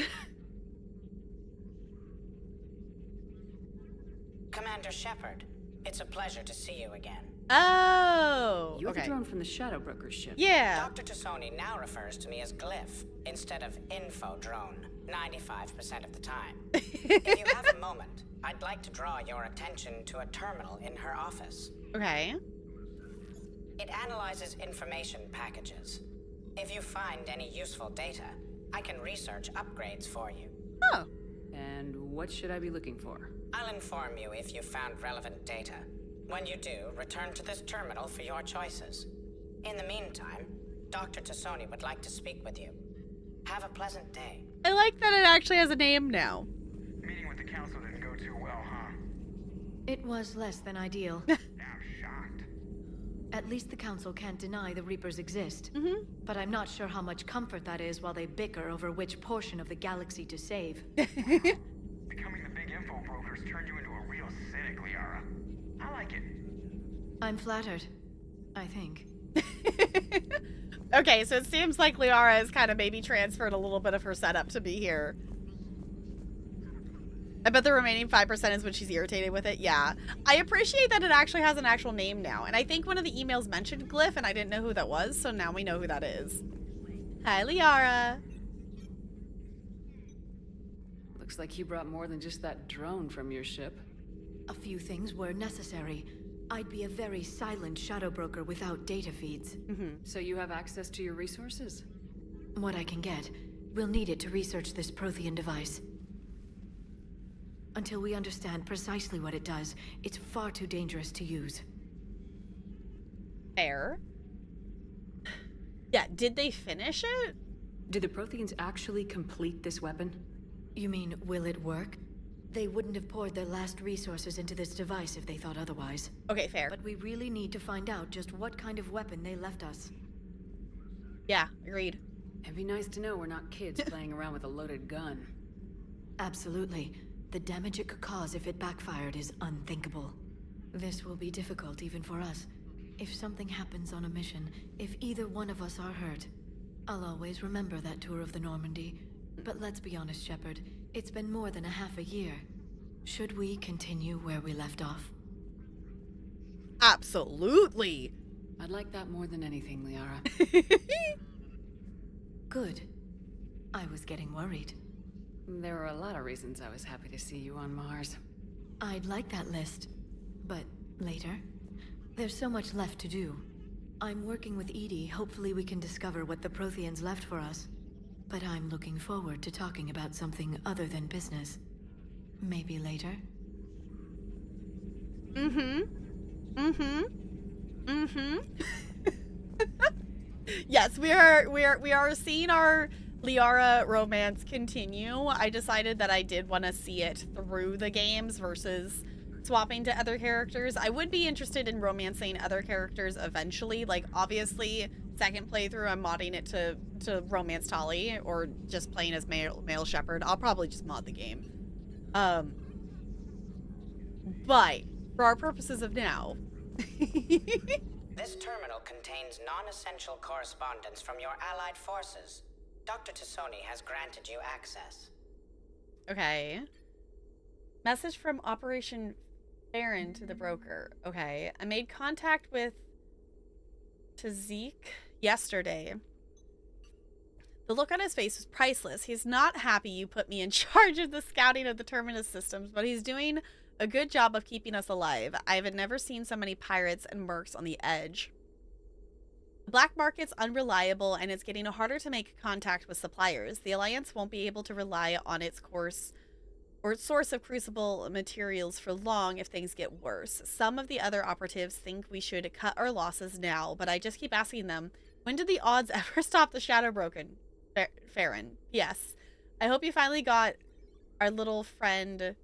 Commander Shepard, it's a pleasure to see you again. Oh, You're okay. the drone from the Shadow Broker's ship. Yeah. Dr. Tassoni now refers to me as Glyph instead of Info Drone 95% of the time. If you have a moment, I'd like to draw your attention to a terminal in her office. Okay. It analyzes information packages. If you find any useful data, I can research upgrades for you. Oh. And what should I be looking for? I'll inform you if you found relevant data. When you do, return to this terminal for your choices. In the meantime, Dr. Tassoni would like to speak with you. Have a pleasant day. I like that it actually has a name now. Meeting with the council didn't go too well, huh? It was less than ideal. I'm shocked. At least the council can't deny the Reapers exist. Mm-hmm. But I'm not sure how much comfort that is while they bicker over which portion of the galaxy to save. Becoming the big info brokers turned you into a real cynic, Liara. I like it. I'm flattered, I think. Okay, so it seems like Liara has kind of maybe transferred a little bit of her setup to be here. I bet the remaining 5% is when she's irritated with it. Yeah. I appreciate that it actually has an actual name now. And I think one of the emails mentioned Glyph, and I didn't know who that was, so now we know who that is. Hi, Liara. Looks like you brought more than just that drone from your ship. A few things were necessary. I'd be a very silent shadow broker without data feeds. So you have access to your resources? What I can get. We'll need it to research this Prothean device. Until we understand precisely what it does, it's far too dangerous to use. Fair. Yeah, did they finish it? Did the Protheans actually complete this weapon? You mean, will it work? They wouldn't have poured their last resources into this device if they thought otherwise. Okay, fair. But we really need to find out just what kind of weapon they left us. Yeah, agreed. It'd be nice to know we're not kids playing around with a loaded gun. Absolutely. The damage it could cause if it backfired is unthinkable. This will be difficult even for us. If something happens on a mission, if either one of us are hurt, I'll always remember that tour of the Normandy. But let's be honest, Shepard. It's been more than a half a year. Should we continue where we left off? Absolutely. I'd like that more than anything, Liara. Good. I was getting worried. There were a lot of reasons I was happy to see you on Mars. I'd like that list. But later? There's so much left to do. I'm working with EDI. Hopefully we can discover what the Protheans left for us. But I'm looking forward to talking about something other than business. Maybe later? Yes, we are seeing our Liara romance continue. I decided that I did want to see it through the games versus swapping to other characters. I would be interested in romancing other characters eventually. Like, obviously, second playthrough, I'm modding it to romance Tali, or just playing as male Shepard. I'll probably just mod the game. But for our purposes of now, this terminal contains non-essential correspondence from your allied forces. Dr. Tassoni has granted you access. Okay. Message from Operation Farron to the broker. Okay. I made contact with Tazik yesterday. The look on his face was priceless. He's not happy you put me in charge of the scouting of the Terminus systems, but he's doing a good job of keeping us alive. I've never seen so many pirates and mercs on the edge. The black market's unreliable, and it's getting harder to make contact with suppliers. The Alliance won't be able to rely on its course or source of crucible materials for long if things get worse. Some of the other operatives think we should cut our losses now, but I just keep asking them, when did the odds ever stop the Shadow Broken? Farron. Yes. I hope you finally got our little friend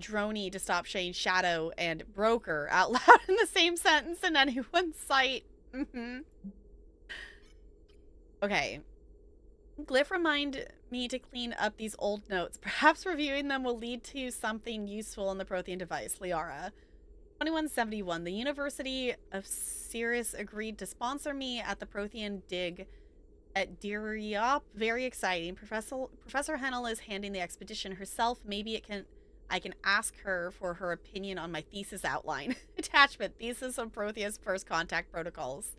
Droney to stop saying shadow and broker out loud in the same sentence in anyone's sight. Okay. Glyph remind me to clean up these old notes. Perhaps reviewing them will lead to something useful on the Prothean device. Liara. 2171. The University of Cirrus agreed to sponsor me at the Prothean dig at Diriop. Very exciting. Professor Hennel is handling the expedition herself. Maybe I can ask her for her opinion on my thesis outline. Attachment. Thesis of Prothea's first contact protocols.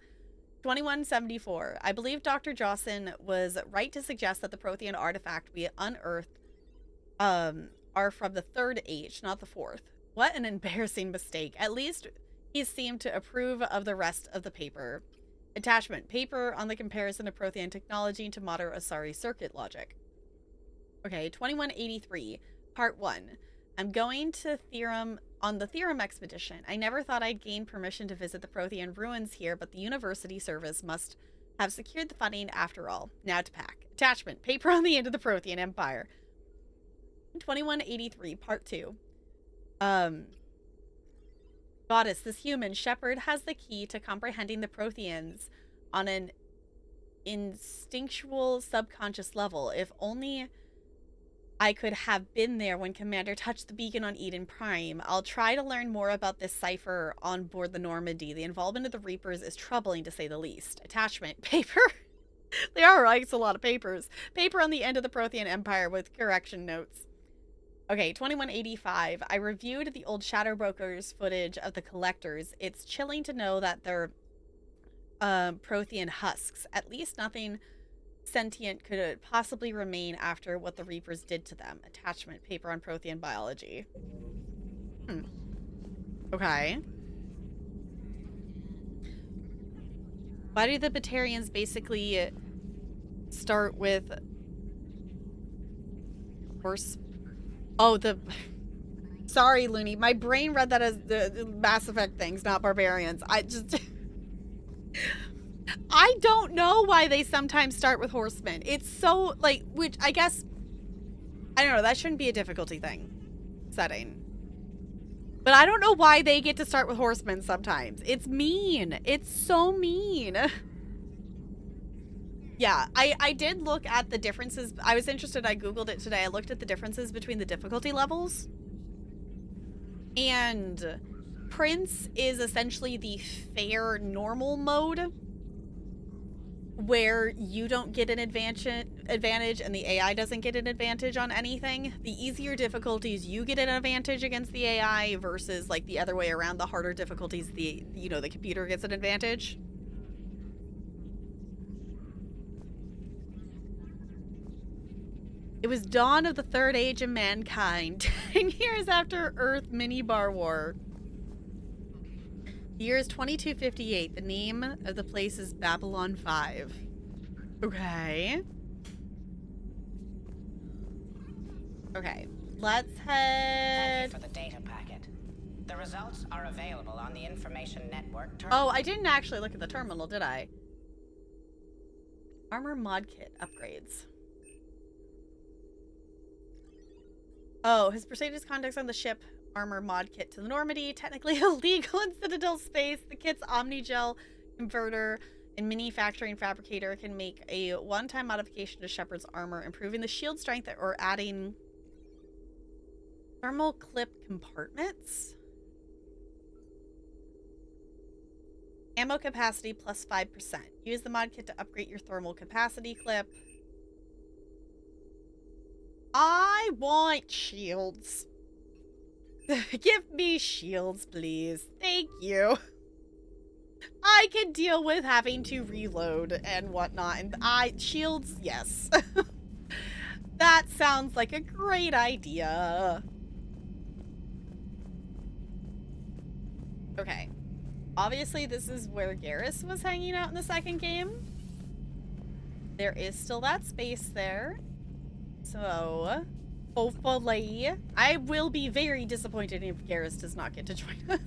2174. I believe Dr. Jawson was right to suggest that the Prothean artifact we unearthed are from the Third Age, not the Fourth. What an embarrassing mistake. At least he seemed to approve of the rest of the paper. Attachment. Paper on the comparison of Prothean technology to modern Asari circuit logic. Okay, 2183. Part 1. I'm going to on the Theorem expedition. I never thought I'd gain permission to visit the Prothean ruins here, but the university service must have secured the funding after all. Now to pack. Attachment. Paper on the end of the Prothean Empire. 2183. Part 2. Goddess, this human Shepard has the key to comprehending the Protheans on an instinctual subconscious level. If only I could have been there when Commander touched the beacon on Eden Prime. I'll try to learn more about this cipher on board the Normandy. The involvement of the Reapers is troubling, to say the least. Attachment. Paper. They are writing a lot of papers. Paper on the end of the Prothean Empire with correction notes. Okay, 2185. I reviewed the old Shadow Brokers footage of the Collectors. It's chilling to know that they're Prothean husks. At least nothing sentient could possibly remain after what the Reapers did to them. Attachment. Paper on Prothean biology. Okay. Why do the Batarians basically start with horse? Oh, sorry, Looney. My brain read that as the Mass Effect things, not barbarians. I don't know why they sometimes start with horsemen. It's so, like, which I guess, I don't know, that shouldn't be a difficulty setting. But I don't know why they get to start with horsemen sometimes. It's mean. It's so mean. Yeah, I did look at the differences. I was interested. I Googled it today. I looked at the differences between the difficulty levels. And Prince is essentially the fair normal mode, where you don't get an advantage and the AI doesn't get an advantage on anything. The easier difficulties, you get an advantage against the AI, versus like the other way around. The harder difficulties, the computer gets an advantage. It was dawn of the Third Age of mankind, 10 years after Earth Minibar War. The year is 2258. The name of the place is Babylon 5. Okay. Okay. Let's head... Thank you for the data packet. The results are available on the Information Network terminal. Oh, I didn't actually look at the terminal, did I? Armor mod kit upgrades. Oh, has proceeded his contacts on the ship armor mod kit to the Normandy. Technically illegal in Citadel space. The kit's Omnigel converter and manufacturing fabricator can make a one-time modification to Shepard's armor, improving the shield strength or adding thermal clip compartments. Ammo capacity plus 5%. Use the mod kit to upgrade your thermal capacity clip. I want shields. Give me shields, please. Thank you. I can deal with having to reload and whatnot. And shields, yes. That sounds like a great idea. Okay. Obviously, this is where Garrus was hanging out in the second game. There is still that space there. So, Hopefully. I will be very disappointed if Garrus does not get to join us.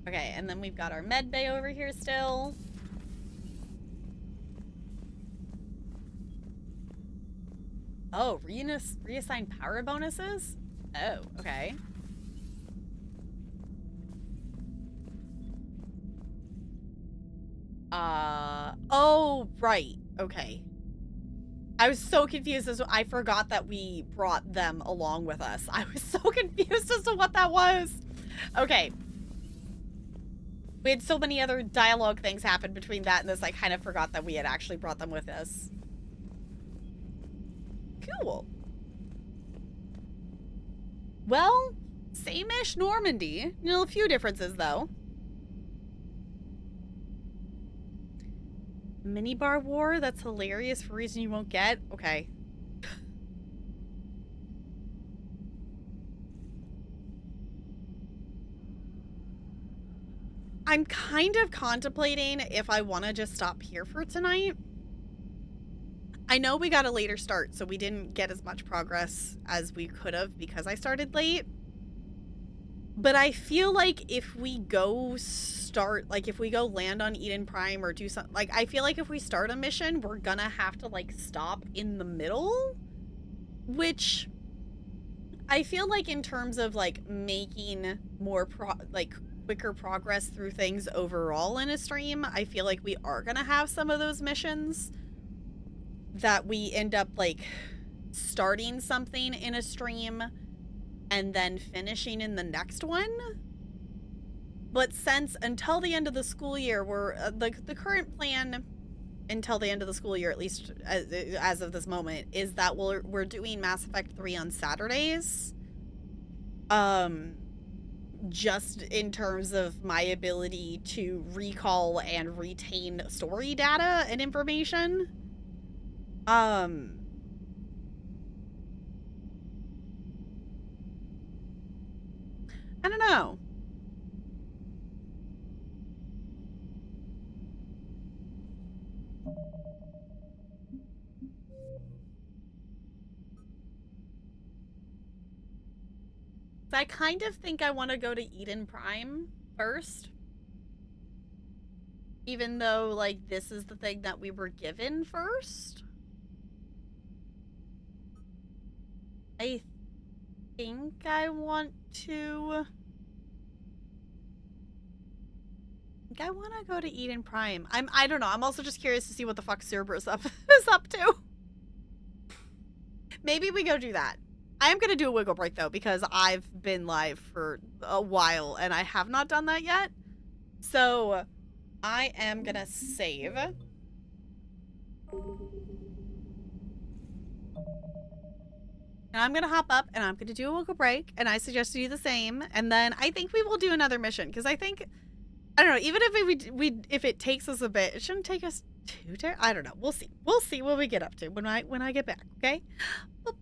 Okay, and then we've got our med bay over here still. Oh, reassign power bonuses? Oh, okay. Oh, right. Okay. I was so confused as I forgot that we brought them along with us. I was so confused as to what that was. Okay. We had so many other dialogue things happen between that and this, I kind of forgot that we had actually brought them with us. Cool. Well, same-ish Normandy. You know, a few differences, though. Minibar war? That's hilarious for a reason you won't get? Okay. I'm kind of contemplating if I want to just stop here for tonight. I know we got a later start, so we didn't get as much progress as we could have because I started late. But I feel like if we go if we go land on Eden Prime or do something, like, I feel like if we start a mission, we're gonna have to, like, stop in the middle. Which, I feel like in terms of, like, making more, quicker progress through things overall in a stream, I feel like we are gonna have some of those missions that we end up, like, starting something in a stream and then finishing in the next one. But since until the end of the school year, we're the current plan until the end of the school year, at least as of this moment, is that we're doing Mass Effect 3 on Saturdays. Just in terms of my ability to recall and retain story data and information. I don't know. So I kind of think I want to go to Eden Prime first. Even though, like, this is the thing that we were given first. I think I want to... I want to go to Eden Prime. I don't know. I'm also just curious to see what the fuck Cerberus is up to. Maybe we go do that. I am going to do a wiggle break, though, because I've been live for a while, and I have not done that yet. So, I am going to save. And I'm going to hop up, and I'm going to do a wiggle break, and I suggest you do the same. And then I think we will do another mission, because I think... I don't know, even if if it takes us a bit, it shouldn't take us too terribly. I don't know. We'll see. We'll see what we get up to when I get back, okay? Boop.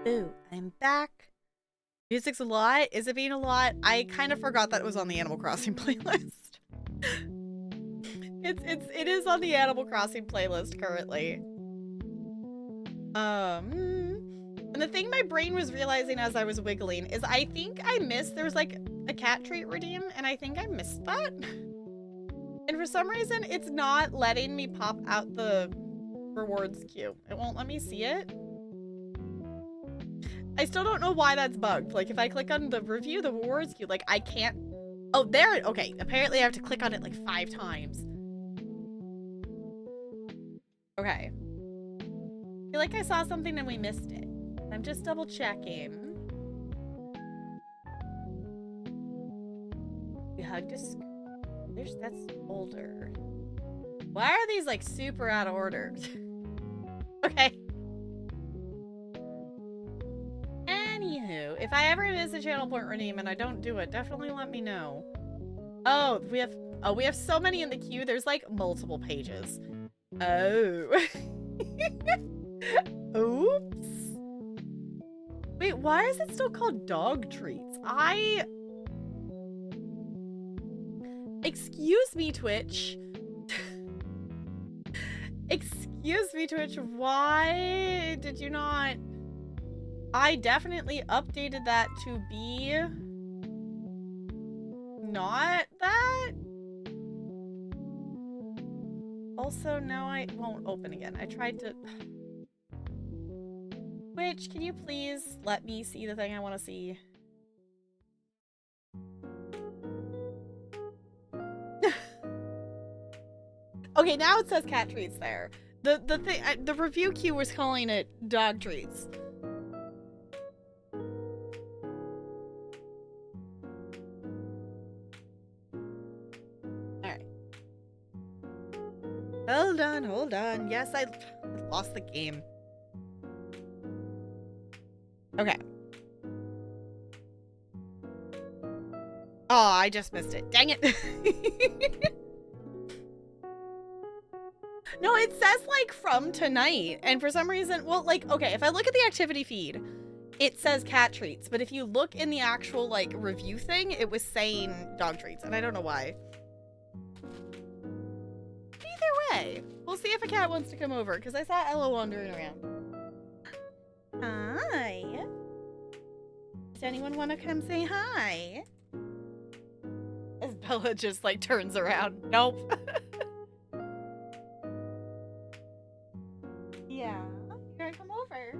Boo, I'm back. Music's a lot. Is it being a lot? I kind of forgot that it was on the Animal Crossing playlist. It is on the Animal Crossing playlist currently. And the thing my brain was realizing as I was wiggling is I think I missed, there was like a cat treat redeem, and I think I missed that. And for some reason, it's not letting me pop out the rewards queue. It won't let me see it. I still don't know why that's bugged. Like, if I click on the review, the rewards queue, like, I can't... Oh, there... Okay, apparently I have to click on it, like, 5 times. Okay. I feel like I saw something and we missed it. I'm just double checking. We hugged a... That's older. Why are these, like, super out of order? Okay. Anywho, if I ever miss a channel point redeem and I don't do it, definitely let me know. Oh, we have so many in the queue. There's like multiple pages. Oh. Oops. Wait, why is it still called dog treats? Excuse me, Twitch. Excuse me, Twitch. Why did you not... I definitely updated that to be not that. Also, now I won't open again. I tried to... Twitch, can you please let me see the thing I want to see? Okay, now it says cat treats there. The review queue was calling it dog treats. Alright. Hold on. Yes, I lost the game. Okay. Oh, I just missed it. Dang it. No, it says, like, from tonight. And for some reason, well, like, okay, if I look at the activity feed, it says cat treats. But if you look in the actual, like, review thing, it was saying dog treats. And I don't know why. Either way, we'll see if a cat wants to come over. Because I saw Ella wandering around. Hi. Does anyone want to come say hi? As Bella just, like, turns around. Nope. Yeah, you gotta come over.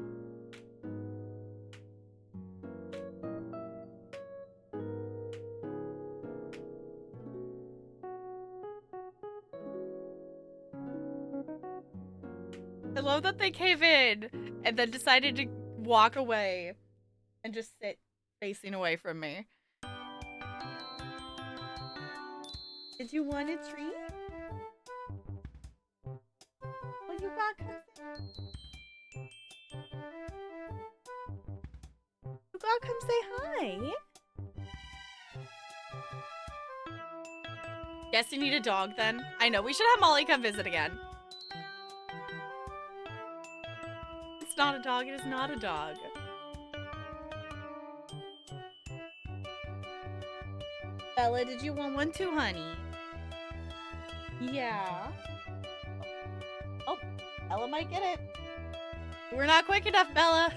I love that they came in and then decided to walk away and just sit facing away from me. Did you want a treat? Well, you got come say hi. Guess you need a dog then. I know, we should have Molly come visit again. It's not a dog, it is not a dog. Bella, did you want one too, honey? Yeah. Oh, Ella might get it. We're not quick enough, Bella.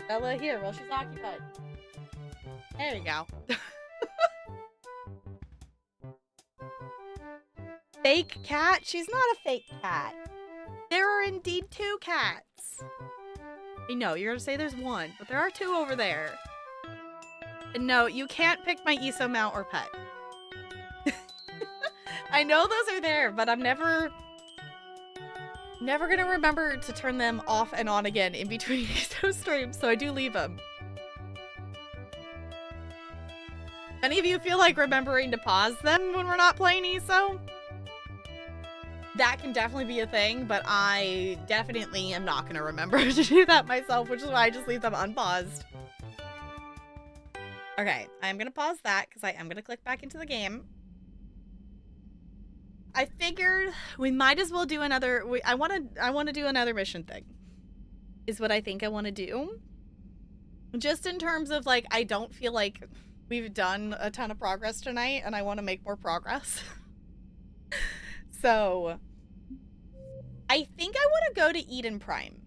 Bella, here, while she's occupied. There we go. Fake cat? She's not a fake cat. There are indeed 2 cats. I know, you're gonna say there's 1, but there are 2 over there. And no, you can't pick my ESO mount or pet. I know those are there, but I'm never gonna remember to turn them off and on again in between ESO streams, so I do leave them. Any of you feel like remembering to pause them when we're not playing ESO? That can definitely be a thing, but I definitely am not gonna remember to do that myself, which is why I just leave them unpaused. Okay, I'm gonna pause that because I am gonna click back into the game. I figured we might as well do another. I want to do another mission thing. is what I think I want to do. Just in terms of, like, I don't feel like we've done a ton of progress tonight, and I want to make more progress. So, I think I want to go to Eden Prime.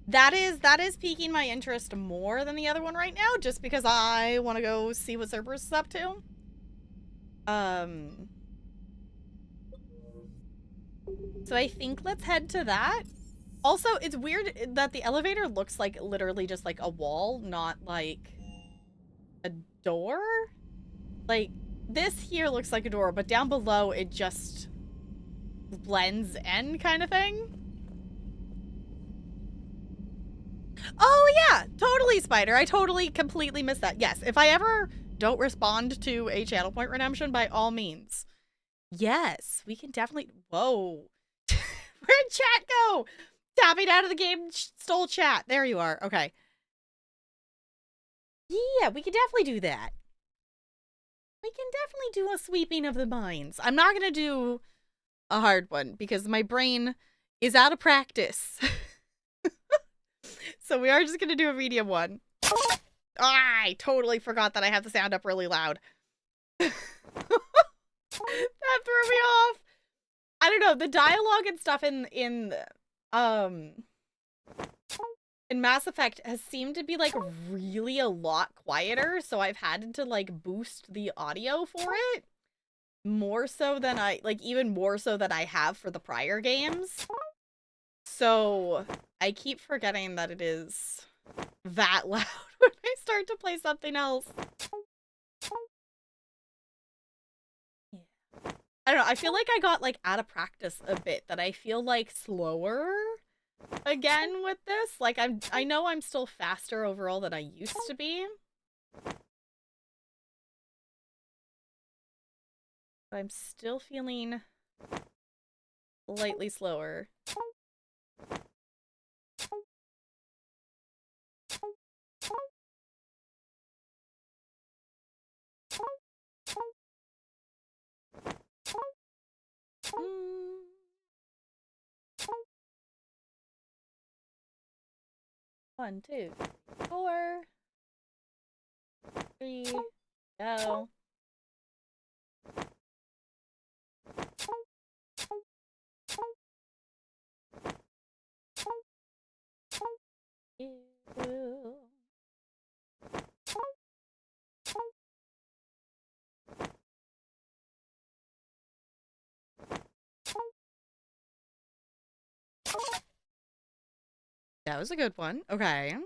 That is piquing my interest more than the other one right now, just because I want to go see what Cerberus is up to. So I think let's head to that. Also, it's weird that the elevator looks like literally just like a wall, not like a door. Like, this here looks like a door, but down below it just blends in kind of thing. Oh yeah, totally, Spider. I totally completely missed that. Yes, if I ever don't respond to a channel point redemption, by all means. Yes, we can definitely... Whoa. Where'd chat go? Tapping out of the game stole chat. There you are. Okay. Yeah, we can definitely do that. We can definitely do a sweeping of the minds. I'm not going to do a hard one because my brain is out of practice. So we are just going to do a medium one. I totally forgot that I have the sound up really loud. That threw me off. I don't know, the dialogue and stuff in Mass Effect has seemed to be like really a lot quieter, so I've had to like boost the audio for it more so than even more so than I have for the prior games. So I keep forgetting that it is that loud when I start to play something else. I don't know, I feel like I got like out of practice a bit, that I feel like slower again with this. Like I know I'm still faster overall than I used to be. But I'm still feeling slightly slower. One, two, 4, 3, go. That was a good one. Okay.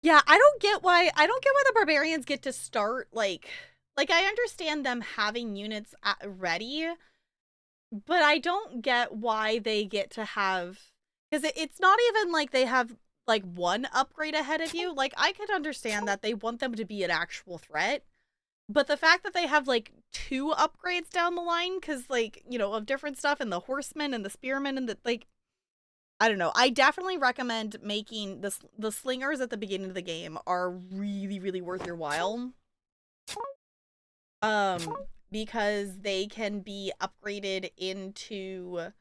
Yeah, I don't get why the barbarians get to start like I understand them having units ready, but I don't get why they get to have, because it's not even like they have like one upgrade ahead of you. Like, I could understand that they want them to be an actual threat, but the fact that they have like 2 upgrades down the line, because like, you know, of different stuff, and the horsemen and the spearmen and the like, I don't know. I definitely recommend making the slingers at the beginning of the game are really, really worth your while. Because they can be upgraded into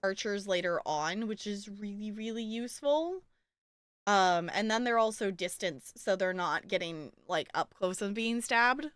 archers later on, which is really, really useful. And then they're also distance, so they're not getting like up close and being stabbed.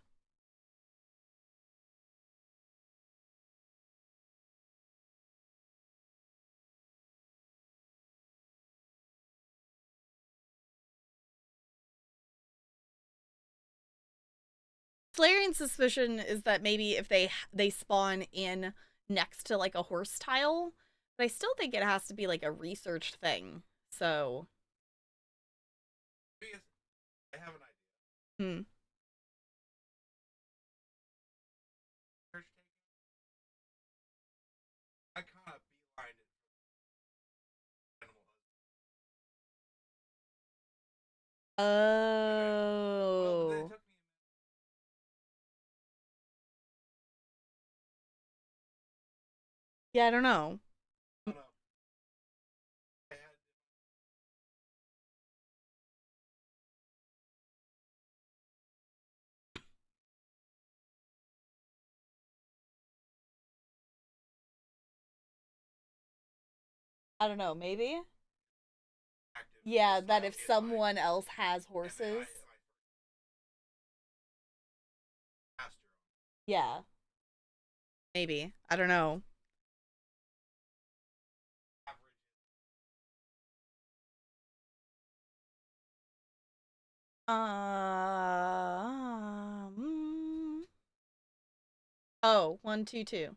Flaring suspicion is that maybe if they spawn in next to like a horse tile, but I still think it has to be like a researched thing. So I have an idea. I kind of beelined it. Oh. Yeah, I don't know. I don't know, maybe? Yeah, that if someone else has horses. Yeah. Maybe. I don't know. Oh, 1, 2, 2.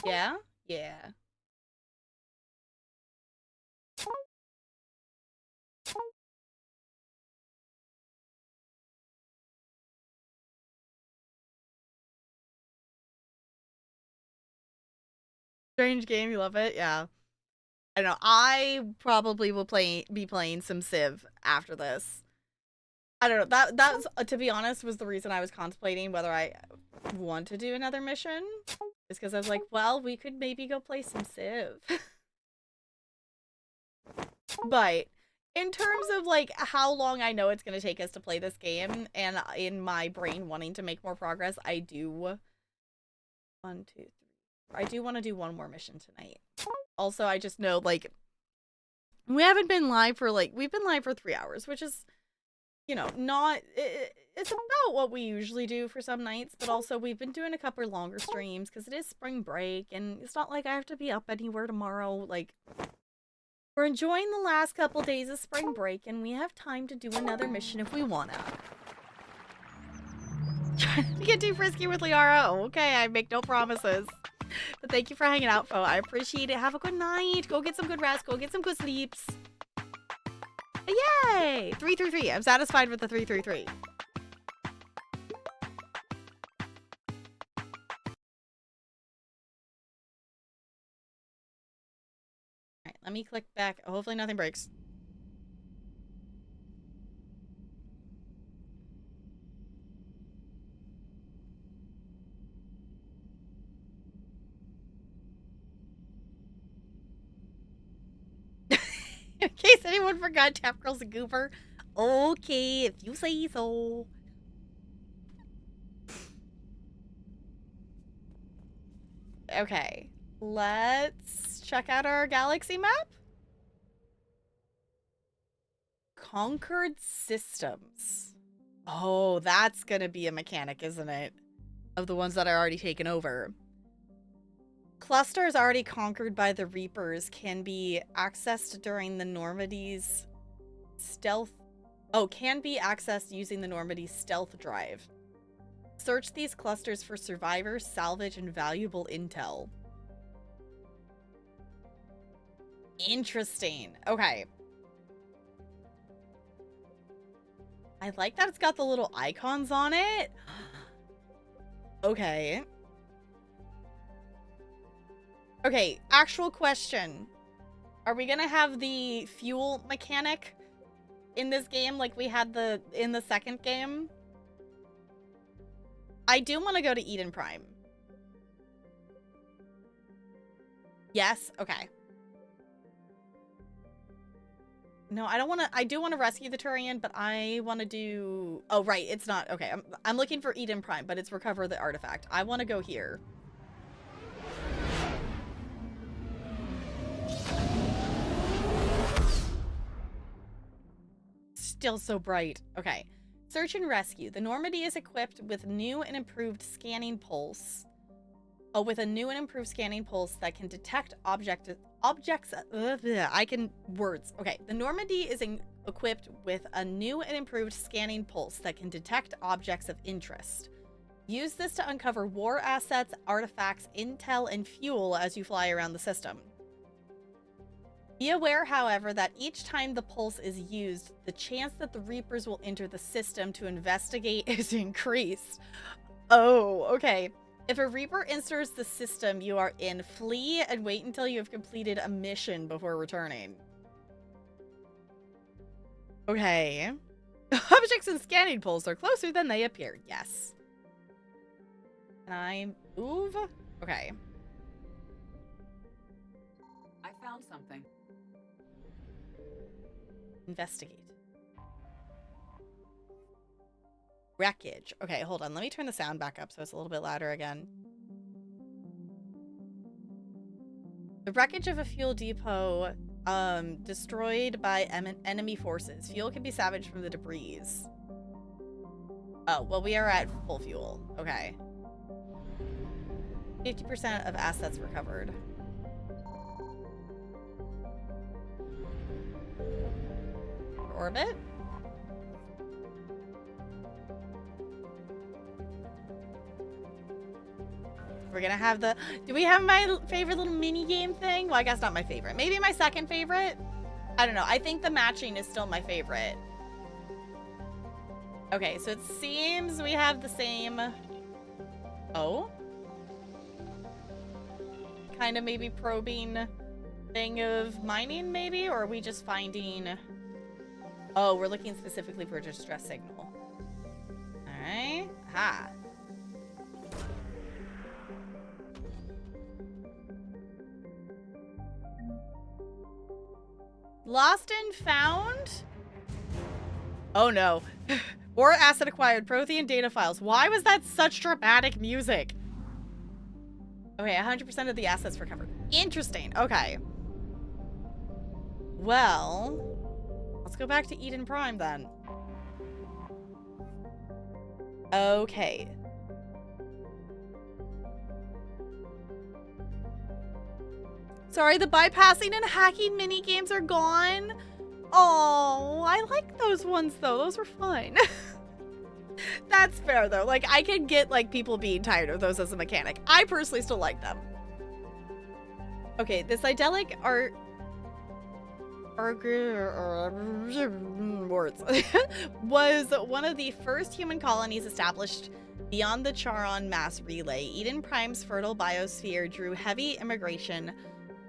Yeah? Yeah. Strange game, you love it? Yeah. I don't know. I probably will be playing some Civ after this. I don't know. That was, to be honest, was the reason I was contemplating whether I want to do another mission. Is because I was like, well, we could maybe go play some Civ. But in terms of like how long I know it's going to take us to play this game, and in my brain wanting to make more progress, I do 1, 2, 3. I do want to do one more mission tonight. Also, I just know like we haven't been live for we've been live for 3 hours, which is, you know, not it's about what we usually do for some nights, but also we've been doing a couple longer streams because it is spring break and it's not like I have to be up anywhere tomorrow. Like, we're enjoying the last couple days of spring break and we have time to do another mission if we wanna. You get too frisky with Liara. Okay, I make no promises. But thank you for hanging out, Fo. I appreciate it. Have a good night. Go get some good rest. Go get some good sleeps. Yay! 333. I'm satisfied with the 333. Alright, let me click back. Hopefully nothing breaks. In case anyone forgot, Tap Girl's a goober. Okay, if you say so. Okay, let's check out our galaxy map. Conquered systems. Oh, that's gonna be a mechanic, isn't it? Of the ones that are already taken over. Clusters already conquered by the Reapers can be accessed during the Normandy's stealth... Oh, can be accessed using the Normandy's stealth drive. Search these clusters for survivors, salvage, and valuable intel. Interesting. Okay. I like that it's got the little icons on it. Okay. Okay, actual question. Are we gonna have the fuel mechanic in this game like we had in the second game? I do want to go to Eden Prime. Yes? Okay. No, I don't want to... I do want to rescue the Turian, but I want to do... Oh, right. It's not... Okay, I'm looking for Eden Prime, but it's recover the artifact. I want to go here. Still so bright. Okay. Search and rescue. The Normandy is equipped with new and improved scanning pulse. Oh, with a new and improved scanning pulse that can detect objects. Okay. The Normandy is equipped with a new and improved scanning pulse that can detect objects of interest. Use this to uncover war assets, artifacts, intel, and fuel as you fly around the system. Be aware, however, that each time the pulse is used, the chance that the Reapers will enter the system to investigate is increased. Oh, okay. If a Reaper enters the system you are in, flee and wait until you have completed a mission before returning. Okay. Objects in scanning pulse are closer than they appear. Yes. Can I move? Okay. I found something. Investigate. Wreckage. Okay, hold on. Let me turn the sound back up so it's a little bit louder again. The wreckage of a fuel depot destroyed by enemy forces. Fuel can be salvaged from the debris. Oh, well, we are at full fuel. Okay. 50% of assets recovered. Orbit? We're gonna have the... Do we have my favorite little mini game thing? Well, I guess not my favorite. Maybe my second favorite? I don't know. I think the matching is still my favorite. Okay, so it seems we have the same... Oh? Kind of maybe probing thing of mining, maybe? Or are we just finding... Oh, we're looking specifically for a distress signal. Alright. Ha. Lost and found? Oh no. Or asset acquired. Prothean data files. Why was that such dramatic music? Okay, 100% of the assets recovered. Interesting. Okay. Well, let's go back to Eden Prime then. Okay. Sorry, the bypassing and hacking mini games are gone. Oh, I like those ones though. Those were fun. That's fair though. Like, I can get like people being tired of those as a mechanic. I personally still like them. Okay, this idyllic art words was one of the first human colonies established beyond the Charon mass relay. Eden Prime's fertile biosphere drew heavy immigration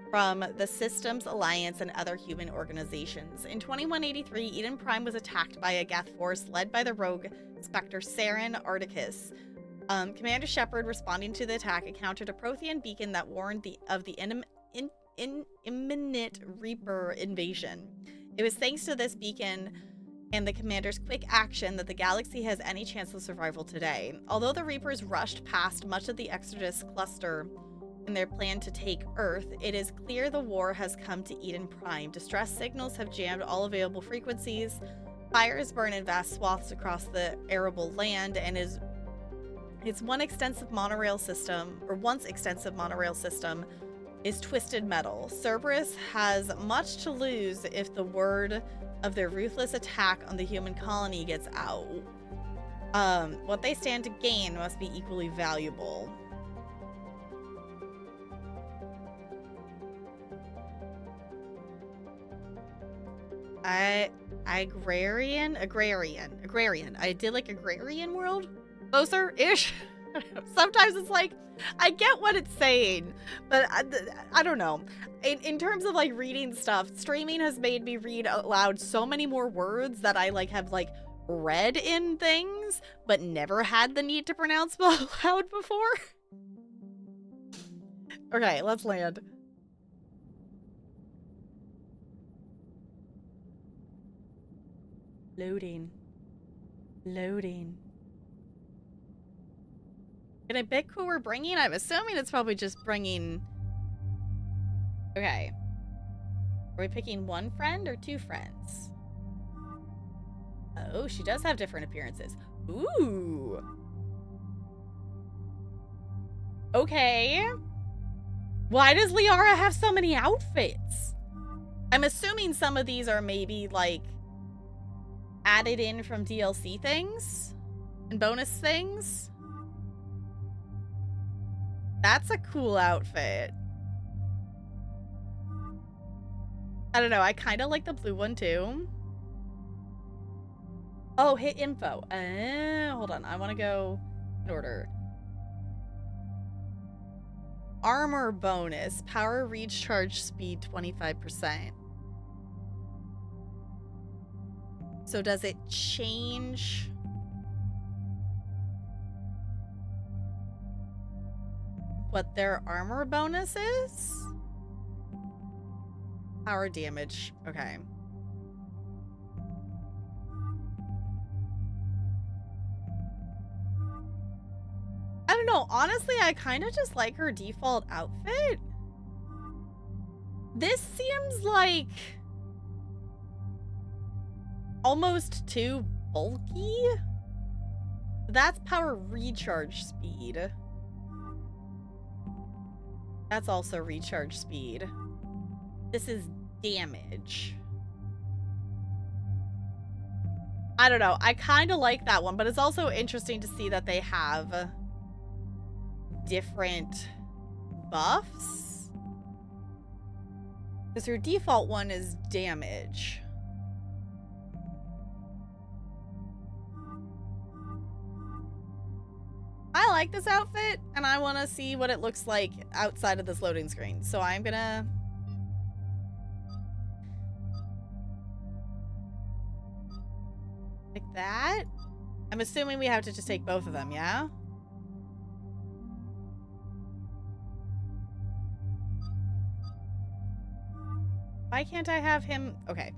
from the Systems Alliance and other human organizations. In 2183, Eden Prime was attacked by a Geth force led by the rogue Spectre Saren Articus. Commander Shepard, responding to the attack, encountered a Prothean beacon that warned of the imminent Reaper invasion. It was thanks to this beacon and the commander's quick action that the galaxy has any chance of survival today. Although the Reapers rushed past much of the Exodus cluster in their plan to take Earth, it is clear the war has come to Eden Prime. Distress signals have jammed all available frequencies. Fires burn in vast swaths across the arable land, and its once extensive monorail system is twisted metal. Cerberus has much to lose if the word of their ruthless attack on the human colony gets out. What they stand to gain must be equally valuable. Agrarian, idyllic agrarian world? Closer-ish? Sometimes it's like, I get what it's saying, but I don't know. In terms of like reading stuff, streaming has made me read aloud so many more words that I like have like read in things, but never had the need to pronounce aloud before. Okay, let's land. Loading. Loading. Can I pick who we're bringing? I'm assuming it's probably just bringing... Okay. Are we picking one friend or two friends? Oh, she does have different appearances. Ooh. Okay. Why does Liara have so many outfits? I'm assuming some of these are maybe, like, added in from DLC things and bonus things. That's a cool outfit. I don't know. I kind of like the blue one too. Oh, hit info. Hold on. I want to go in order. Armor bonus. Power recharge speed 25%. So does it change? What their armor bonus is? Power damage. Okay. don't know. Honestly, I kind of just like her default outfit. This seems like almost too bulky. That's power recharge speed. That's also recharge speed. This is damage. I don't know. I kind of like that one, but it's also interesting to see that they have different buffs. Because her default one is damage. I like this outfit, and I want to see what it looks like outside of this loading screen. So I'm gonna... like that. I'm assuming we have to just take both of them, yeah? Why can't I have him? Okay.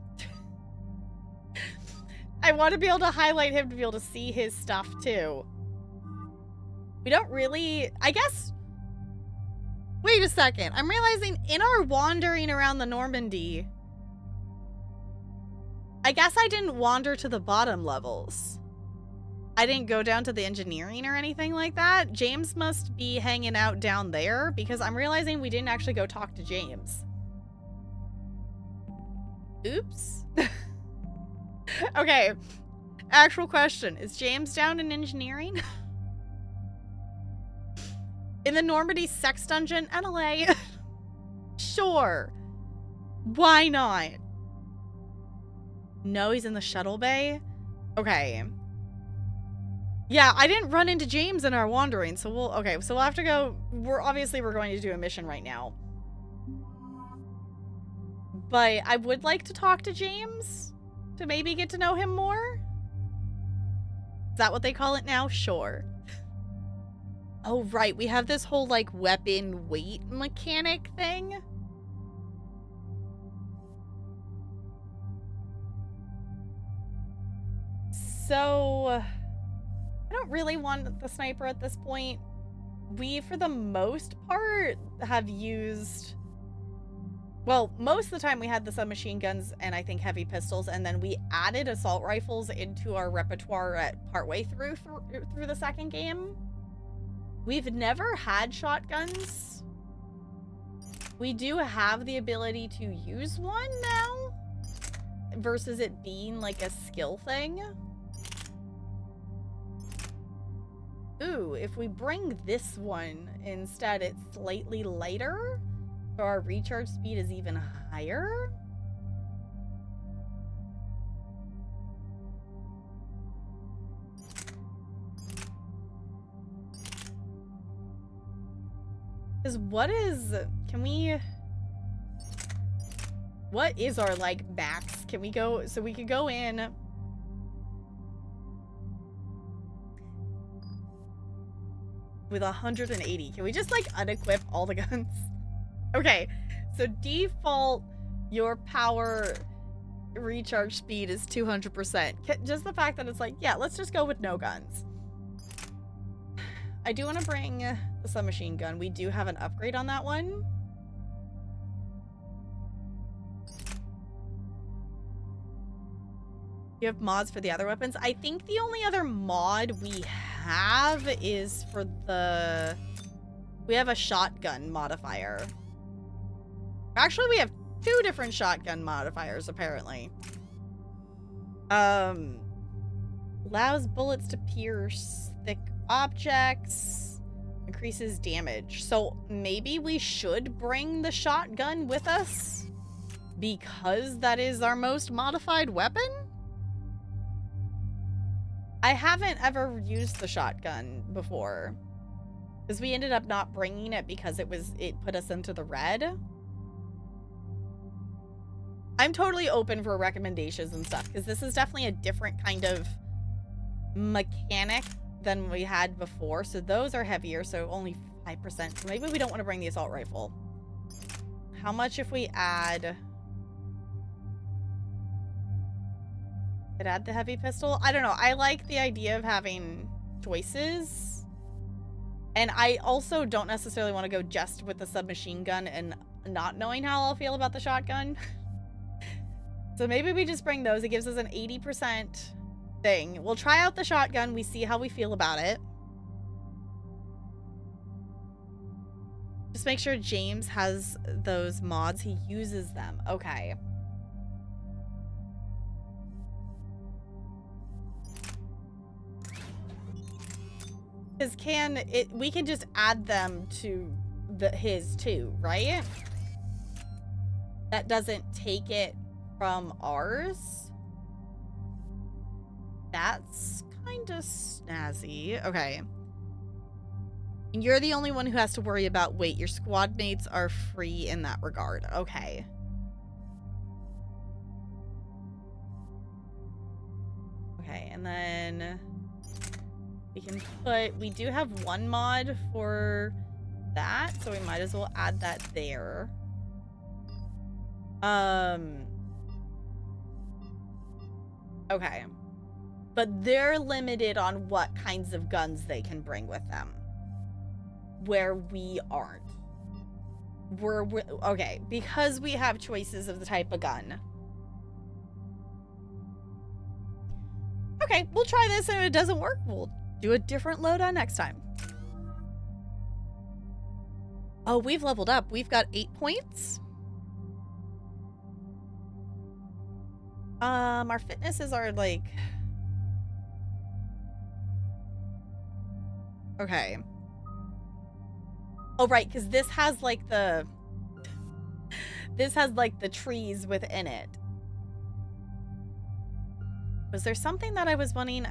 I want to be able to highlight him to be able to see his stuff too. We don't really, I guess. Wait a second. I'm realizing in our wandering around the Normandy, I guess I didn't wander to the bottom levels. I didn't go down to the engineering or anything like that. James must be hanging out down there because I'm realizing we didn't actually go talk to James. Oops. Okay. Actual question. Is James down in engineering? In the Normandy sex dungeon, NLA? Sure. Why not? No, he's in the shuttle bay? Okay. Yeah, I didn't run into James in our wandering, so we'll have to go. We're going to do a mission right now. But I would like to talk to James to maybe get to know him more. Is that what they call it now? Sure. Oh, right. We have this whole, like, weapon weight mechanic thing. So, I don't really want the sniper at this point. We, for the most part, have used... Well, most of the time we had the submachine guns and I think heavy pistols, and then we added assault rifles into our repertoire at partway through the second game. We've never had shotguns. We do have the ability to use one now, versus it being like a skill thing. Ooh, if we bring this one instead, it's slightly lighter, so our recharge speed is even higher. Because what is our, like, max? Can we go, so we could go in. With 180. Can we just, like, unequip all the guns? Okay, so default, your power recharge speed is 200%. Just the fact that it's like, yeah, let's just go with no guns. I do want to bring the submachine gun. We do have an upgrade on that one. You have mods for the other weapons? I think the only other mod we have is for the... We have a shotgun modifier. Actually, we have 2 different shotgun modifiers, apparently. Allows bullets to pierce thick objects. Increases damage. So maybe we should bring the shotgun with us? Because that is our most modified weapon? I haven't ever used the shotgun before. Because we ended up not bringing it because it put us into the red. I'm totally open for recommendations and stuff, because this is definitely a different kind of mechanic than we had before. So those are heavier, so only 5%. So maybe we don't want to bring the assault rifle. How much if we add... Could add the heavy pistol? I don't know. I like the idea of having choices. And I also don't necessarily want to go just with the submachine gun and not knowing how I'll feel about the shotgun. So maybe we just bring those. It gives us an 80% thing. We'll try out the shotgun. We see how we feel about it. Just make sure James has those mods. He uses them. Okay. Because we can just add them to his too, right? That doesn't take it from ours. That's kind of snazzy. Okay. And you're the only one who has to worry about weight. Your squad mates are free in that regard. Okay. Okay, and then we can we do have one mod for that, so we might as well add that there. Okay. But they're limited on what kinds of guns they can bring with them. Where we aren't. Okay, because we have choices of the type of gun. Okay, we'll try this, and if it doesn't work, we'll do a different loadout next time. Oh, we've leveled up. We've got 8 points. Our fitnesses are like... Okay. Oh, right, because this has like the... This has like the trees within it. Was there something that I was wanting?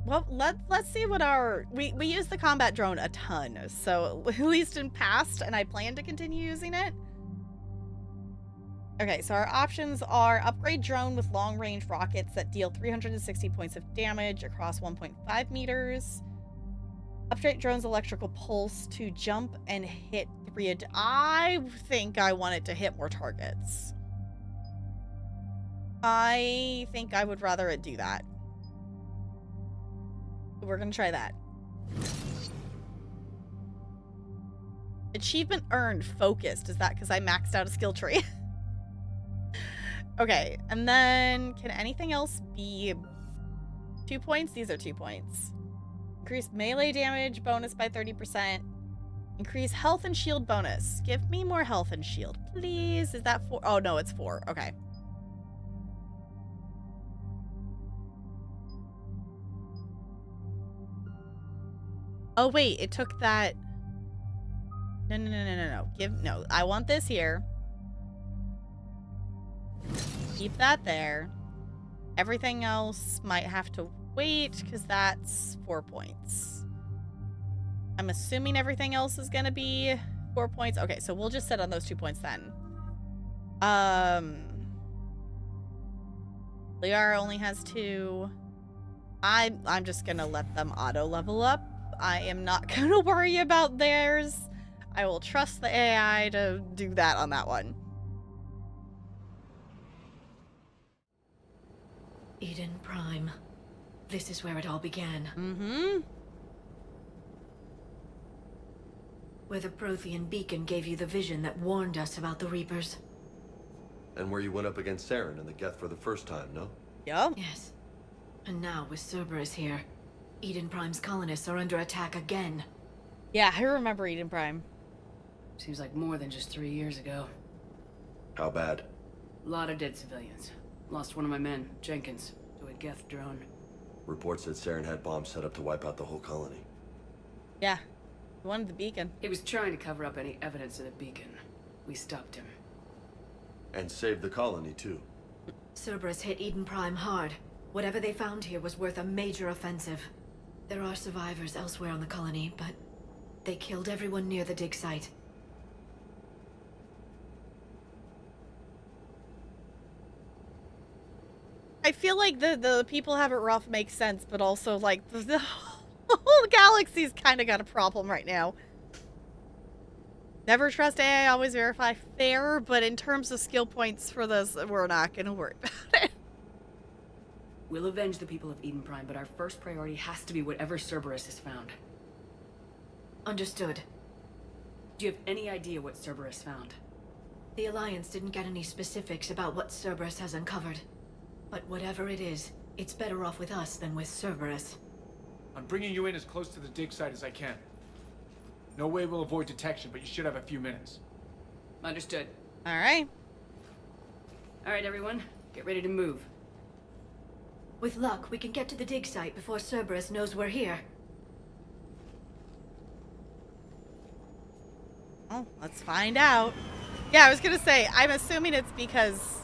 Well, let's see what our... We use the combat drone a ton, so at least in past, and I plan to continue using it. Okay, so our options are upgrade drone with long-range rockets that deal 360 points of damage across 1.5 meters. Upgrade drone's electrical pulse to jump and hit 3. I think I want it to hit more targets. I think I would rather it do that. We're gonna try that. Achievement earned, focused. Is that because I maxed out a skill tree? Okay, and then can anything else be 2 points? These are 2 points. Increase melee damage bonus by 30%. Increase health and shield bonus. Give me more health and shield, please. Is that 4? Oh, no, it's 4. Okay. Oh, wait, it took that. No. No, I want this here. Keep that there. Everything else might have to wait because that's 4 points. I'm assuming everything else is going to be 4 points. Okay, so we'll just sit on those 2 points then. Liara only has 2. I'm just going to let them auto level up. I am not going to worry about theirs. I will trust the AI to do that on that one. Eden Prime. This is where it all began. Mm-hmm. Where the Prothean beacon gave you the vision that warned us about the Reapers. And where you went up against Saren and the Geth for the first time, no? Yep. Yes. And now with Cerberus here, Eden Prime's colonists are under attack again. Yeah, I remember Eden Prime. Seems like more than just 3 years ago. How bad? A lot of dead civilians. Lost one of my men, Jenkins, to a Geth drone. Reports said Saren had bombs set up to wipe out the whole colony. Yeah. He wanted the beacon. He was trying to cover up any evidence of the beacon. We stopped him. And saved the colony, too. Cerberus hit Eden Prime hard. Whatever they found here was worth a major offensive. There are survivors elsewhere on the colony, but they killed everyone near the dig site. I feel like the people have it rough makes sense, but also like the whole galaxy's kind of got a problem right now. Never trust AI, always verify. Fair, but in terms of skill points for this, we're not going to worry about it. We'll avenge the people of Eden Prime, but our first priority has to be whatever Cerberus has found. Understood. Do you have any idea what Cerberus found? The Alliance didn't get any specifics about what Cerberus has uncovered. But whatever it is, it's better off with us than with Cerberus. I'm bringing you in as close to the dig site as I can. No way we'll avoid detection, but you should have a few minutes. Understood. All right. All right, everyone. Get ready to move. With luck, we can get to the dig site before Cerberus knows we're here. Oh, let's find out. Yeah, I was gonna say, I'm assuming it's because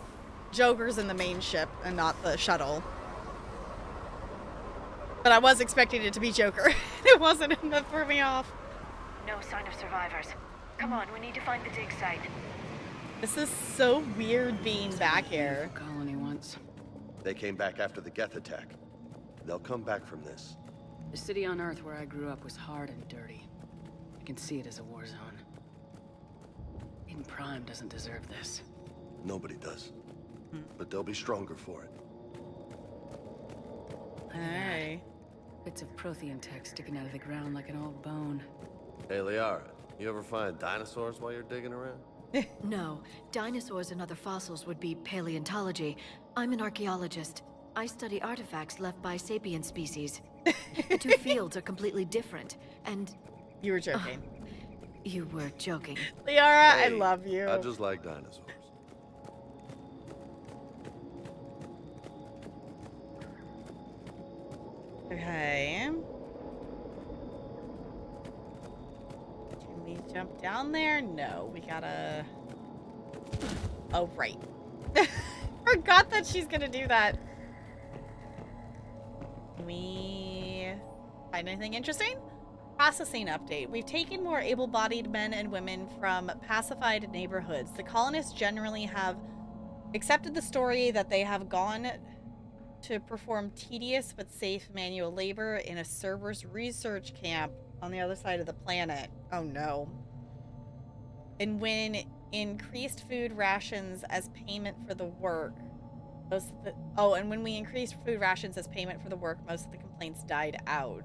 Joker's in the main ship and not the shuttle. But I was expecting it to be Joker. It wasn't, and that threw me off. No sign of survivors. Come on, we need to find the dig site. This is so weird being back here. Colony once. They came back after the Geth attack. They'll come back from this. The city on Earth where I grew up was hard and dirty. I can see it as a war zone. Eden Prime doesn't deserve this. Nobody does. But they'll be stronger for it. Hey. Bits of Prothean tech sticking out of the ground like an old bone. Hey, Liara, you ever find dinosaurs while you're digging around? No, dinosaurs and other fossils would be paleontology. I'm an archaeologist. I study artifacts left by sapient species. The two fields are completely different, and... You were joking. You were joking. Liara, Hey, I love you. I just like dinosaurs. Okay. Can we jump down there? No, we gotta... Oh, right. Forgot that she's gonna do that. Can we find anything interesting? Processing update. We've taken more able-bodied men and women from pacified neighborhoods. The colonists generally have accepted the story that they have gone to perform tedious but safe manual labor in a Cerberus research camp on the other side of the planet. Oh no. And when increased food rations as payment for the work, and when we increased food rations as payment for the work, most of the complaints died out.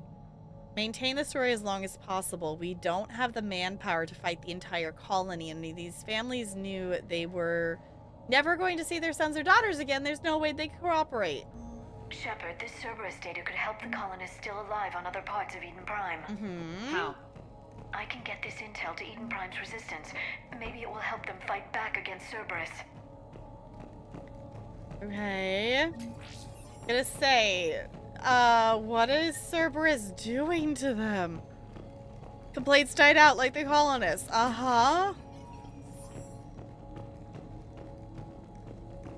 Maintain the story as long as possible. We don't have the manpower to fight the entire colony, and these families knew they were never going to see their sons or daughters again. There's no way they could cooperate. Shepard, this Cerberus data could help the colonists still alive on other parts of Eden Prime. How? I can get this intel to Eden Prime's resistance. Maybe it will help them fight back against Cerberus. Okay. Gonna say, what is Cerberus doing to them? Complaints died out like the colonists. Uh-huh.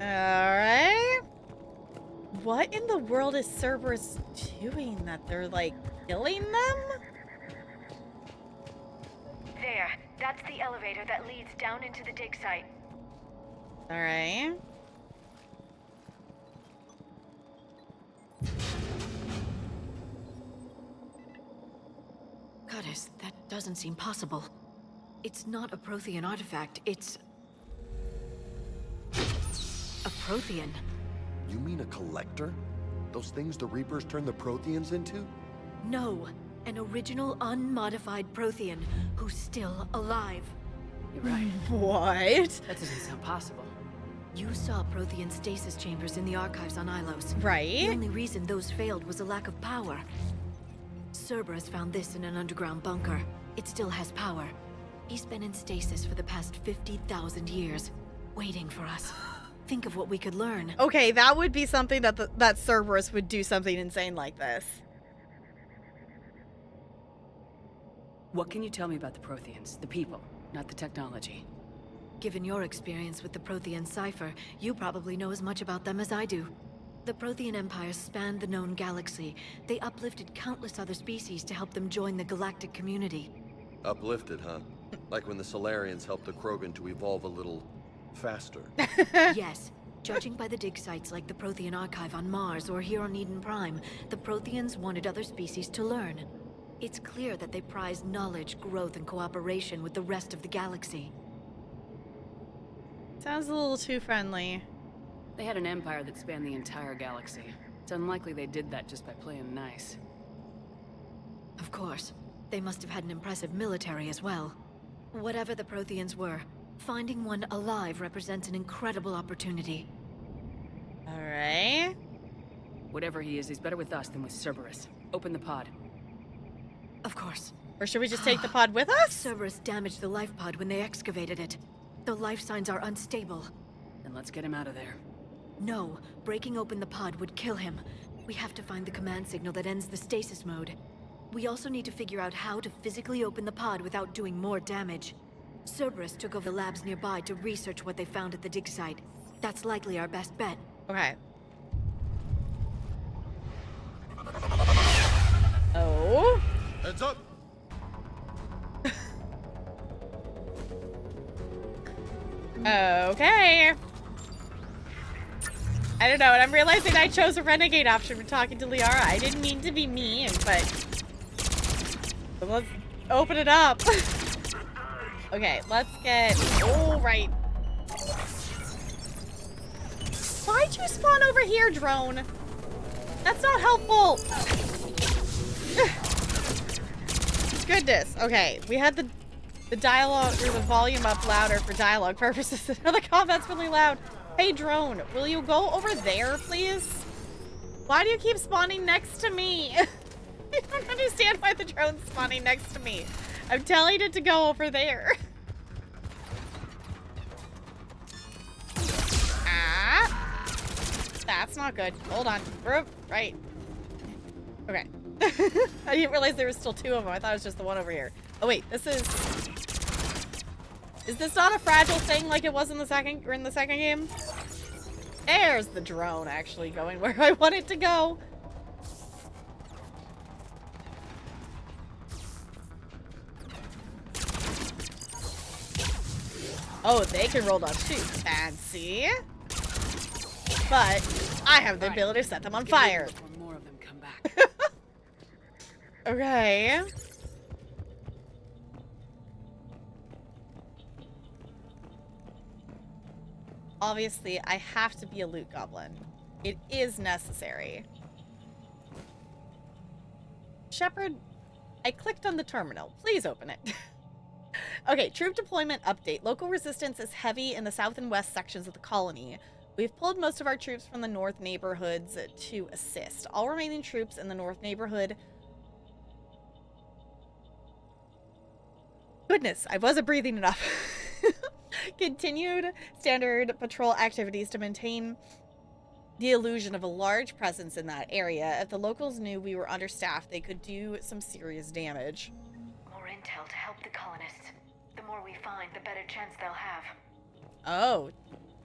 Alright. What in the world is Cerberus doing that they're, like, killing them? There. That's the elevator that leads down into the dig site. Alright. Goddess, that doesn't seem possible. It's not a Prothean artifact, it's... a Prothean. You mean a collector? Those things the Reapers turned the Protheans into? No, an original unmodified Prothean who's still alive. You're right. What? That doesn't sound possible. You saw Prothean stasis chambers in the archives on Ilos. Right. The only reason those failed was a lack of power. Cerberus found this in an underground bunker. It still has power. He's been in stasis for the past 50,000 years, waiting for us. Think of what we could learn. Okay, that would be something that that Cerberus would do something insane like this. What can you tell me about the Protheans? The people, not the technology. Given your experience with the Prothean cipher, you probably know as much about them as I do. The Prothean Empire spanned the known galaxy. They uplifted countless other species to help them join the galactic community. Uplifted, huh? Like when the Solarians helped the Krogan to evolve a little faster. Yes. Judging by the dig sites like the Prothean Archive on Mars or here on Eden Prime, the Protheans wanted other species to learn. It's clear that they prized knowledge, growth, and cooperation with the rest of the galaxy. Sounds a little too friendly. They had an empire that spanned the entire galaxy. It's unlikely they did that just by playing nice. Of course. They must have had an impressive military as well. Whatever the Protheans were, finding one alive represents an incredible opportunity. Alright. Whatever he is, he's better with us than with Cerberus. Open the pod. Of course. Or should we just take the pod with us? Cerberus damaged the life pod when they excavated it. The life signs are unstable. Then let's get him out of there. No, breaking open the pod would kill him. We have to find the command signal that ends the stasis mode. We also need to figure out how to physically open the pod without doing more damage. Cerberus took over the labs nearby to research what they found at the dig site. That's likely our best bet. Okay. Oh. Heads up. Okay. I don't know, and I'm realizing I chose a renegade option for talking to Liara. I didn't mean to be mean, but let's open it up. Okay, let's get... Oh, right. Why'd you spawn over here, drone? That's not helpful. Goodness. Okay, we had the dialogue, or the volume up louder for dialogue purposes. The combat's really loud. Hey, drone, will you go over there, please? Why do you keep spawning next to me? I don't understand why the drone's spawning next to me. I'm telling it to go over there. Ah. That's not good. Hold on. Right. Okay. I didn't realize there was still two of them. I thought it was just the one over here. Oh, wait. This is... Is this not a fragile thing like it was in the second game? There's the drone actually going where I want it to go. Oh, they can roll down too. Fancy. But I have the ability to set them on fire. More of them come back. Okay. Obviously, I have to be a loot goblin. It is necessary. Shepard, I clicked on the terminal. Please open it. Okay, troop deployment update. Local resistance is heavy in the south and west sections of the colony. We've pulled most of our troops from the north neighborhoods to assist. All remaining troops in the north neighborhood... Goodness, I wasn't breathing enough. Continued standard patrol activities to maintain the illusion of a large presence in that area. If the locals knew we were understaffed, they could do some serious damage. More intel to help the colonists. The more we find, the better chance they'll have. Oh.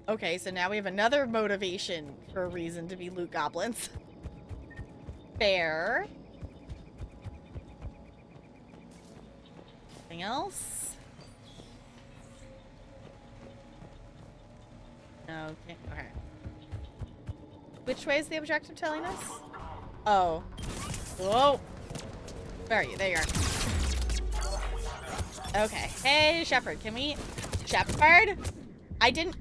Okay, so now we have another motivation for a reason to be loot goblins. Fair. Anything else? Okay. Okay. Which way is the objective telling us? Oh. Whoa. Where are you? There you are. Okay. Hey, Shepard. Can we... Shepard? I didn't...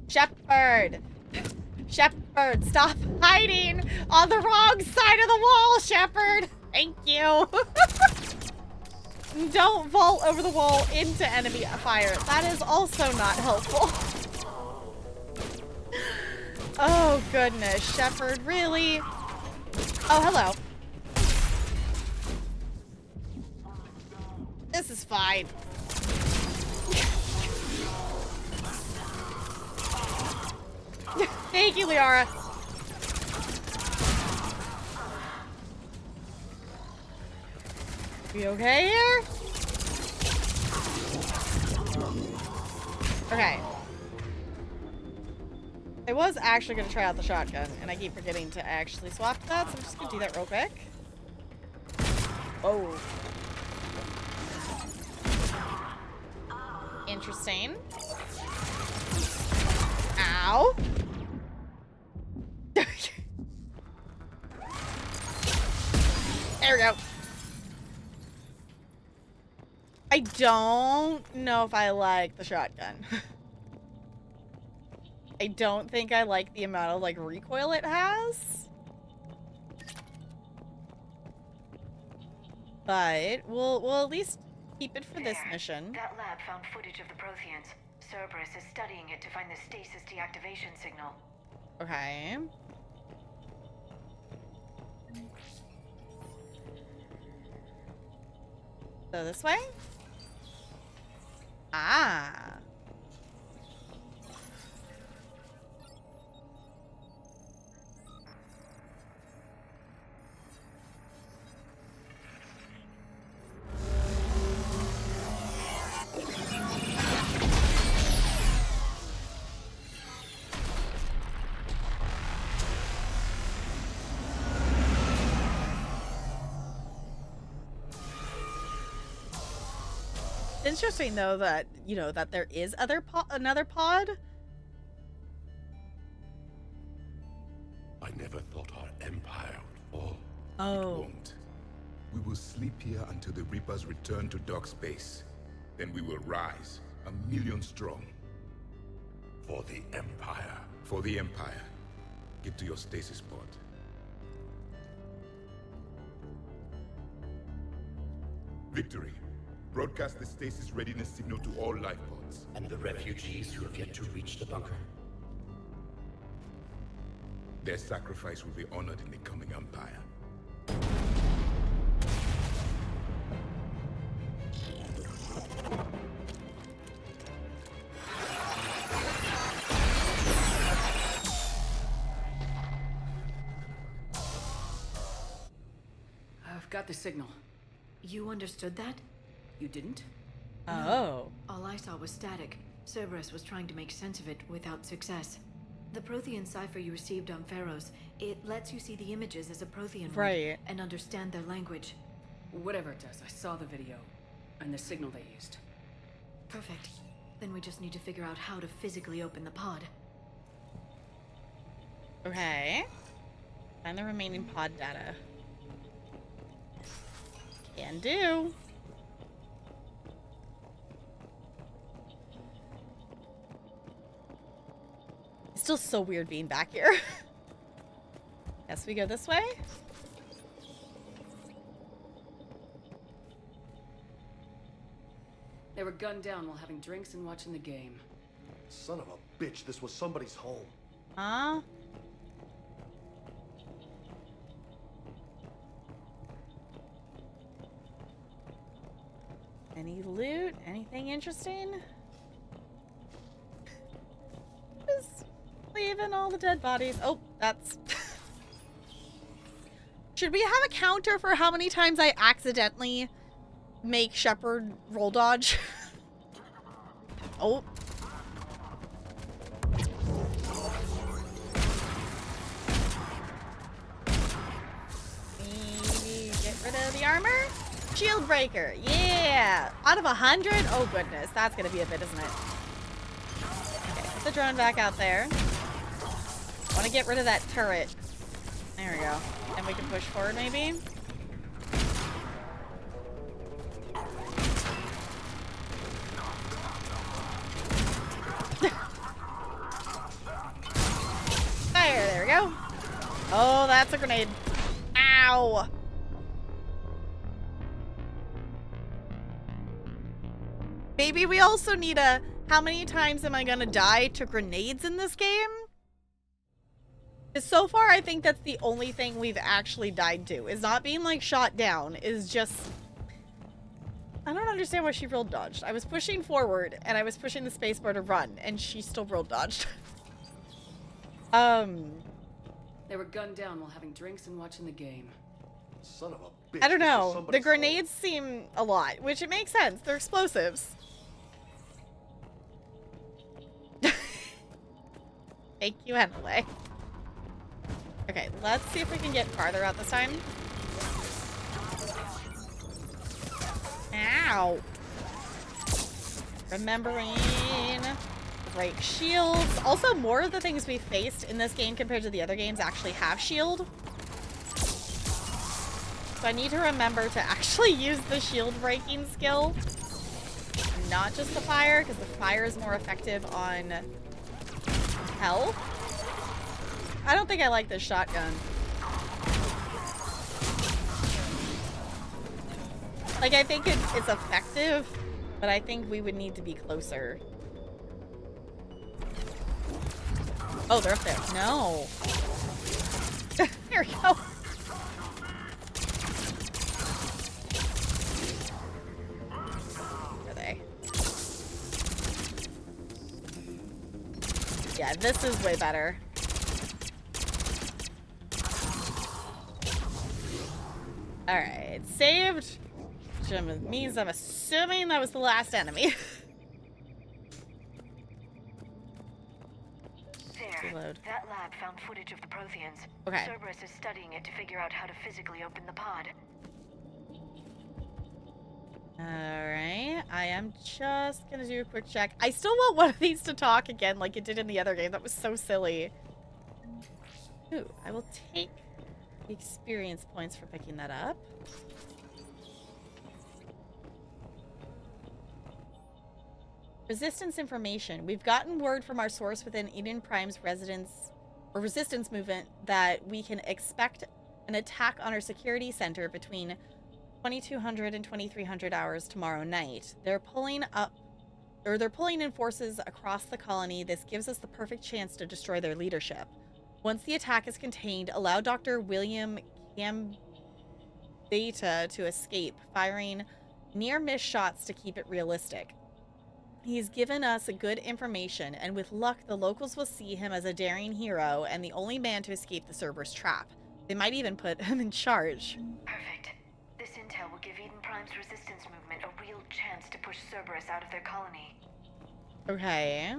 Shepard. Shepard, stop hiding on the wrong side of the wall, Shepard. Thank you. Don't vault over the wall into enemy fire. That is also not helpful. Oh, goodness. Shepard, really? Oh, hello. This is fine. Thank you, Liara. We okay here? Okay. I was actually going to try out the shotgun, and I keep forgetting to actually swap that, so I'm just going to do that real quick. Oh. Interesting. Ow. There we go. I don't know if I like the shotgun. I don't think I like the amount of, like, recoil it has. But we'll at least keep it for this mission. That lab found footage of the Protheans. Cerberus is studying it to find the stasis deactivation signal. Okay. So this way? Ah. Interesting though that, you know, that there is another pod. I never thought our empire would fall. Oh. It won't. We will sleep here until the Reapers return to dark space. Then we will rise, 1,000,000 strong. For the Empire. For the Empire. Get to your stasis pod. Victory. Broadcast the stasis readiness signal to all life pods. And the refugees who have yet to reach the bunker? Their sacrifice will be honored in the coming Empire. I've got the signal. You understood that? You didn't? Oh. No. All I saw was static. Cerberus was trying to make sense of it without success. The Prothean cipher you received on Pharaohs, it lets you see the images as a Prothean would Right. and understand their language. Whatever it does, I saw the video and the signal they used. Perfect. Then we just need to figure out how to physically open the pod. Okay. Find the remaining pod data. Can do. It's still so weird being back here. Guess we go this way. They were gunned down while having drinks and watching the game. Son of a bitch, this was somebody's home. Huh? Any loot? Anything interesting? Just leaving all the dead bodies. Oh, that's... Should we have a counter for how many times I accidentally make Shepard roll dodge? Oh. Maybe get rid of the armor. Shield breaker. Yeah. Out of 100? Oh, goodness. That's going to be a bit, isn't it? Okay, put the drone back out there. Want to get rid of that turret. There we go. And we can push forward, maybe? There we go. Oh, that's a grenade. Ow. Maybe we also need a, how many times am I gonna die to grenades in this game? Because so far, I think that's the only thing we've actually died to. Is not being, like, shot down. Is just... I don't understand why she rolled dodged. I was pushing forward, and I was pushing the spacebar to run, and she still rolled dodged. They were gunned down while having drinks and watching the game. Son of a bitch. I don't know. The grenades seem a lot, which it makes sense. They're explosives. Thank you anyway. Okay, let's see if we can get farther out this time. Ow. Remembering break shields. Also, more of the things we faced in this game compared to the other games actually have shield. So I need to remember to actually use the shield breaking skill. Not just the fire, because the fire is more effective on health. I don't think I like this shotgun. Like, I think it's effective, but I think we would need to be closer. Oh, they're up there. No. There we go. Are they? Yeah, this is way better. Alright, saved. Which means I'm assuming that was the last enemy. There, that lab found footage of the Protheans. Okay. Cerberus is studying it to figure out how to physically open the pod. Alright, I am just gonna do a quick check. I still want one of these to talk again like it did in the other game. That was so silly. Ooh, I will take the experience points for picking that up. Resistance information. We've gotten word from our source within Eden Prime's resistance movement that we can expect an attack on our security center between 2200 and 2300 hours tomorrow night. They're pulling in forces across the colony. This gives us the perfect chance to destroy their leadership. Once the attack is contained, allow Dr. William Gambetta to escape, firing near-miss shots to keep it realistic. He's given us a good information, and with luck, the locals will see him as a daring hero and the only man to escape the Cerberus trap. They might even put him in charge. Perfect. This intel will give Eden Prime's resistance movement a real chance to push Cerberus out of their colony. Okay.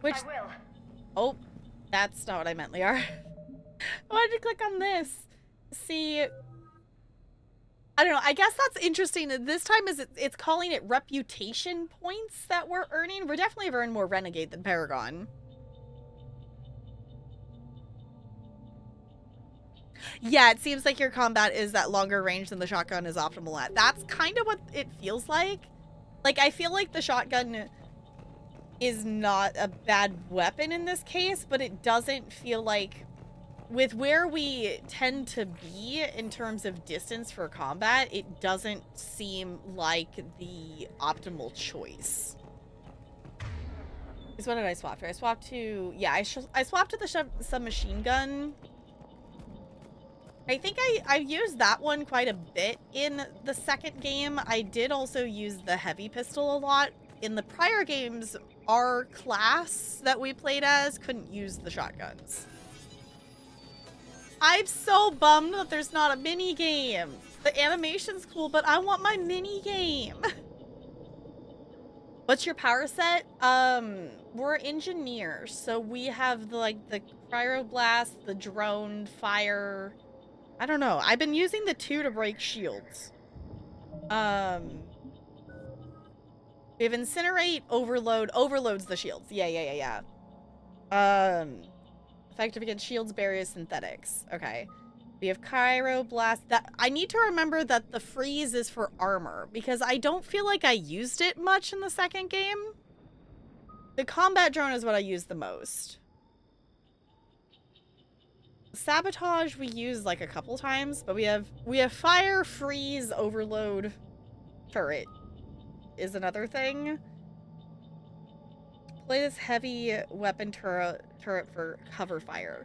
Which... I will. Oh, that's not what I meant, Liara. I wanted to click on this. See... I don't know. I guess that's interesting. This time it's calling it reputation points that we're earning. We're definitely earning more Renegade than Paragon. Yeah, it seems like your combat is at longer range than the shotgun is optimal at. That's kind of what it feels like. Like, I feel like the shotgun is not a bad weapon in this case, but it doesn't feel like... With where we tend to be in terms of distance for combat, it doesn't seem like the optimal choice. Because what did I swap to? I swapped to... Yeah, I swapped to the submachine gun. I think I used that one quite a bit in the second game. I did also use the heavy pistol a lot. In the prior games, our class that we played as couldn't use the shotguns. I'm so bummed that there's not a mini game. The animation's cool, but I want my mini game. What's your power set? We're engineers, so we have the cryoblast, the drone, fire. I don't know. I've been using the 2 to break shields. We have incinerate, overload. Overloads the shields. Yeah. Effective against shields, barriers, synthetics. Okay. We have Cryoblast. I need to remember that the freeze is for armor, because I don't feel like I used it much in the second game. The combat drone is what I use the most. Sabotage we use like a couple times, but we have fire, freeze, overload, turret is another thing. Play this heavy weapon turret for cover fire.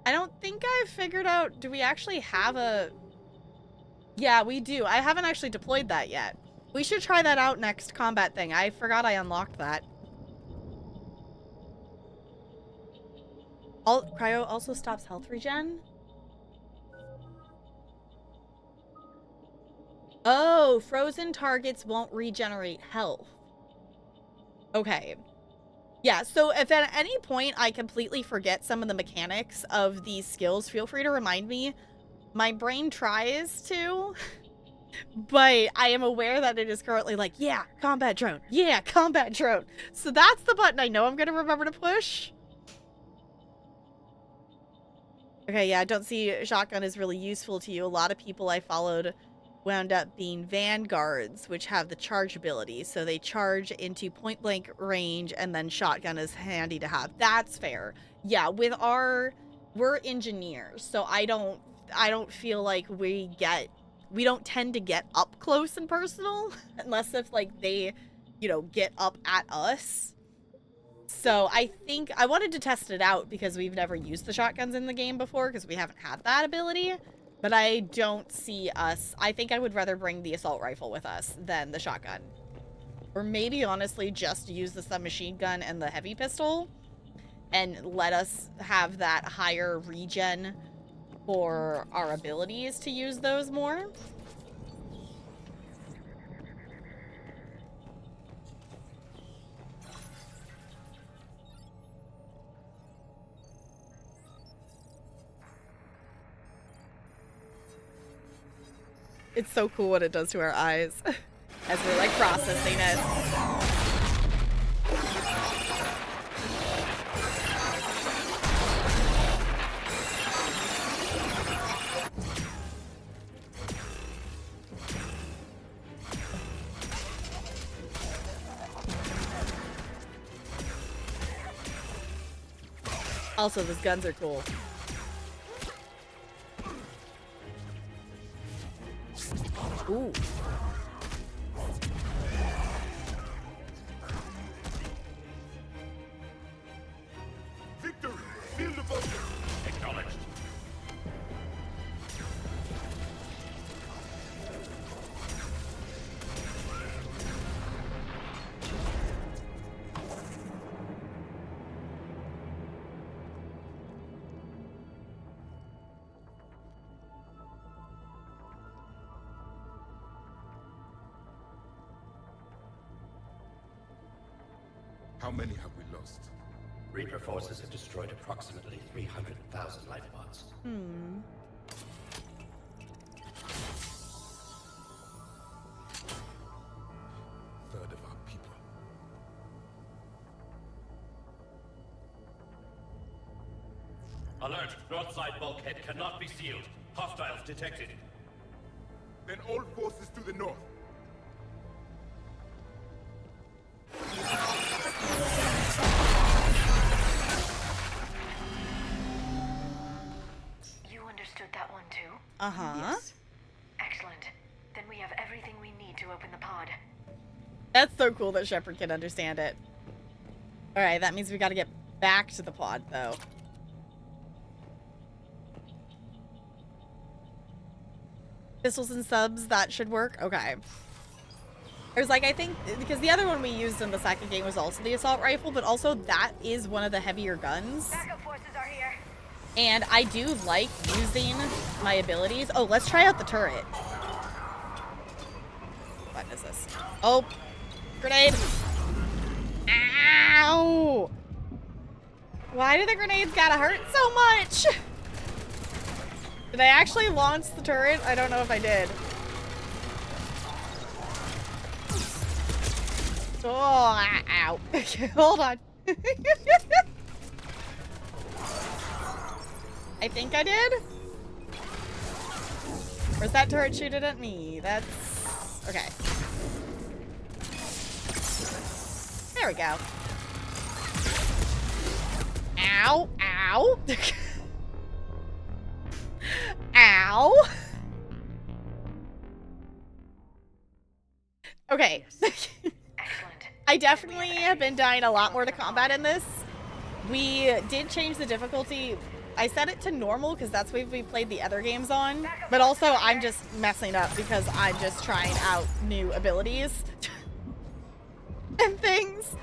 I don't think I've figured out, do we actually have a... Yeah, we do. I haven't actually deployed that yet. We should try that out next combat thing. I forgot I unlocked that. Cryo also stops health regen? Oh, frozen targets won't regenerate health. Okay. Yeah, so if at any point I completely forget some of the mechanics of these skills, feel free to remind me. My brain tries to, but I am aware that it is currently like, yeah, combat drone. Yeah, combat drone. So that's the button I know I'm going to remember to push. Okay, yeah, I don't see shotgun is really useful to you. A lot of people I followed wound up being vanguards, which have the charge ability. So they charge into point blank range, and then shotgun is handy to have. That's fair. Yeah, we're engineers, so I don't feel like we get we don't tend to get up close and personal unless if like they, you know, get up at us. So I think I wanted to test it out because we've never used the shotguns in the game before because we haven't had that ability. But I don't see us. I think I would rather bring the assault rifle with us than the shotgun. Or maybe honestly just use the submachine gun and the heavy pistol and let us have that higher regen for our abilities to use those more. It's so cool what it does to our eyes as we're like processing it. Also, those guns are cool. Ooh. Victory! Feel the bunker! Acknowledged. How many have we lost? Reaper forces have destroyed approximately 300,000 life pods. Third of our people. Alert! North side bulkhead cannot be sealed. Hostiles detected. Then all forces to the north. You understood that one too? Uh-huh. Yes. Excellent. Then we have everything we need to open the pod. That's so cool that Shepard can understand it. Alright, that means we gotta get back to the pod, though. Pistols and subs, that should work? Okay. There's like, I think, because the other one we used in the second game was also the assault rifle, but also that is one of the heavier guns. Backup forces are here. And I do like using my abilities. Oh, let's try out the turret. What is this? Oh, grenade. Ow! Why do the grenades gotta hurt so much? Did I actually launch the turret? I don't know if I did. Oh, ow. Hold on. I think I did? Or is that turret shooting at me? That's... okay. There we go. Ow. Ow. Ow. Okay. I definitely have been dying a lot more to combat in this. We did change the difficulty. I set it to normal because that's what we played the other games on. But also, I'm just messing up because I'm just trying out new abilities and things.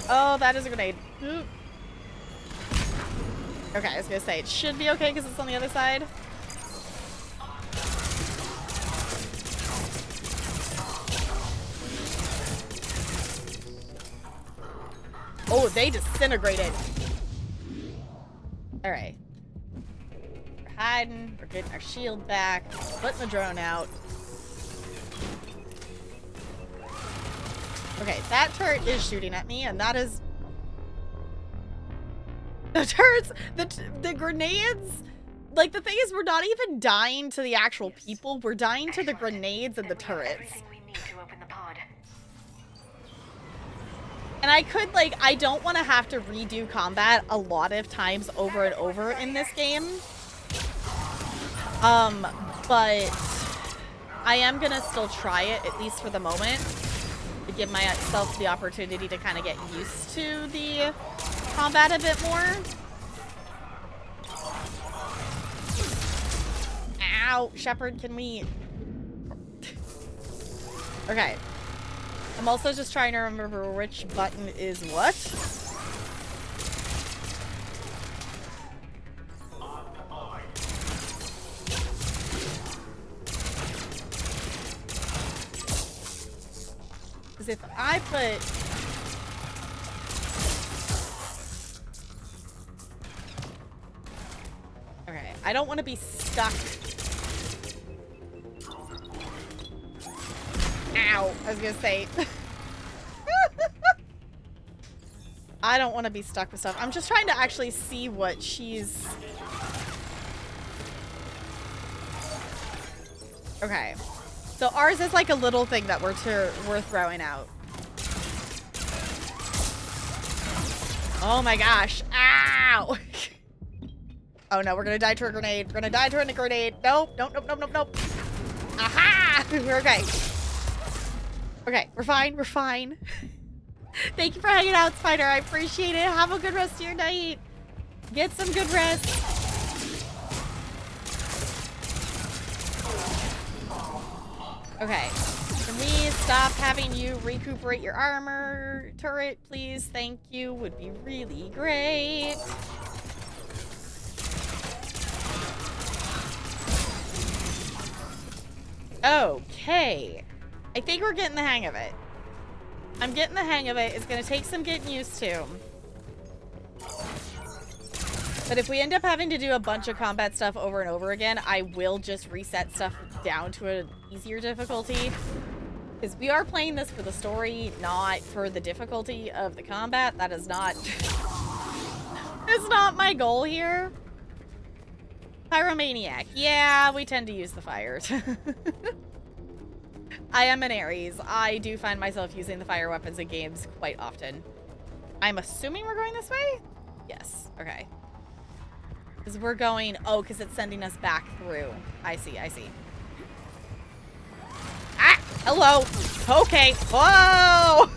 Oh, that is a grenade. Ooh. Okay, I was gonna say, it should be okay because it's on the other side. Oh, they disintegrated. Alright. We're hiding. We're getting our shield back. Putting the drone out. Okay, that turret is shooting at me, and that is... the turrets... the grenades... like, the thing is, we're not even dying to the actual people. We're dying to the grenades and the turrets. And I could, like, I don't want to have to redo combat a lot of times over and over in this game. But I am gonna still try it, at least for the moment, to give myself the opportunity to kind of get used to the combat a bit more. Ow, Shepard, can we... Okay. I'm also just trying to remember which button is what. Because if I put... Okay, I don't want to be stuck. Ow, I was gonna say. I don't want to be stuck with stuff. I'm just trying to actually see what she's... Okay. So ours is like a little thing that we're throwing out. Oh my gosh. Ow! Oh no, we're gonna die to a grenade. We're gonna die to a grenade. Nope, nope, nope, nope, nope, nope. Aha! We're okay. Okay, we're fine, we're fine. Thank you for hanging out, Spider. I appreciate it. Have a good rest of your night. Get some good rest. Okay. Can we stop having you recuperate your armor, turret, please? Thank you. Would be really great. Okay. I think we're getting the hang of it. I'm getting the hang of it. It's going to take some getting used to. But if we end up having to do a bunch of combat stuff over and over again, I will just reset stuff down to an easier difficulty. Because we are playing this for the story, not for the difficulty of the combat. That is not... It's not my goal here. Pyromaniac. Yeah, we tend to use the fires. I am an Ares. I do find myself using the fire weapons in games quite often. I'm assuming we're going this way? Yes. Okay. Because we're going... Oh, because it's sending us back through. I see, I see. Ah! Hello! Okay. Whoa!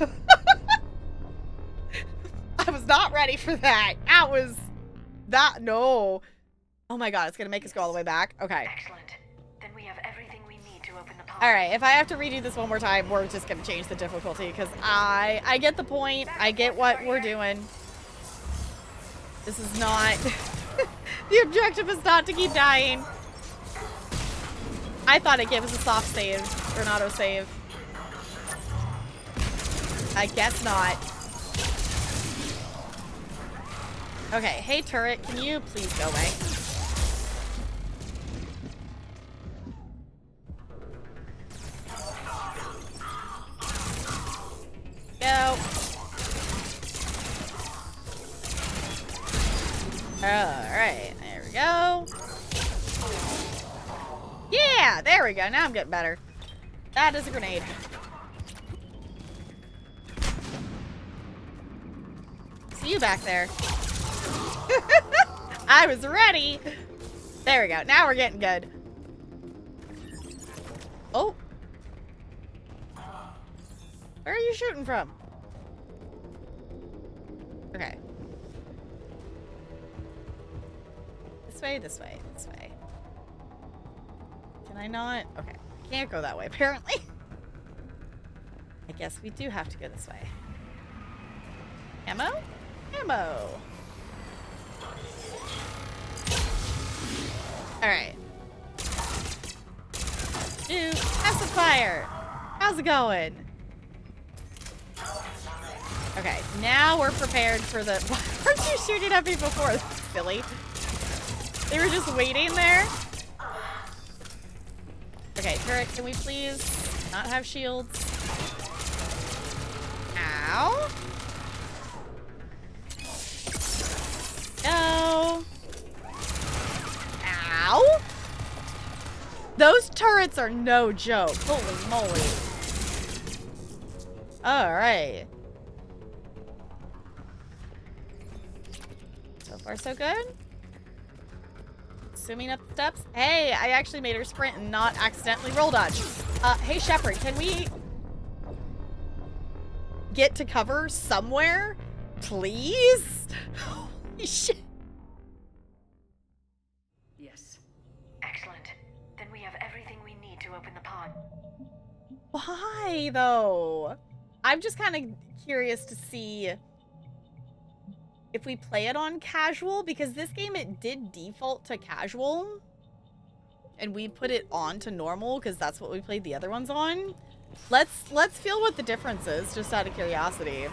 I was not ready for that. That was... That... No. Oh my god, it's going to make us go all the way back. Okay. Excellent. Then we have everything we need to open the pod. Alright, if I have to redo this one more time, we're just going to change the difficulty. Because I get the point. I get what we're doing. This is not... The objective is not to keep dying. I thought it gave us a soft save, or an auto save. I guess not. Okay, hey turret, can you please go away? Go. Alright, there we go. Yeah, there we go. Now I'm getting better. That is a grenade. See you back there. I was ready. There we go. Now we're getting good. Oh. Where are you shooting from? Okay. This way, this way, this way. Can I not? Okay. I can't go that way, apparently. I guess we do have to go this way. Ammo? Ammo. Alright. Dude, acid fire. How's it going? Okay, now we're prepared for the... Why weren't you shooting at me before? Silly. They were just waiting there. Okay, turret, can we please not have shields? Ow. No. Ow. Those turrets are no joke. Holy moly. Alright. So far, so good. swimming up the steps. Hey, I actually made her sprint and not accidentally roll dodge. Hey, Shepard, can we get to cover somewhere? Please? Holy shit. Yes. Excellent. Then we have everything we need to open the pod. Why, though? I'm just kind of curious to see if we play it on casual, because this game, it did default to casual. And we put it on to normal, because that's what we played the other ones on. Let's feel what the difference is, just out of curiosity.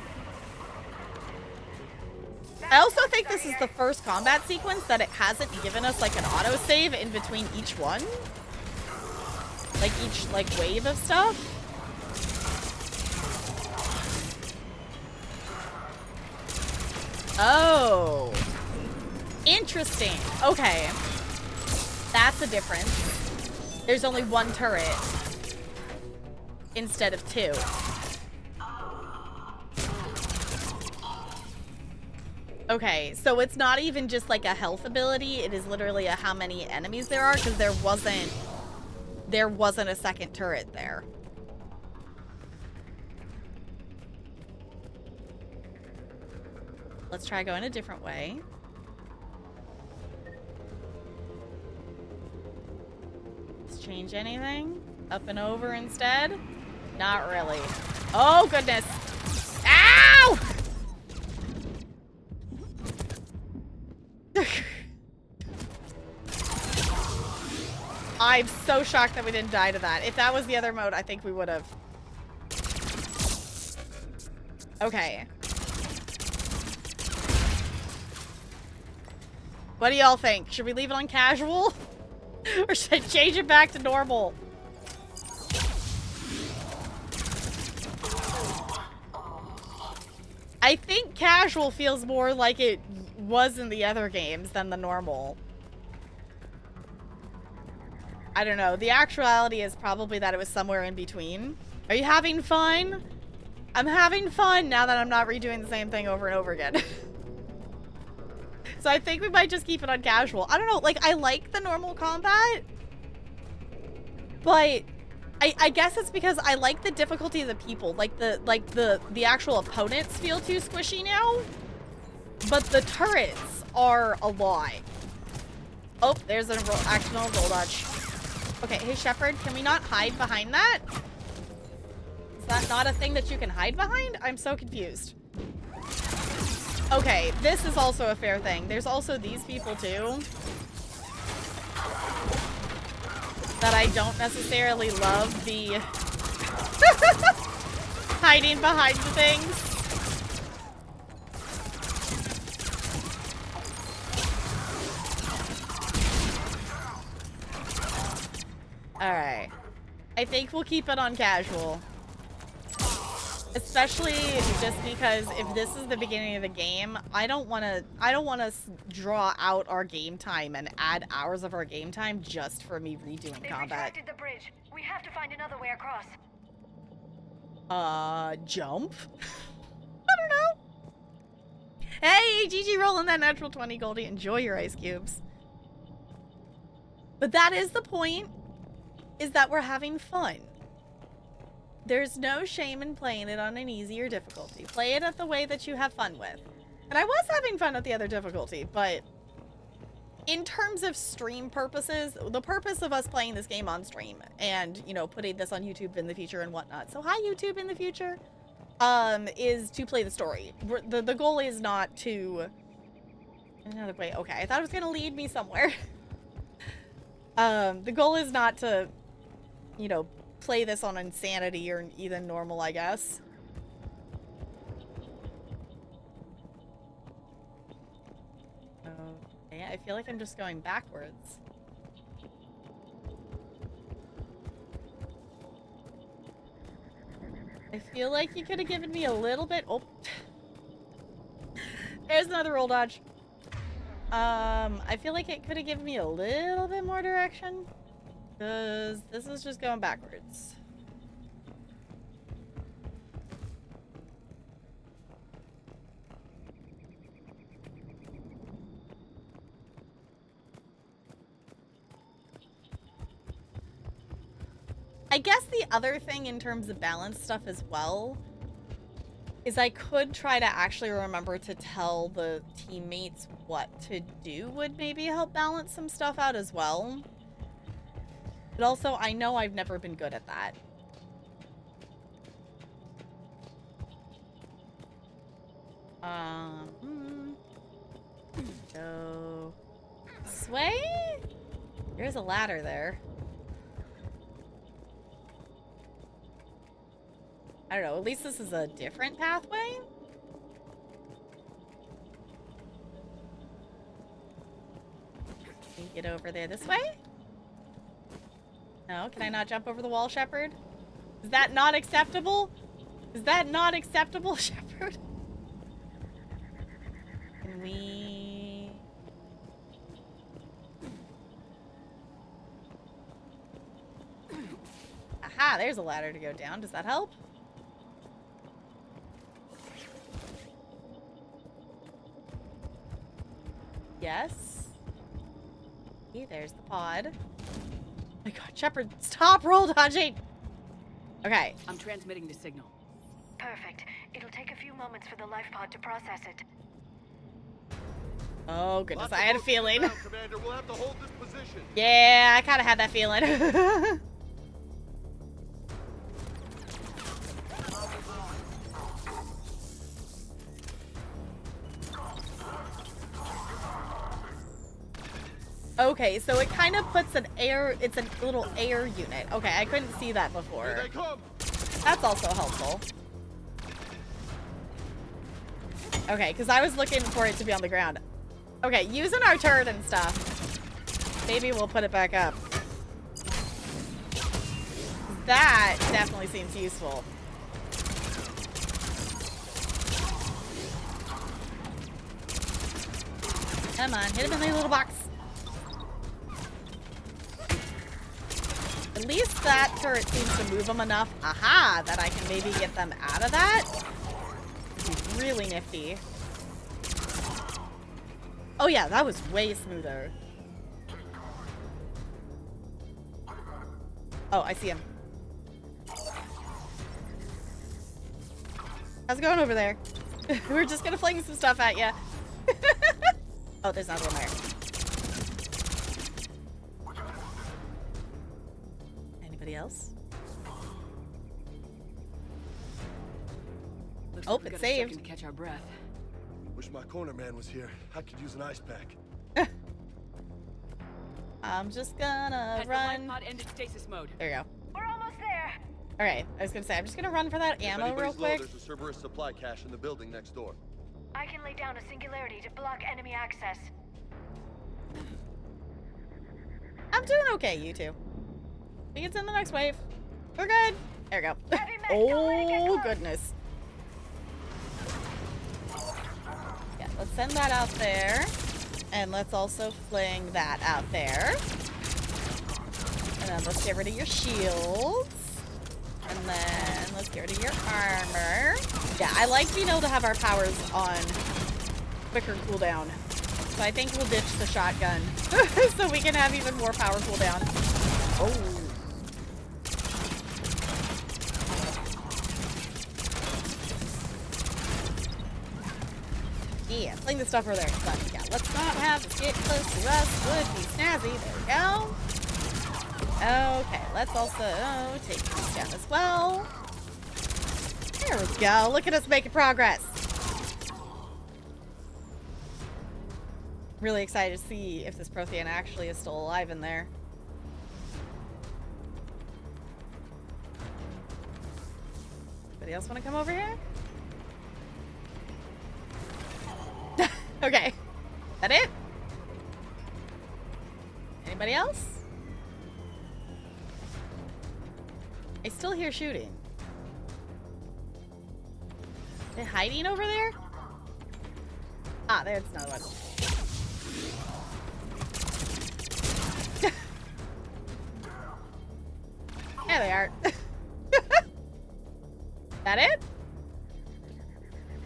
I also think this is the first combat sequence that it hasn't given us, like, an autosave in between each one. Like, each, like, wave of stuff. Oh. Interesting. Okay. That's a difference. There's only one turret instead of two. Okay, so it's not even just like a health ability, it is literally a how many enemies there are, because there wasn't a second turret there. Let's try going a different way. Let's change anything? Up and over instead? Not really. Oh, goodness. Ow! I'm so shocked that we didn't die to that. If that was the other mode, I think we would have. Okay. What do y'all think? Should we leave it on casual? Or should I change it back to normal? I think casual feels more like it was in the other games than the normal. I don't know. The actuality is probably that it was somewhere in between. Are you having fun? I'm having fun now that I'm not redoing the same thing over and over again. So I think we might just keep it on casual. I don't know, like, I like the normal combat, but I guess it's because I like the difficulty of the people. Like the actual opponents feel too squishy now, but the turrets are a lot. Oh, there's an accidental roll dodge. Okay, hey Shepard, can we not hide behind that? Is that not a thing that you can hide behind? I'm so confused. Okay, this is also a fair thing. There's also these people too that I don't necessarily love the hiding behind the things. Alright. I think we'll keep it on casual. Especially just because if this is the beginning of the game, I don't want to draw out our game time and add hours of our game time just for me redoing combat. Retracted the bridge. We have to find another way across. Jump? I don't know. Hey, GG rolling that natural 20, Goldie. Enjoy your ice cubes. But that is the point, is that we're having fun. There's no shame in playing it on an easier difficulty. Play it at the way that you have fun with. And I was having fun at the other difficulty, but in terms of stream purposes, the purpose of us playing this game on stream and, you know, putting this on YouTube in the future and whatnot. So hi, YouTube in the future, is to play the story. The goal is not to... Another way. Okay, I thought it was going to lead me somewhere. The goal is not to, you know, play this on insanity or even normal, I guess. Okay, I feel like I'm just going backwards. I feel like you could have given me a little bit... Oh. There's another roll dodge. I feel like it could have given me a little bit more direction. Because this is just going backwards. guess the other thing in terms of balance stuff as well is I could try to actually remember to tell the teammates what to do would maybe help balance some stuff out as well. But also, I know I've never been good at that. So... this way? There's a ladder there. I don't know, at least this is a different pathway? Can you get over there this way? No, can I not jump over the wall, Shepard? Is that not acceptable? Is that not acceptable, Shepard? Can we... Aha, there's a ladder to go down. Does that help? Yes. Okay, there's the pod. Oh my god, Shepard, stop roll dodging! Okay. I'm transmitting the signal. Perfect. It'll take a few moments for the life pod to process it. Oh goodness, I had a feeling. Commander, we'll have to hold this position. Yeah, I kind of had that feeling. Okay, so it kind of puts an air, it's a little air unit. Okay, I couldn't see that before. Here they come. That's also helpful. Okay, because I was looking for it to be on the ground. Okay, using our turret and stuff. Maybe we'll put it back up. That definitely seems useful. Come on, hit him in the little box. At least that turret seems to move them enough, aha, that I can maybe get them out of that. It'd be really nifty. Oh yeah, that was way smoother. Oh, I see him. How's it going over there? We're just gonna fling some stuff at you. Oh, there's another one there. Anybody else? Looks Oh, like we it's got a saved. second to catch our breath. Wish my corner man was here. I could use an ice pack. I'm just gonna Has run. the life pod ended stasis mode? There you go. We're almost there. Alright, I was gonna say, I'm just gonna run for that If ammo real anybody's low, quick. there's a Cerberus supply cache in the building next door. I can lay down a singularity to block enemy access. I'm doing okay, you two. I think it's in the next wave. We're good. There we go. Oh, goodness. Yeah, let's send that out there. And let's also fling that out there. And then let's get rid of your shields. And then let's get rid of your armor. Yeah, I like being able to have our powers on quicker cooldown. So I think we'll ditch the shotgun so we can have even more power cooldown. Oh. Yeah, fling the stuff over there. But yeah, let's not have this get close to us. Would be snazzy. There we go. Okay, let's also take this down as well. There we go. Look at us making progress. Really excited to see if this Prothean actually is still alive in there. Anybody else want to come over here? Okay. That it? Anybody else? I still hear shooting. They hiding over there? Ah, there's another one. There they are. That it?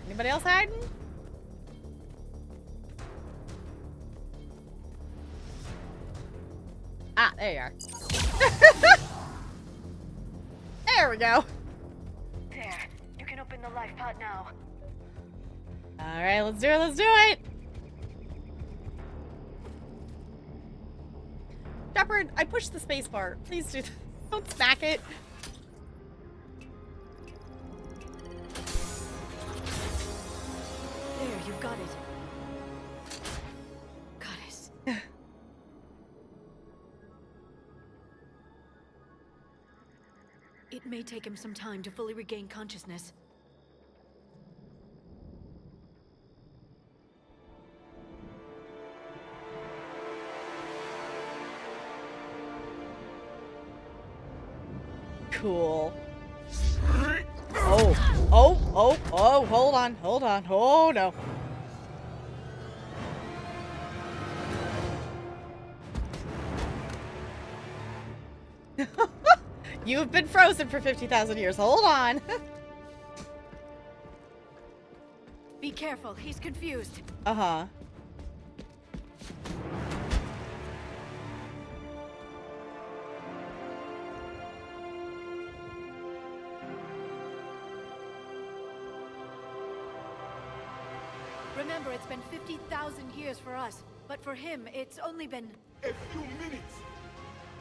Anybody else hiding? Ah, there you are. There we go. There. You can open the life pod now. All right, let's do it. Let's do it. Shepard, I pushed the space bar. Please do. Don't smack it. There, you've got it. Goddess. It may take him some time to fully regain consciousness. Cool. Oh, hold on. Oh, no. You have been frozen for 50,000 years. Hold on. Be careful, he's confused. Uh-huh. Remember, it's been 50,000 years for us, but for him, it's only been... A few minutes!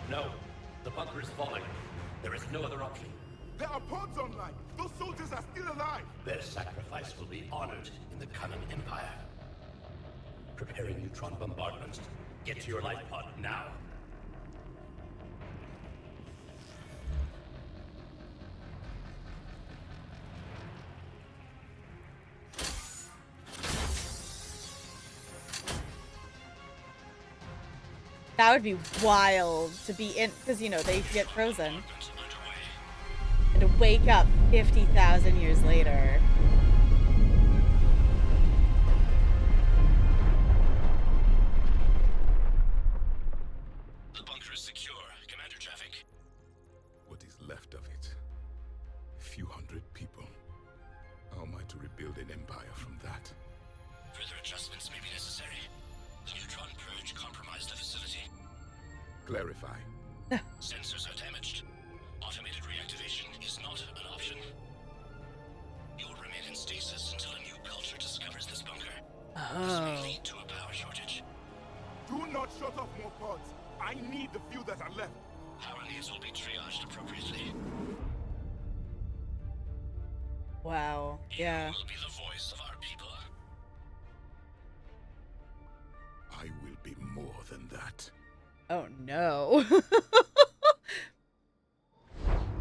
No. The bunker is falling. There is no other option. There are pods online! Those soldiers are still alive! Their sacrifice will be honored in the coming Empire. Preparing neutron bombardment. Get to your life pod now. That would be wild to be in, because, you know, they get frozen. And to wake up 50,000 years later. The bunker is secure. Commander Traffic. What is left of it? A few hundred people. How am I to rebuild an empire from that? Further adjustments may be necessary. The neutron purge compromised the facility. Clarify. Sensors are damaged. Automated reactivation is not an option. You will remain in stasis until a new culture discovers this bunker. This may lead to a power shortage. Do not shut off more pods. I need the few that are left. Power needs will be triaged appropriately. Wow. Yeah. You will be the voice of our people. I will be more than that. Oh no.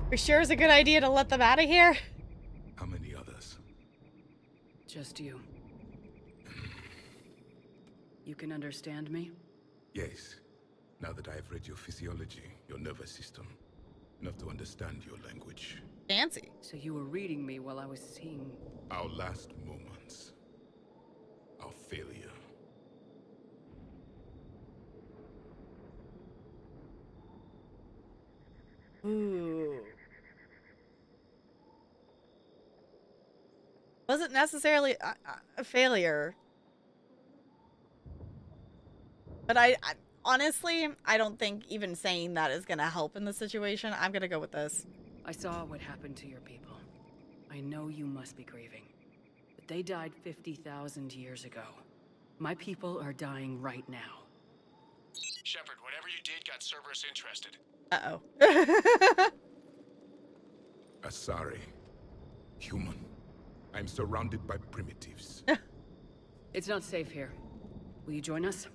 For sure it's a good idea to let them out of here? How many others? Just you. You can understand me? Yes. Now that I have read your physiology, your nervous system, enough to understand your language. Fancy. So you were reading me while I was seeing... Our last moments. Our failure. Ooh. Wasn't necessarily a failure. But I honestly, I don't think even saying that is going to help in the situation. I'm going to go with this. I saw what happened to your people. I know you must be grieving. But they died 50,000 years ago. My people are dying right now. Shepard, whatever you did got Cerberus interested. Uh-oh. Asari. Human. I'm surrounded by primitives. It's not safe here. Will you join us?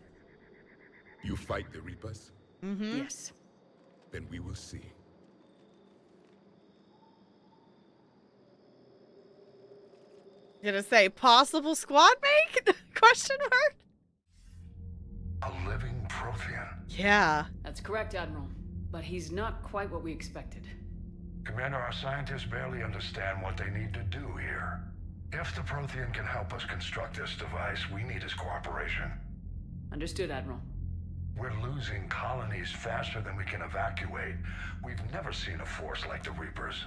You fight the Reapers? Mm-hmm. Yes. Then we will see. Gonna say possible squad make? Question mark? A living Prothean. Yeah. That's correct, Admiral. But he's not quite what we expected. Commander, our scientists barely understand what they need to do here. If the Prothean can help us construct this device, we need his cooperation. Understood, Admiral. We're losing colonies faster than we can evacuate. We've never seen a force like the Reapers.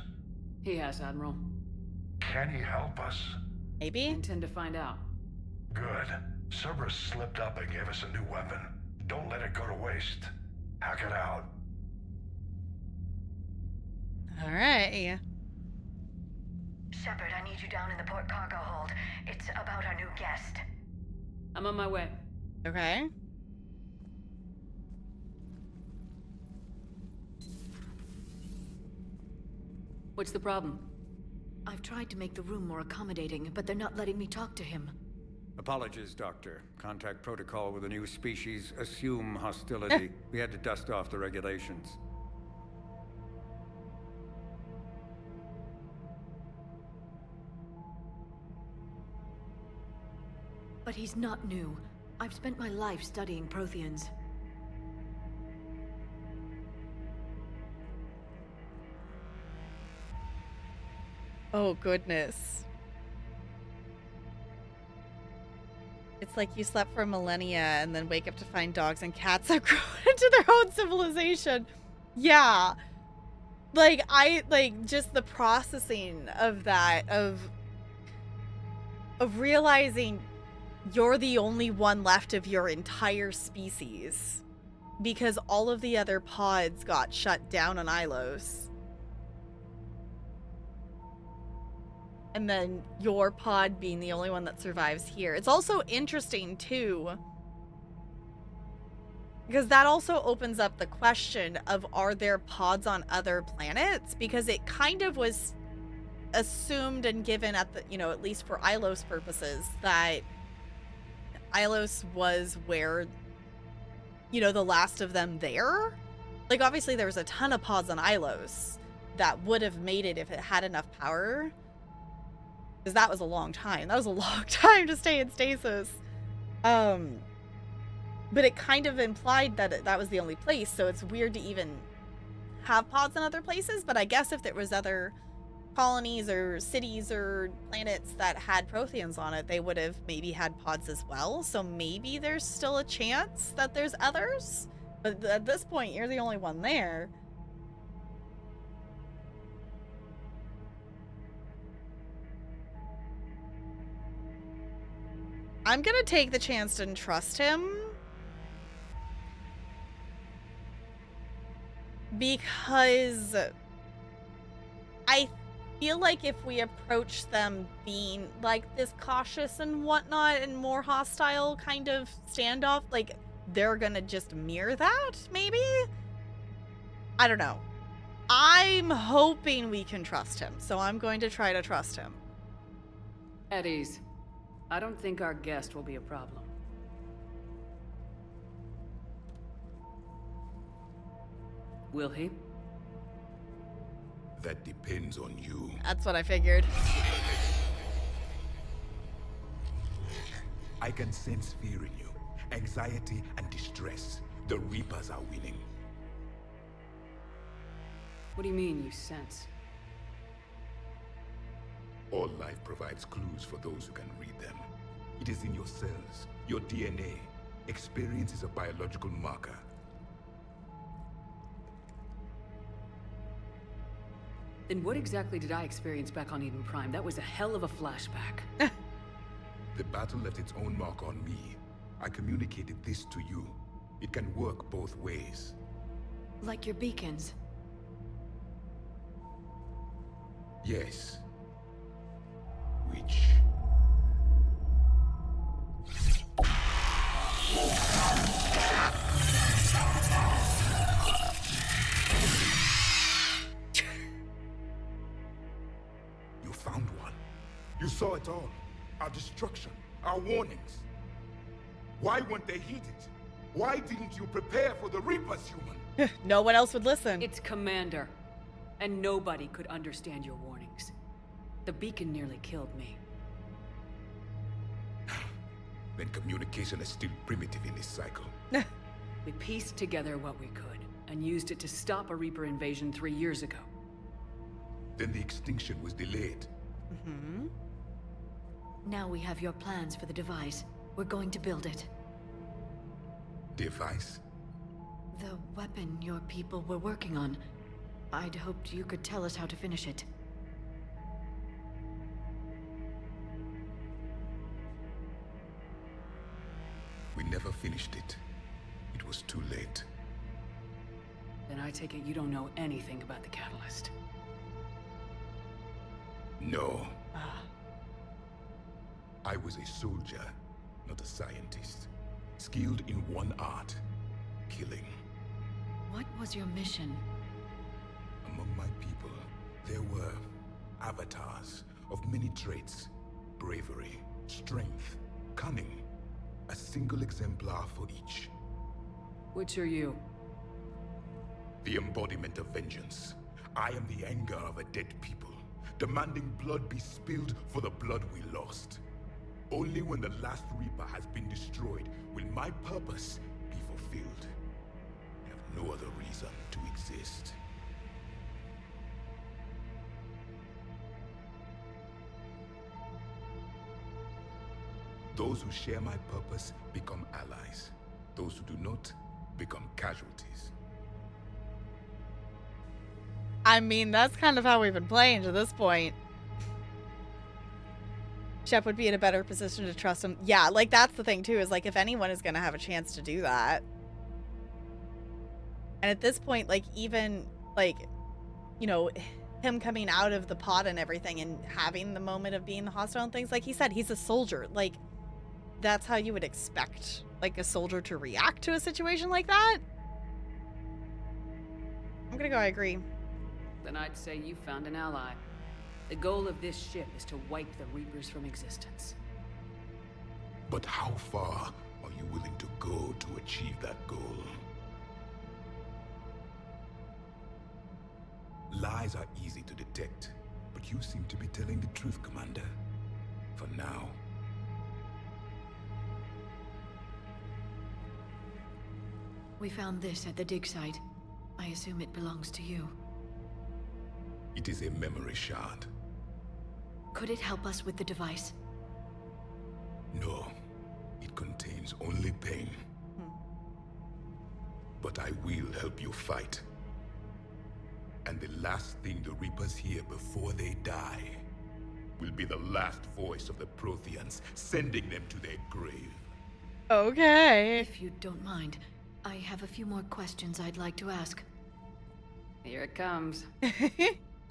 He has, Admiral. Can he help us? Maybe? I intend to find out. Good. Cerberus slipped up and gave us a new weapon. Don't let it go to waste. Hack it out. All right. Shepard, I need you down in the port cargo hold. It's about our new guest. I'm on my way. Okay. What's the problem? I've tried to make the room more accommodating, but they're not letting me talk to him. Apologies, Doctor. Contact protocol with a new species. Assume hostility. We had to dust off the regulations. But he's not new. I've spent my life studying Protheans. Oh, goodness. It's like you slept for millennia and then wake up to find dogs and cats have grown into their own civilization. Yeah. Like, just the processing of that, of realizing you're the only one left of your entire species because all of the other pods got shut down on Ilos. And then your pod being the only one that survives here. It's also interesting, too, because that also opens up the question of, are there pods on other planets? Because it kind of was assumed and given at the, at least for Ilos purposes, that Ilos was where, the last of them there. Like, obviously there was a ton of pods on Ilos that would have made it if it had enough power. Because that was a long time. That was a long time to stay in stasis. But it kind of implied that that was the only place, so it's weird to even have pods in other places. But I guess if there was other colonies or cities or planets that had Protheans on it, they would have maybe had pods as well. So maybe there's still a chance that there's others. But at this point, you're the only one there. I'm gonna take the chance and trust him. Because I feel like if we approach them being like this cautious and whatnot and more hostile kind of standoff, like they're gonna just mirror that, maybe? I don't know. I'm hoping we can trust him, so I'm going to try to trust him. At ease. I don't think our guest will be a problem. Will he? That depends on you. That's what I figured. I can sense fear in you. Anxiety and distress. The Reapers are winning. What do you mean, you sense? All life provides clues for those who can read them. It is in your cells, your DNA. Experience is a biological marker. Then what exactly did I experience back on Eden Prime? That was a hell of a flashback. The battle left its own mark on me. I communicated this to you. It can work both ways. Like your beacons? Yes. Which... You found one. You saw it all. Our destruction, our warnings. Why weren't they heeded? Why didn't you prepare for the Reapers, human? No one else would listen. It's Commander. And nobody could understand your warnings. The beacon nearly killed me. Then communication is still primitive in this cycle. We pieced together what we could, and used it to stop a Reaper invasion 3 years ago. Then the extinction was delayed. Mm-hmm. Now we have your plans for the device. We're going to build it. Device? The weapon your people were working on. I'd hoped you could tell us how to finish it. We never finished it. It was too late. Then I take it you don't know anything about the catalyst. No. I was a soldier, not a scientist. Skilled in one art, killing. What was your mission? Among my people, there were avatars of many traits. Bravery, strength, cunning. A single exemplar for each. Which are you? The embodiment of vengeance. I am the anger of a dead people, demanding blood be spilled for the blood we lost. Only when the last Reaper has been destroyed will my purpose be fulfilled. I have no other reason to exist. Those who share my purpose become allies. Those who do not become casualties. I mean, that's kind of how we've been playing to this point. Shep would be in a better position to trust him. Yeah, like, that's the thing, too, is, like, if anyone is going to have a chance to do that. And at this point, like, even, like, you know, him coming out of the pod and everything and having the moment of being hostile and things, like he said, he's a soldier. Like, that's how you would expect, like, a soldier to react to a situation like that. I'm gonna go, I agree. Then I'd say you found an ally. The goal of this ship is to wipe the Reapers from existence. But how far are you willing to go to achieve that goal? Lies are easy to detect, but you seem to be telling the truth, Commander. For now. We found this at the dig site. I assume it belongs to you. It is a memory shard. Could it help us with the device? No. It contains only pain. But I will help you fight. And the last thing the Reapers hear before they die will be the last voice of the Protheans, sending them to their grave. Okay. If you don't mind, I have a few more questions I'd like to ask. Here it comes.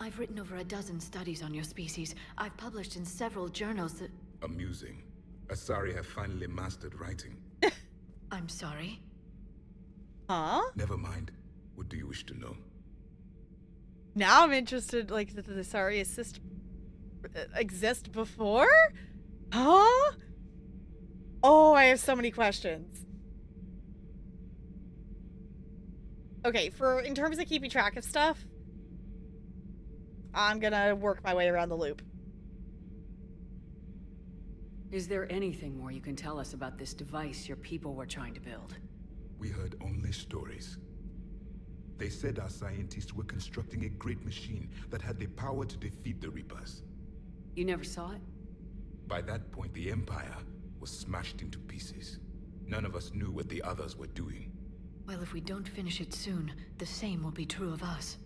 I've written over a dozen studies on your species. I've published in several journals that... Amusing. Asari have finally mastered writing. I'm sorry? Huh? Never mind. What do you wish to know? Now I'm interested, like, did the Asari exist before? Huh? Oh, I have so many questions. Okay, in terms of keeping track of stuff, I'm gonna work my way around the loop. Is there anything more you can tell us about this device your people were trying to build? We heard only stories. They said our scientists were constructing a great machine that had the power to defeat the Reapers. You never saw it? By that point, the Empire was smashed into pieces. None of us knew what the others were doing. Well, if we don't finish it soon, the same will be true of us.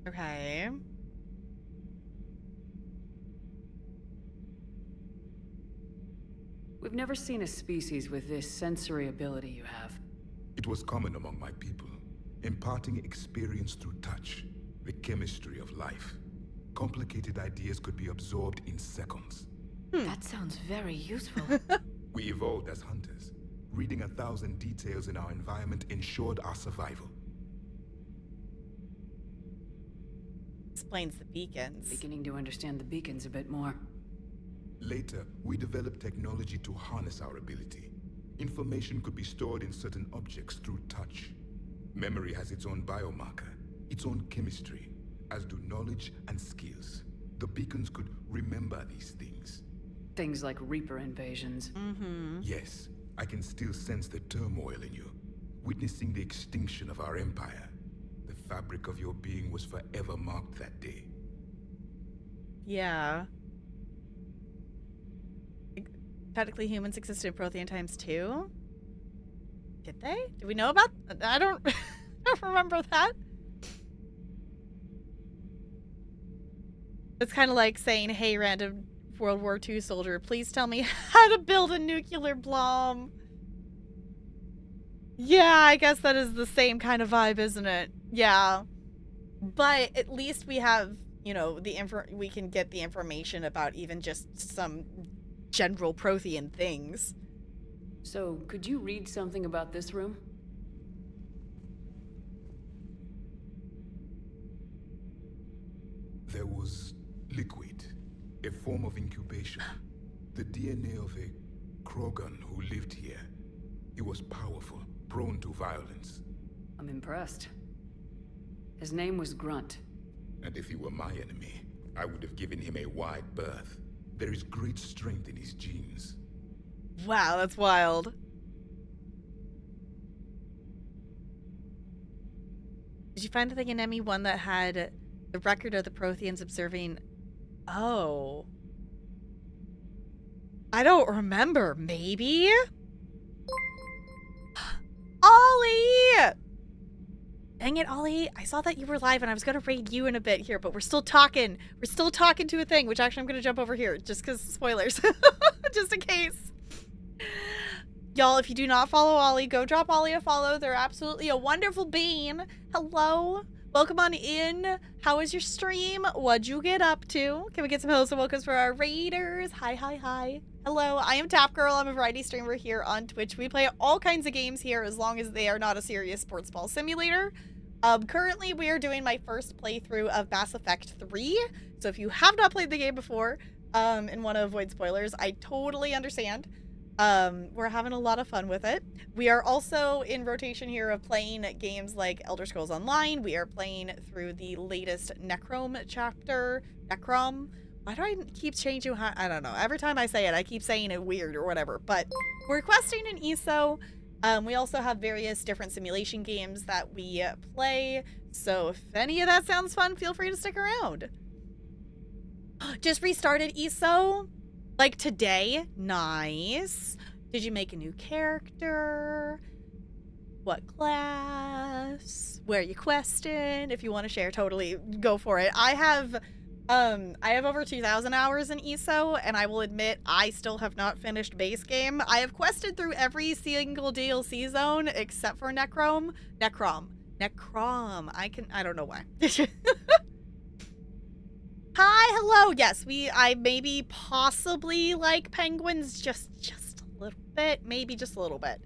Okay. We've never seen a species with this sensory ability you have. It was common among my people, imparting experience through touch, the chemistry of life. Complicated ideas could be absorbed in seconds. That sounds very useful. We evolved as hunters. Reading 1,000 details in our environment ensured our survival. Explains the beacons. Beginning to understand the beacons a bit more. Later, we developed technology to harness our ability. Information could be stored in certain objects through touch. Memory has its own biomarker, its own chemistry, as do knowledge and skills. The beacons could remember these things. Things like Reaper invasions. Mm-hmm. Yes, I can still sense the turmoil in you, witnessing the extinction of our empire. The fabric of your being was forever marked that day. Yeah. Technically, humans existed in Prothean times too? Did they? Do we know about... I don't remember that. It's kind of like saying, hey, random World War II soldier, please tell me how to build a nuclear bomb. Yeah, I guess that is the same kind of vibe, isn't it? Yeah. But at least we have, you know, we can get the information about even just some general Prothean things. So, could you read something about this room? There was liquid, a form of incubation. The DNA of a Krogan who lived here. He was powerful, prone to violence. I'm impressed. His name was Grunt. And if he were my enemy, I would have given him a wide berth. There is great strength in his genes. Wow, that's wild. Did you find the thing in ME1 that had the record of the Protheans observing... Oh. I don't remember. Maybe? Ollie! Dang it, Ollie. I saw that you were live and I was going to raid you in a bit here, but we're still talking. We're still talking to a thing, which actually I'm going to jump over here just because spoilers. Just in case. Y'all, if you do not follow Ollie, go drop Ollie a follow. They're absolutely a wonderful bean. Hello. Welcome on in. How was your stream? What'd you get up to? Can we get some hellos and welcomes for our raiders? Hi, hi, hi. Hello, I am Tap Girl. I'm a variety streamer here on Twitch. We play all kinds of games here as long as they are not a serious sports ball simulator. Currently, we are doing my first playthrough of Mass Effect 3. So if you have not played the game before and want to avoid spoilers, I totally understand. We're having a lot of fun with it. We are also in rotation here of playing games like Elder Scrolls Online. We are playing through the latest Necrom chapter. Necrom? Why do I keep changing how, I don't know. Every time I say it, I keep saying it weird or whatever. But we're questing in ESO. We also have various different simulation games that we play. So if any of that sounds fun, feel free to stick around. Just restarted ESO. Like today. Nice. Did you make a new character? What class? Where are you questing? If you want to share, totally go for it. I have over 2,000 hours in ESO, and I will admit I still have not finished base game. I have quested through every single DLC zone except for Necrom. I don't know why. Hi, hello. Yes, I maybe possibly like penguins just a little bit. Maybe just a little bit.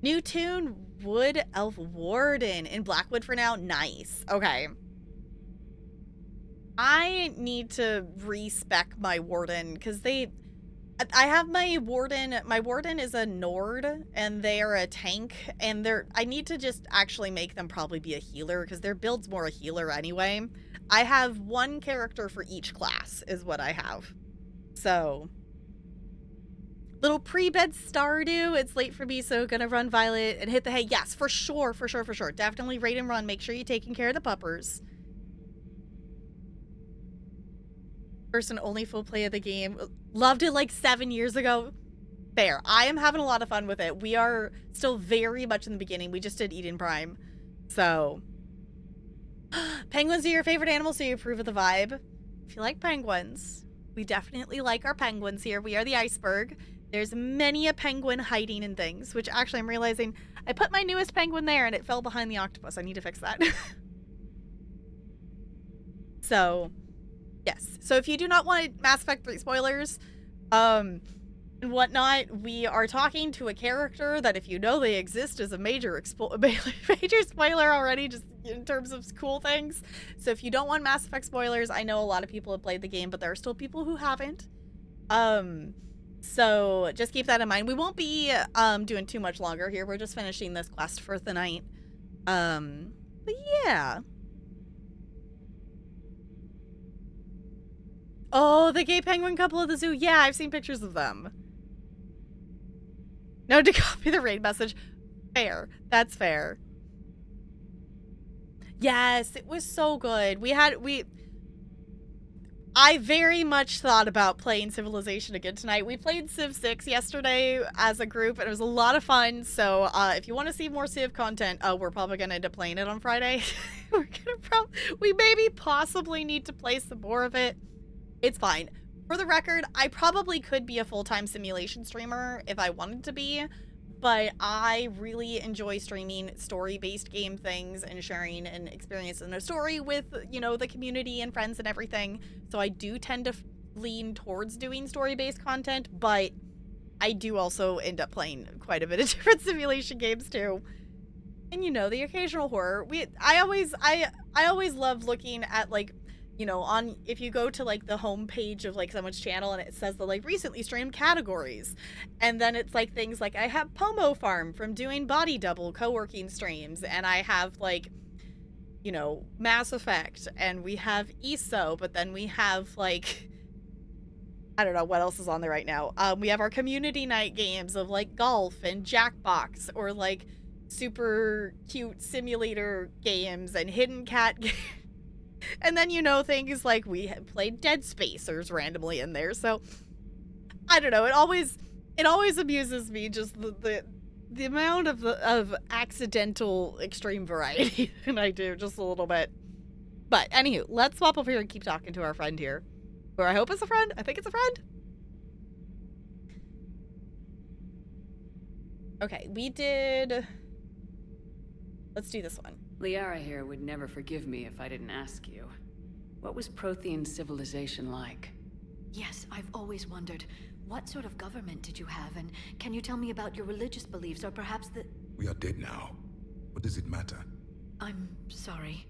New tune, Wood Elf Warden in Blackwood for now. Nice. Okay. I need to respec my Warden because I have my Warden is a Nord and they are a tank and I need to just actually make them probably be a healer because their build's more a healer anyway. I have one character for each class is what I have. So, little pre-bed Stardew. It's late for me, so gonna run Violet and hit the hay. Yes, for sure. Definitely raid and run. Make sure you're taking care of the puppers. First and only full play of the game. Loved it like 7 years ago. Fair. I am having a lot of fun with it. We are still very much in the beginning. We just did Eden Prime. So. Penguins are your favorite animal, so you approve of the vibe. If you like penguins, we definitely like our penguins here. We are the iceberg. There's many a penguin hiding in things, which actually I'm realizing I put my newest penguin there and it fell behind the octopus. I need to fix that. So, yes. So if you do not want Mass Effect 3 spoilers, and whatnot, we are talking to a character that if you know they exist is a major spoiler already, just in terms of cool things. So if you don't want Mass Effect spoilers, I know a lot of people have played the game, but there are still people who haven't. So just keep that in mind. We won't be doing too much longer here. We're just finishing this quest for the night. But yeah. Oh, the gay penguin couple at the zoo. Yeah, I've seen pictures of them. No to copy the raid message. Fair. That's fair. Yes, it was so good. I very much thought about playing Civilization again tonight. We played Civ 6 yesterday as a group, and it was a lot of fun. So if you want to see more Civ content, we're probably going to end up playing it on Friday. We maybe possibly need to play some more of it. It's fine. For the record, I probably could be a full-time simulation streamer if I wanted to be, but I really enjoy streaming story-based game things and sharing an experience in a story with, you know, the community and friends and everything. So I do tend to lean towards doing story-based content, but I do also end up playing quite a bit of different simulation games too. And you know, the occasional horror. I always love looking at, like, you know, on, if you go to like the home page of like someone's channel and it says the like recently streamed categories, and then it's like things like I have Pomo Farm from doing Body Double co-working streams, and I have like, you know, Mass Effect, and we have ESO, but then we have like, I don't know what else is on there right now. We have our community night games of like golf and Jackbox, or like super cute simulator games and hidden cat games. And then, you know, things like we have played Dead Spacers randomly in there. So I don't know. It always amuses me, just the amount of accidental extreme variety. And I do just a little bit. But anywho, let's swap over here and keep talking to our friend here, who I hope is a friend. I think it's a friend. Okay, let's do this one. Liara here would never forgive me if I didn't ask you. What was Prothean civilization like? Yes, I've always wondered. What sort of government did you have, and can you tell me about your religious beliefs, or perhaps the... We are dead now. What does it matter? I'm sorry.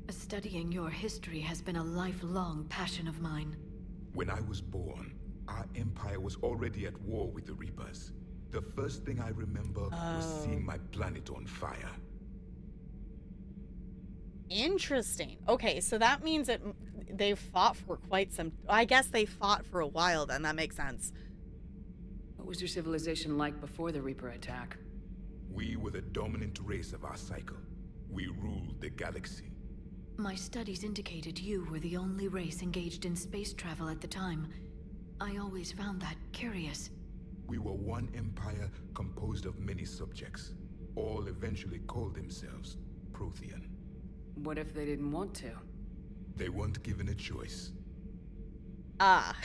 Studying your history has been a lifelong passion of mine. When I was born, our empire was already at war with the Reapers. The first thing I remember was seeing my planet on fire. Interesting. Okay, so that means that they've fought for quite some... I guess they fought for a while then. That makes sense. What was your civilization like before the Reaper attack? We were the dominant race of our cycle. We ruled the galaxy. My studies indicated you were the only race engaged in space travel at the time. I always found that curious. We were one empire composed of many subjects. All eventually called themselves Prothean. What if they didn't want to? They weren't given a choice. Ah.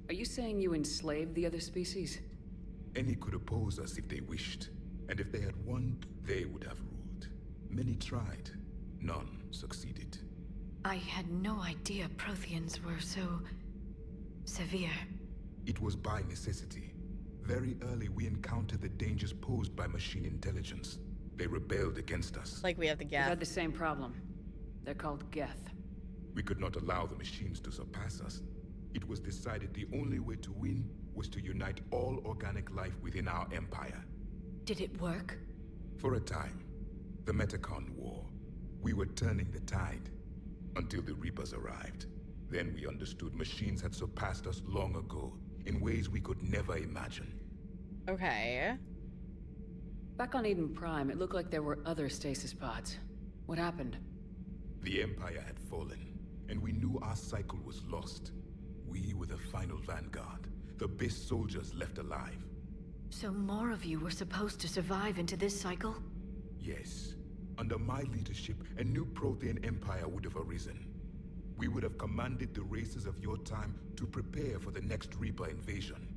Are you saying you enslaved the other species? Any could oppose us if they wished. And if they had won, they would have ruled. Many tried. None succeeded. I had no idea Protheans were so... severe. It was by necessity. Very early we encountered the dangers posed by machine intelligence. They rebelled against us. Like we have the Geth. We had the same problem. They're called Geth. We could not allow the machines to surpass us. It was decided the only way to win was to unite all organic life within our empire. Did it work? For a time. The Metacon War. We were turning the tide. Until the Reapers arrived. Then we understood machines had surpassed us long ago, in ways we could never imagine. Okay. Back on Eden Prime, it looked like there were other stasis pods. What happened? The Empire had fallen, and we knew our cycle was lost. We were the final vanguard, the best soldiers left alive. So more of you were supposed to survive into this cycle? Yes. Under my leadership, a new Prothean empire would have arisen. We would have commanded the races of your time to prepare for the next Reaper invasion.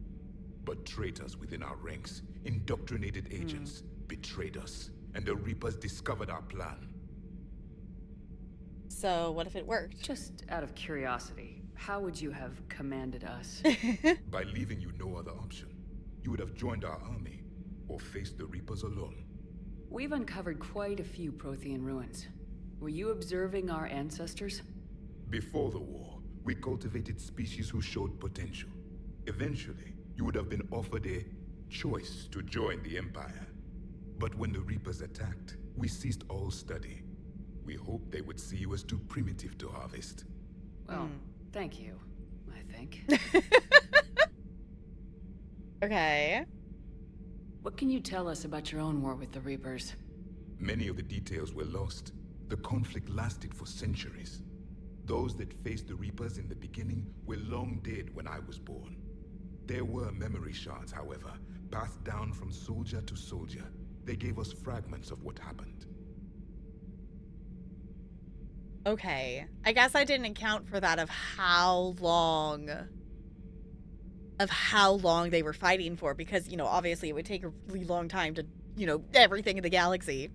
But traitors within our ranks, indoctrinated agents, betrayed us, and the Reapers discovered our plan. So what if it worked? Just out of curiosity, how would you have commanded us? By leaving you no other option. You would have joined our army, or faced the Reapers alone. We've uncovered quite a few Prothean ruins. Were you observing our ancestors? Before the war, we cultivated species who showed potential. Eventually, you would have been offered a choice to join the Empire. But when the Reapers attacked, we ceased all study. We hoped they would see you as too primitive to harvest. Well, thank you, I think. Okay. What can you tell us about your own war with the Reapers? Many of the details were lost. The conflict lasted for centuries. Those that faced the Reapers in the beginning were long dead when I was born. There were memory shards, however, passed down from soldier to soldier. They gave us fragments of what happened. Okay. I guess I didn't account for that, of how long of how long they were fighting for, because, you know, obviously it would take a really long time to, you know, everything in the galaxy.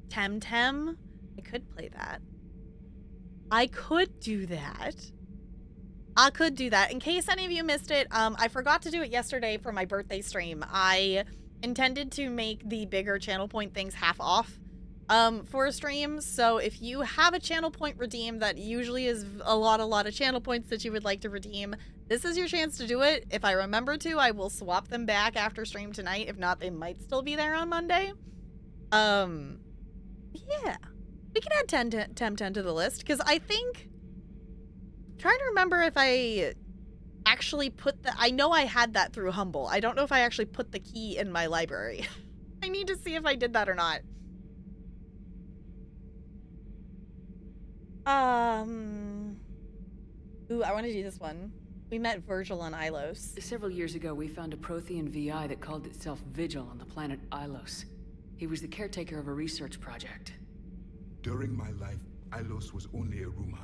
Temtem? I could play that. I could do that. I could do that. In case any of you missed it, I forgot to do it yesterday for my birthday stream. I intended to make the bigger channel point things half off for a stream. So if you have a channel point redeem that usually is a lot of channel points that you would like to redeem, this is your chance to do it. If I remember to, I will swap them back after stream tonight. If not, they might still be there on Monday. Yeah. We can add Temtem to the list, because I think... I'm trying to remember if I actually put the... I know I had that through Humble. I don't know if I actually put the key in my library. I need to see if I did that or not. Ooh, I want to do this one. We met Virgil on Ilos. Several years ago, we found a Prothean VI that called itself Vigil on the planet Ilos. He was the caretaker of a research project. During my life, Ilos was only a rumor.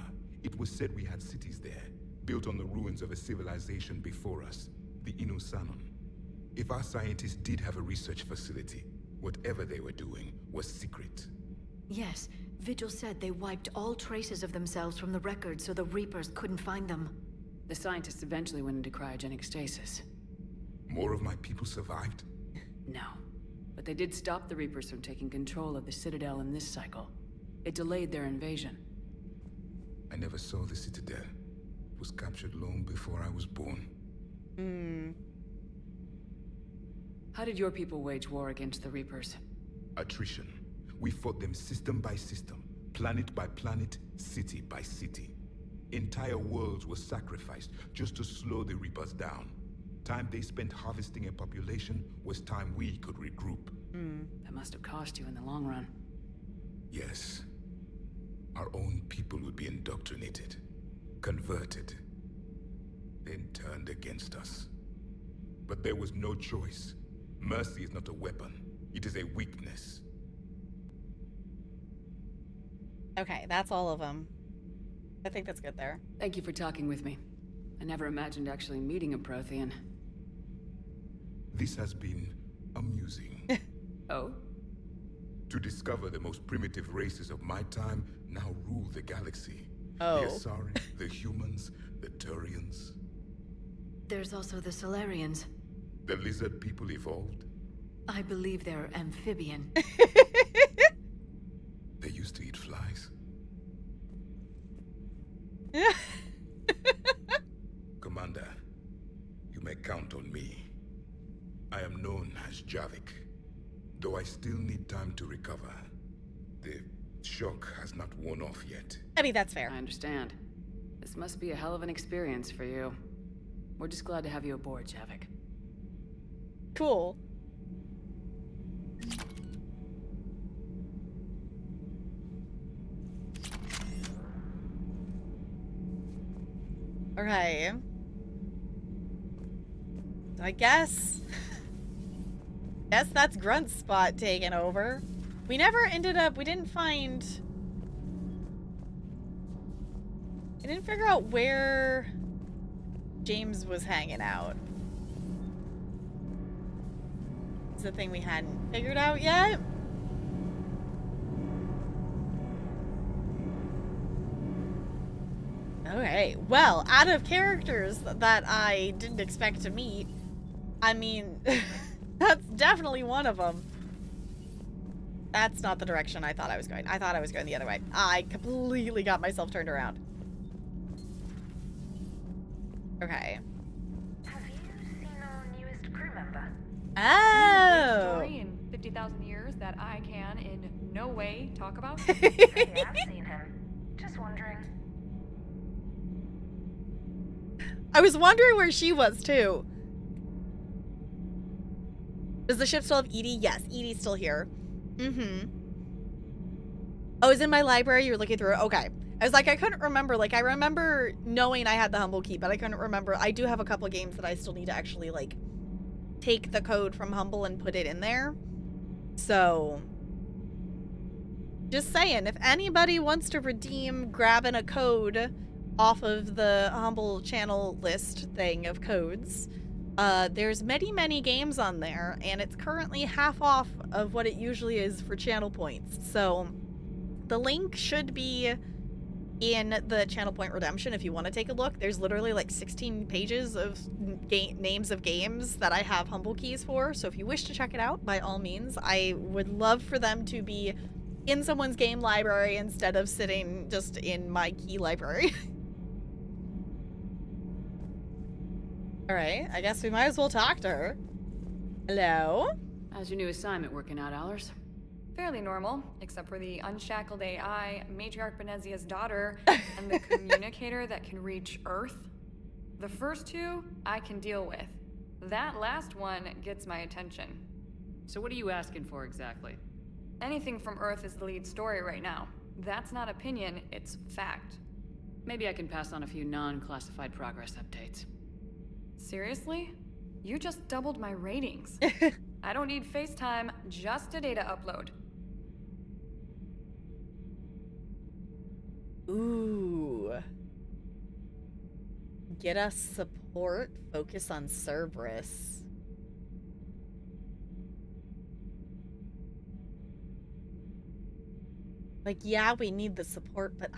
It was said we had cities there, built on the ruins of a civilization before us, the Inusanon. If our scientists did have a research facility, whatever they were doing was secret. Yes, Vigil said they wiped all traces of themselves from the records so the Reapers couldn't find them. The scientists eventually went into cryogenic stasis. More of my people survived? No. But they did stop the Reapers from taking control of the Citadel in this cycle. It delayed their invasion. I never saw the Citadel. It was captured long before I was born. How did your people wage war against the Reapers? Attrition. We fought them system by system, planet by planet, city by city. Entire worlds were sacrificed just to slow the Reapers down. Time they spent harvesting a population was time we could regroup. That must have cost you in the long run. Yes. Our own people would be indoctrinated, converted, then turned against us. But there was no choice. Mercy is not a weapon. It is a weakness. Okay, that's all of them. I think that's good there. Thank you for talking with me. I never imagined actually meeting a Prothean. This has been amusing. Oh? To discover the most primitive races of my time now rule the galaxy. Oh. The Asari, the humans, the Turians. There's also the Solarians. The lizard people evolved. I believe they're amphibian. They used to eat flies. Commander, you may count on me. I am known as Javik, though I still need time to recover. The shock has not worn off yet. I mean, that's fair. I understand. This must be a hell of an experience for you. We're just glad to have you aboard, Javik. Cool. Okay. So I guess that's Grunt's spot taken over. We never ended up, we didn't figure out where James was hanging out. Is the thing we hadn't figured out yet? Okay, well, out of characters that I didn't expect to meet, I mean, that's definitely one of them. That's not the direction I thought I was going. I thought I was going the other way. I completely got myself turned around. Okay. Have you seen our newest crew member? Oh! Story in 50,000 years that I can in no way talk about? Hey, I've seen him. Just wondering. I was wondering where she was, too. Does the ship still have Edie? Yes, Edie's still here. Oh, it's in my library? You're looking through it? Okay. I was like, I couldn't remember. Like, I remember knowing I had the Humble Key, but I couldn't remember. I do have a couple of games that I still need to actually, like, take the code from Humble and put it in there. So, just saying, if anybody wants to redeem grabbing a code off of the Humble channel list thing of codes, there's many games on there, and it's currently half off of what it usually is for channel points. So the link should be in the channel point redemption if you want to take a look. There's literally like 16 pages of names of games that I have Humble keys for, so if you wish to check it out, by all means. I would love for them to be in someone's game library instead of sitting just in my key library. Alright, I guess we might as well talk to her. Hello? How's your new assignment working out, Allers? Fairly normal, except for the unshackled AI, Matriarch Benezia's daughter, and the communicator that can reach Earth. The first two, I can deal with. That last one gets my attention. So what are you asking for exactly? Anything from Earth is the lead story right now. That's not opinion, it's fact. Maybe I can pass on a few non-classified progress updates. Seriously? You just doubled my ratings. I don't need FaceTime, just a data upload. Ooh. Get us support, focus on Cerberus. Like, yeah, we need the support, but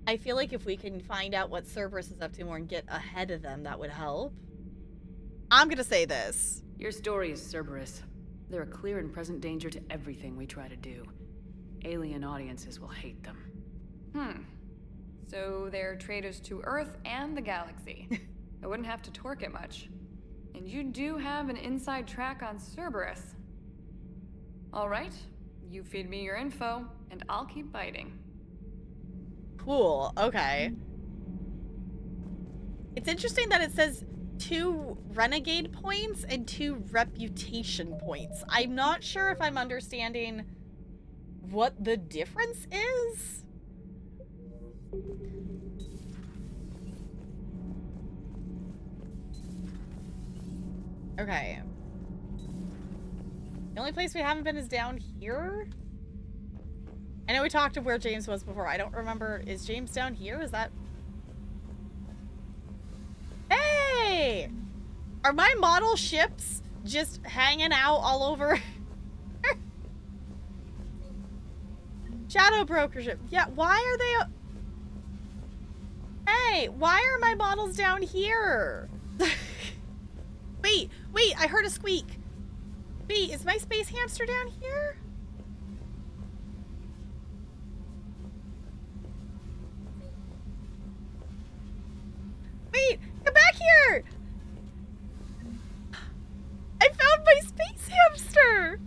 I feel like if we can find out what Cerberus is up to more and get ahead of them, that would help. I'm gonna say this. Your story is Cerberus. They're a clear and present danger to everything we try to do. Alien audiences will hate them. So they're traitors to Earth and the galaxy. I wouldn't have to torque it much. And you do have an inside track on Cerberus. Alright, you feed me your info, and I'll keep biting. Cool, okay. It's interesting that it says 2 renegade points and 2 reputation points. I'm not sure if I'm understanding what the difference is. Okay. The only place we haven't been is down here? I know we talked to where James was before. I don't remember. Is James down here? Is that... Hey! Are my model ships just hanging out all over? Shadow broker ship. Yeah, why are they... Hey, why are my models down here? Wait, I heard a squeak. Wait, is my space hamster down here? Wait, come back here! I found my space hamster!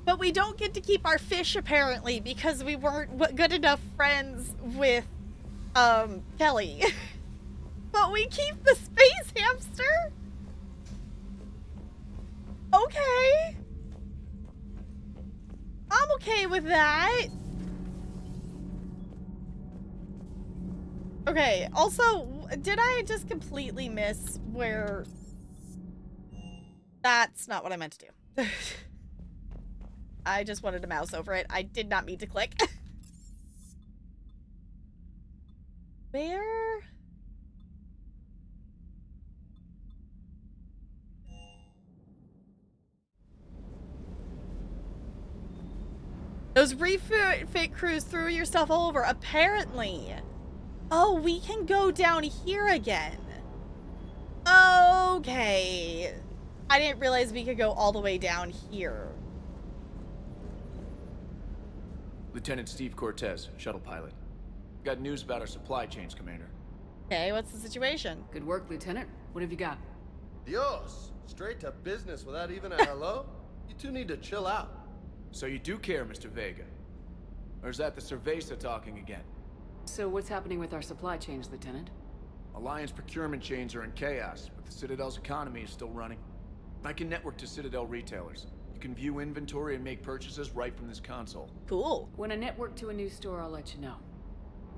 But we don't get to keep our fish, apparently, because we weren't good enough friends with, Kelly. But we keep the space hamster? Okay. I'm okay with that. Okay, also, did I just completely miss where... That's not what I meant to do. I just wanted to mouse over it. I did not mean to click. Where? Those refit crews threw your stuff over, apparently. Oh, we can go down here again. Okay. I didn't realize we could go all the way down here. Lieutenant Steve Cortez, shuttle pilot. Got news about our supply chains, Commander. Okay, what's the situation? Good work, Lieutenant. What have you got? Dios, straight to business without even a hello? You two need to chill out. So you do care, Mr. Vega? Or is that the Cerveza talking again? So what's happening with our supply chains, Lieutenant? Alliance procurement chains are in chaos, but the Citadel's economy is still running. I can network to Citadel retailers. You can view inventory and make purchases right from this console. Cool. When I network to a new store, I'll let you know.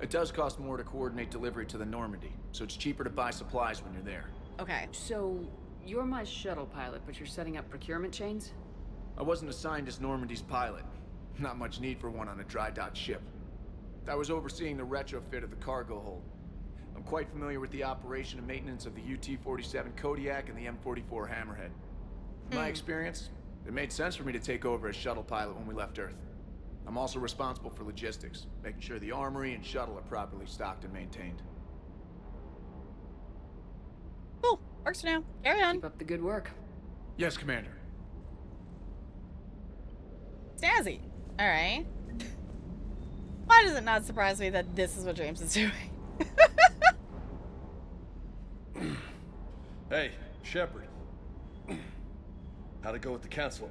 It does cost more to coordinate delivery to the Normandy, so it's cheaper to buy supplies when you're there. Okay. So, you're my shuttle pilot, but you're setting up procurement chains? I wasn't assigned as Normandy's pilot. Not much need for one on a dry dock ship. I was overseeing the retrofit of the cargo hold. I'm quite familiar with the operation and maintenance of the UT-47 Kodiak and the M44 Hammerhead. In my experience, it made sense for me to take over as shuttle pilot when we left Earth. I'm also responsible for logistics, making sure the armory and shuttle are properly stocked and maintained. Cool. Works for now. Carry on. Keep up the good work. Yes, Commander. Snazzy. Alright. Why does it not surprise me that this is what James is doing? Hey, Shepard. How'd it go with the council?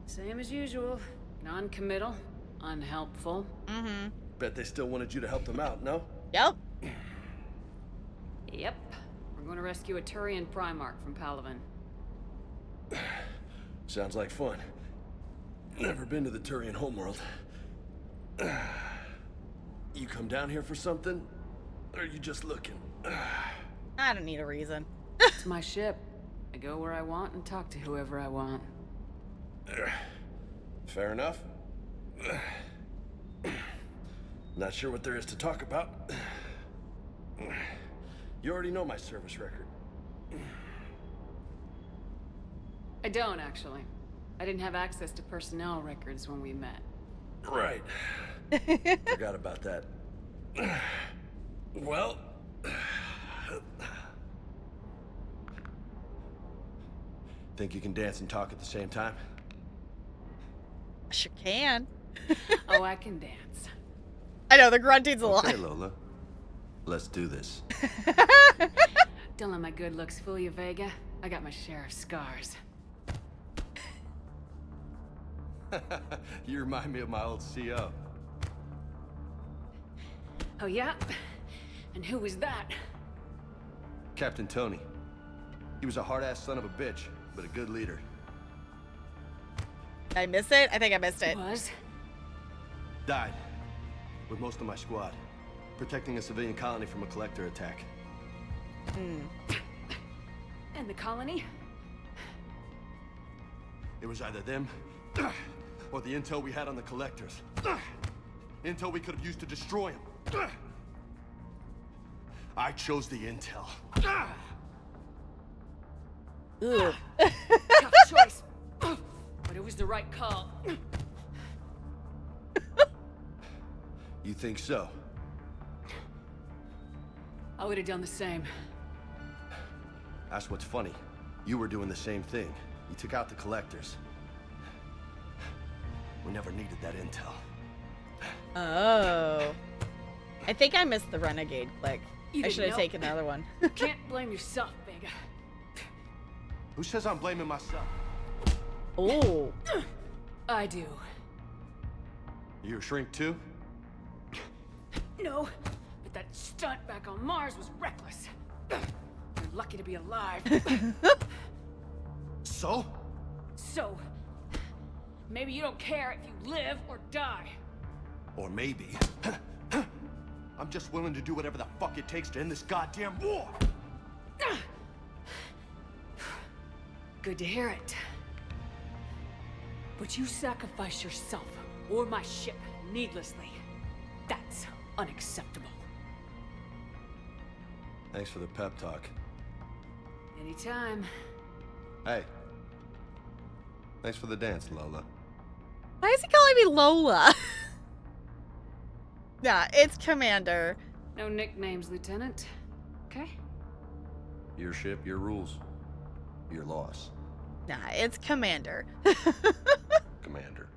Same as usual. Non-committal. Unhelpful. Mm-hmm. Bet they still wanted you to help them out, no? Yep. Yep. We're going to rescue a Turian Primarch from Palaven. Sounds like fun. Never been to the Turian homeworld. You come down here for something? Or are you just looking? I don't need a reason. It's my ship. I go where I want and talk to whoever I want. Fair enough. Not sure what there is to talk about. You already know my service record. I don't, actually. I didn't have access to personnel records when we met. Right. Forgot about that. Well... Think you can dance and talk at the same time? Sure can. Oh, I can dance. I know, the grunting's a lot. Okay, Lola. Let's do this. Don't let my good looks fool you, Vega. I got my share of scars. You remind me of my old CO. Oh, yeah? And who was that? Captain Tony. He was a hard-ass son of a bitch, but a good leader. Did I miss it? I think I missed it. Was? Died. With most of my squad. Protecting a civilian colony from a collector attack. And the colony? It was either them, or the intel we had on the collectors. Intel we could have used to destroy them. I chose the intel. Ugh. Tough choice. But it was the right call. You think so? I would have done the same. That's what's funny. You were doing the same thing. You took out the collectors. We never needed that intel. Oh. I think I missed the renegade click. You I didn't should have know? taken the other one. Can't blame yourself, Vega. Who says I'm blaming myself? Oh. I do. You a shrink too? No, but that stunt back on Mars was reckless. You're lucky to be alive. So? So, maybe you don't care if you live or die. Or maybe... I'm just willing to do whatever the fuck it takes to end this goddamn war! Good to hear it. But you sacrifice yourself or my ship needlessly. That's unacceptable. Thanks for the pep talk. Anytime. Hey. Thanks for the dance, Lola. Why is he calling me Lola? Nah, it's Commander. No nicknames, Lieutenant. Okay? Your ship, your rules. Your loss. Nah, it's Commander. Commander.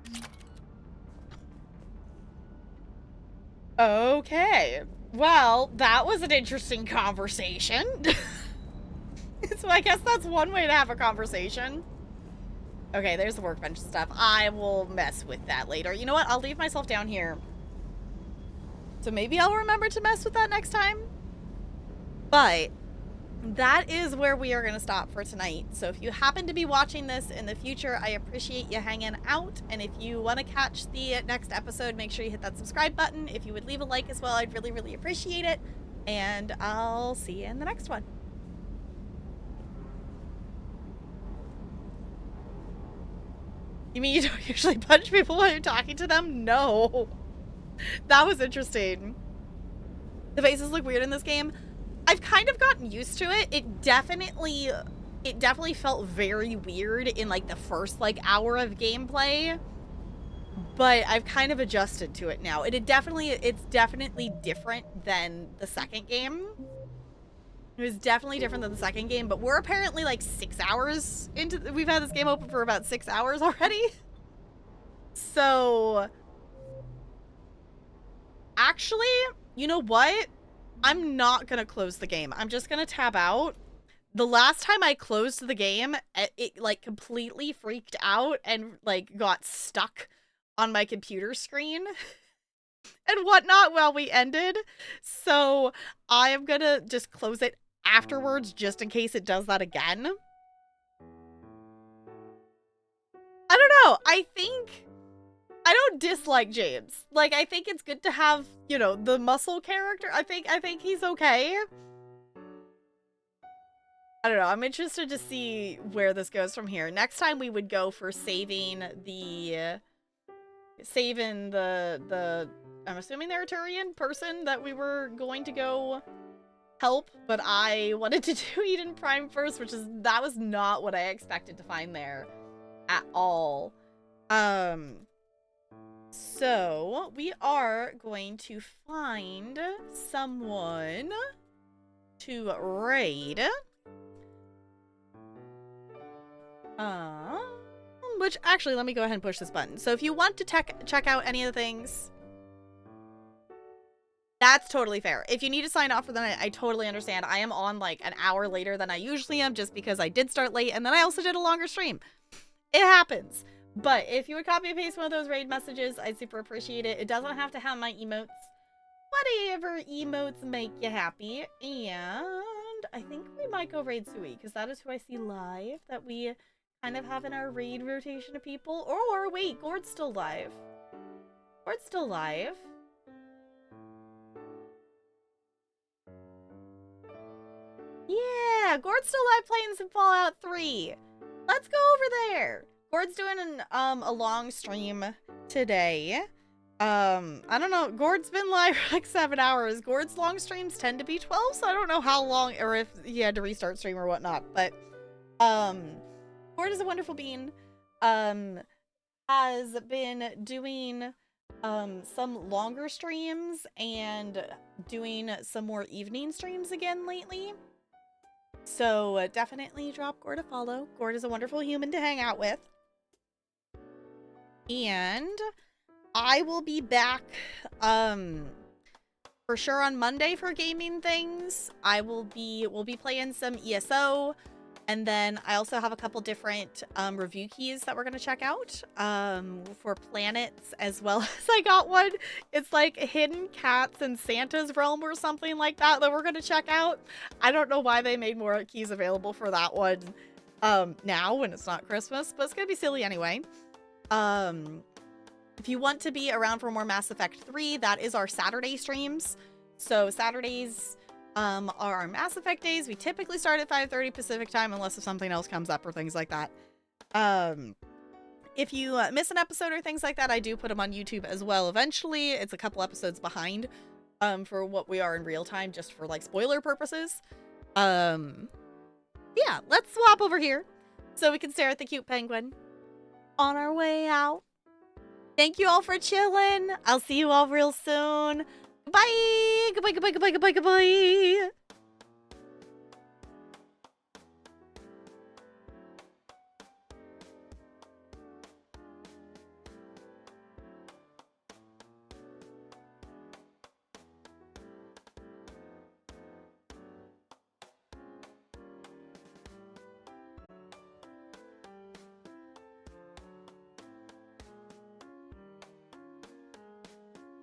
Okay. Well, that was an interesting conversation. So I guess that's one way to have a conversation. Okay, there's the workbench stuff. I will mess with that later. You know what? I'll leave myself down here. So maybe I'll remember to mess with that next time. But that is where we are going to stop for tonight. So if you happen to be watching this in the future, I appreciate you hanging out. And if you want to catch the next episode, make sure you hit that subscribe button. If you would leave a like as well, I'd really, really appreciate it. And I'll see you in the next one. You mean you don't usually punch people while you're talking to them? No. That was interesting. The faces look weird in this game. I've kind of gotten used to it. It definitely felt very weird in like the first like hour of gameplay. But I've kind of adjusted to it now. It's definitely different than the second game. It was definitely different than the second game, but we're apparently like 6 hours into we've had this game open for about 6 hours already. So actually, you know what? I'm not gonna close the game. I'm just gonna tab out. The last time I closed the game, it like completely freaked out and like got stuck on my computer screen and whatnot while we ended. So I am gonna just close it afterwards just in case it does that again. I don't know. I don't dislike James. Like, I think it's good to have, you know, the muscle character. I think he's okay. I don't know. I'm interested to see where this goes from here. Next time we would go for saving the I'm assuming the Arturian person that we were going to go help, but I wanted to do Eden Prime first, that was not what I expected to find there at all. So we are going to find someone to raid. Which actually, let me go ahead and push this button. So if you want to check out any of the things, that's totally fair. If you need to sign off for the night, I totally understand. I am on like an hour later than I usually am just because I did start late and then I also did a longer stream. It happens. But if you would copy and paste one of those raid messages, I'd super appreciate it. It doesn't have to have my emotes. Whatever emotes make you happy. And I think we might go raid Sui because that is who I see live that we kind of have in our raid rotation of people. Or wait, Gord's still live. Gord's still live. Yeah, Gord's still live playing some Fallout 3. Let's go over there. Gord's doing a long stream today. I don't know. Gord's been live for like 7 hours. Gord's long streams tend to be 12, so I don't know how long or if he had to restart stream or whatnot. But Gord is a wonderful being. Has been doing some longer streams and doing some more evening streams again lately. So definitely drop Gord a follow. Gord is a wonderful human to hang out with. And I will be back for sure on Monday for gaming things. We'll be playing some ESO, and then I also have a couple different review keys that we're gonna check out for planets, as well as I got one. It's like Hidden Cats in Santa's Realm or something like that we're gonna check out. I don't know why they made more keys available for that one now when it's not Christmas, but it's gonna be silly anyway. If you want to be around for more Mass Effect 3, that is our Saturday streams. So Saturdays are our Mass Effect days. We typically start at 5:30 Pacific time unless if something else comes up or things like that. If you miss an episode or things like that, I do put them on YouTube as well eventually. It's a couple episodes behind for what we are in real time, just for like spoiler purposes. Yeah, let's swap over here so we can stare at the cute penguin on our way out. Thank you all for chilling. I'll see you all real soon. Bye. Goodbye, goodbye, goodbye, goodbye, goodbye.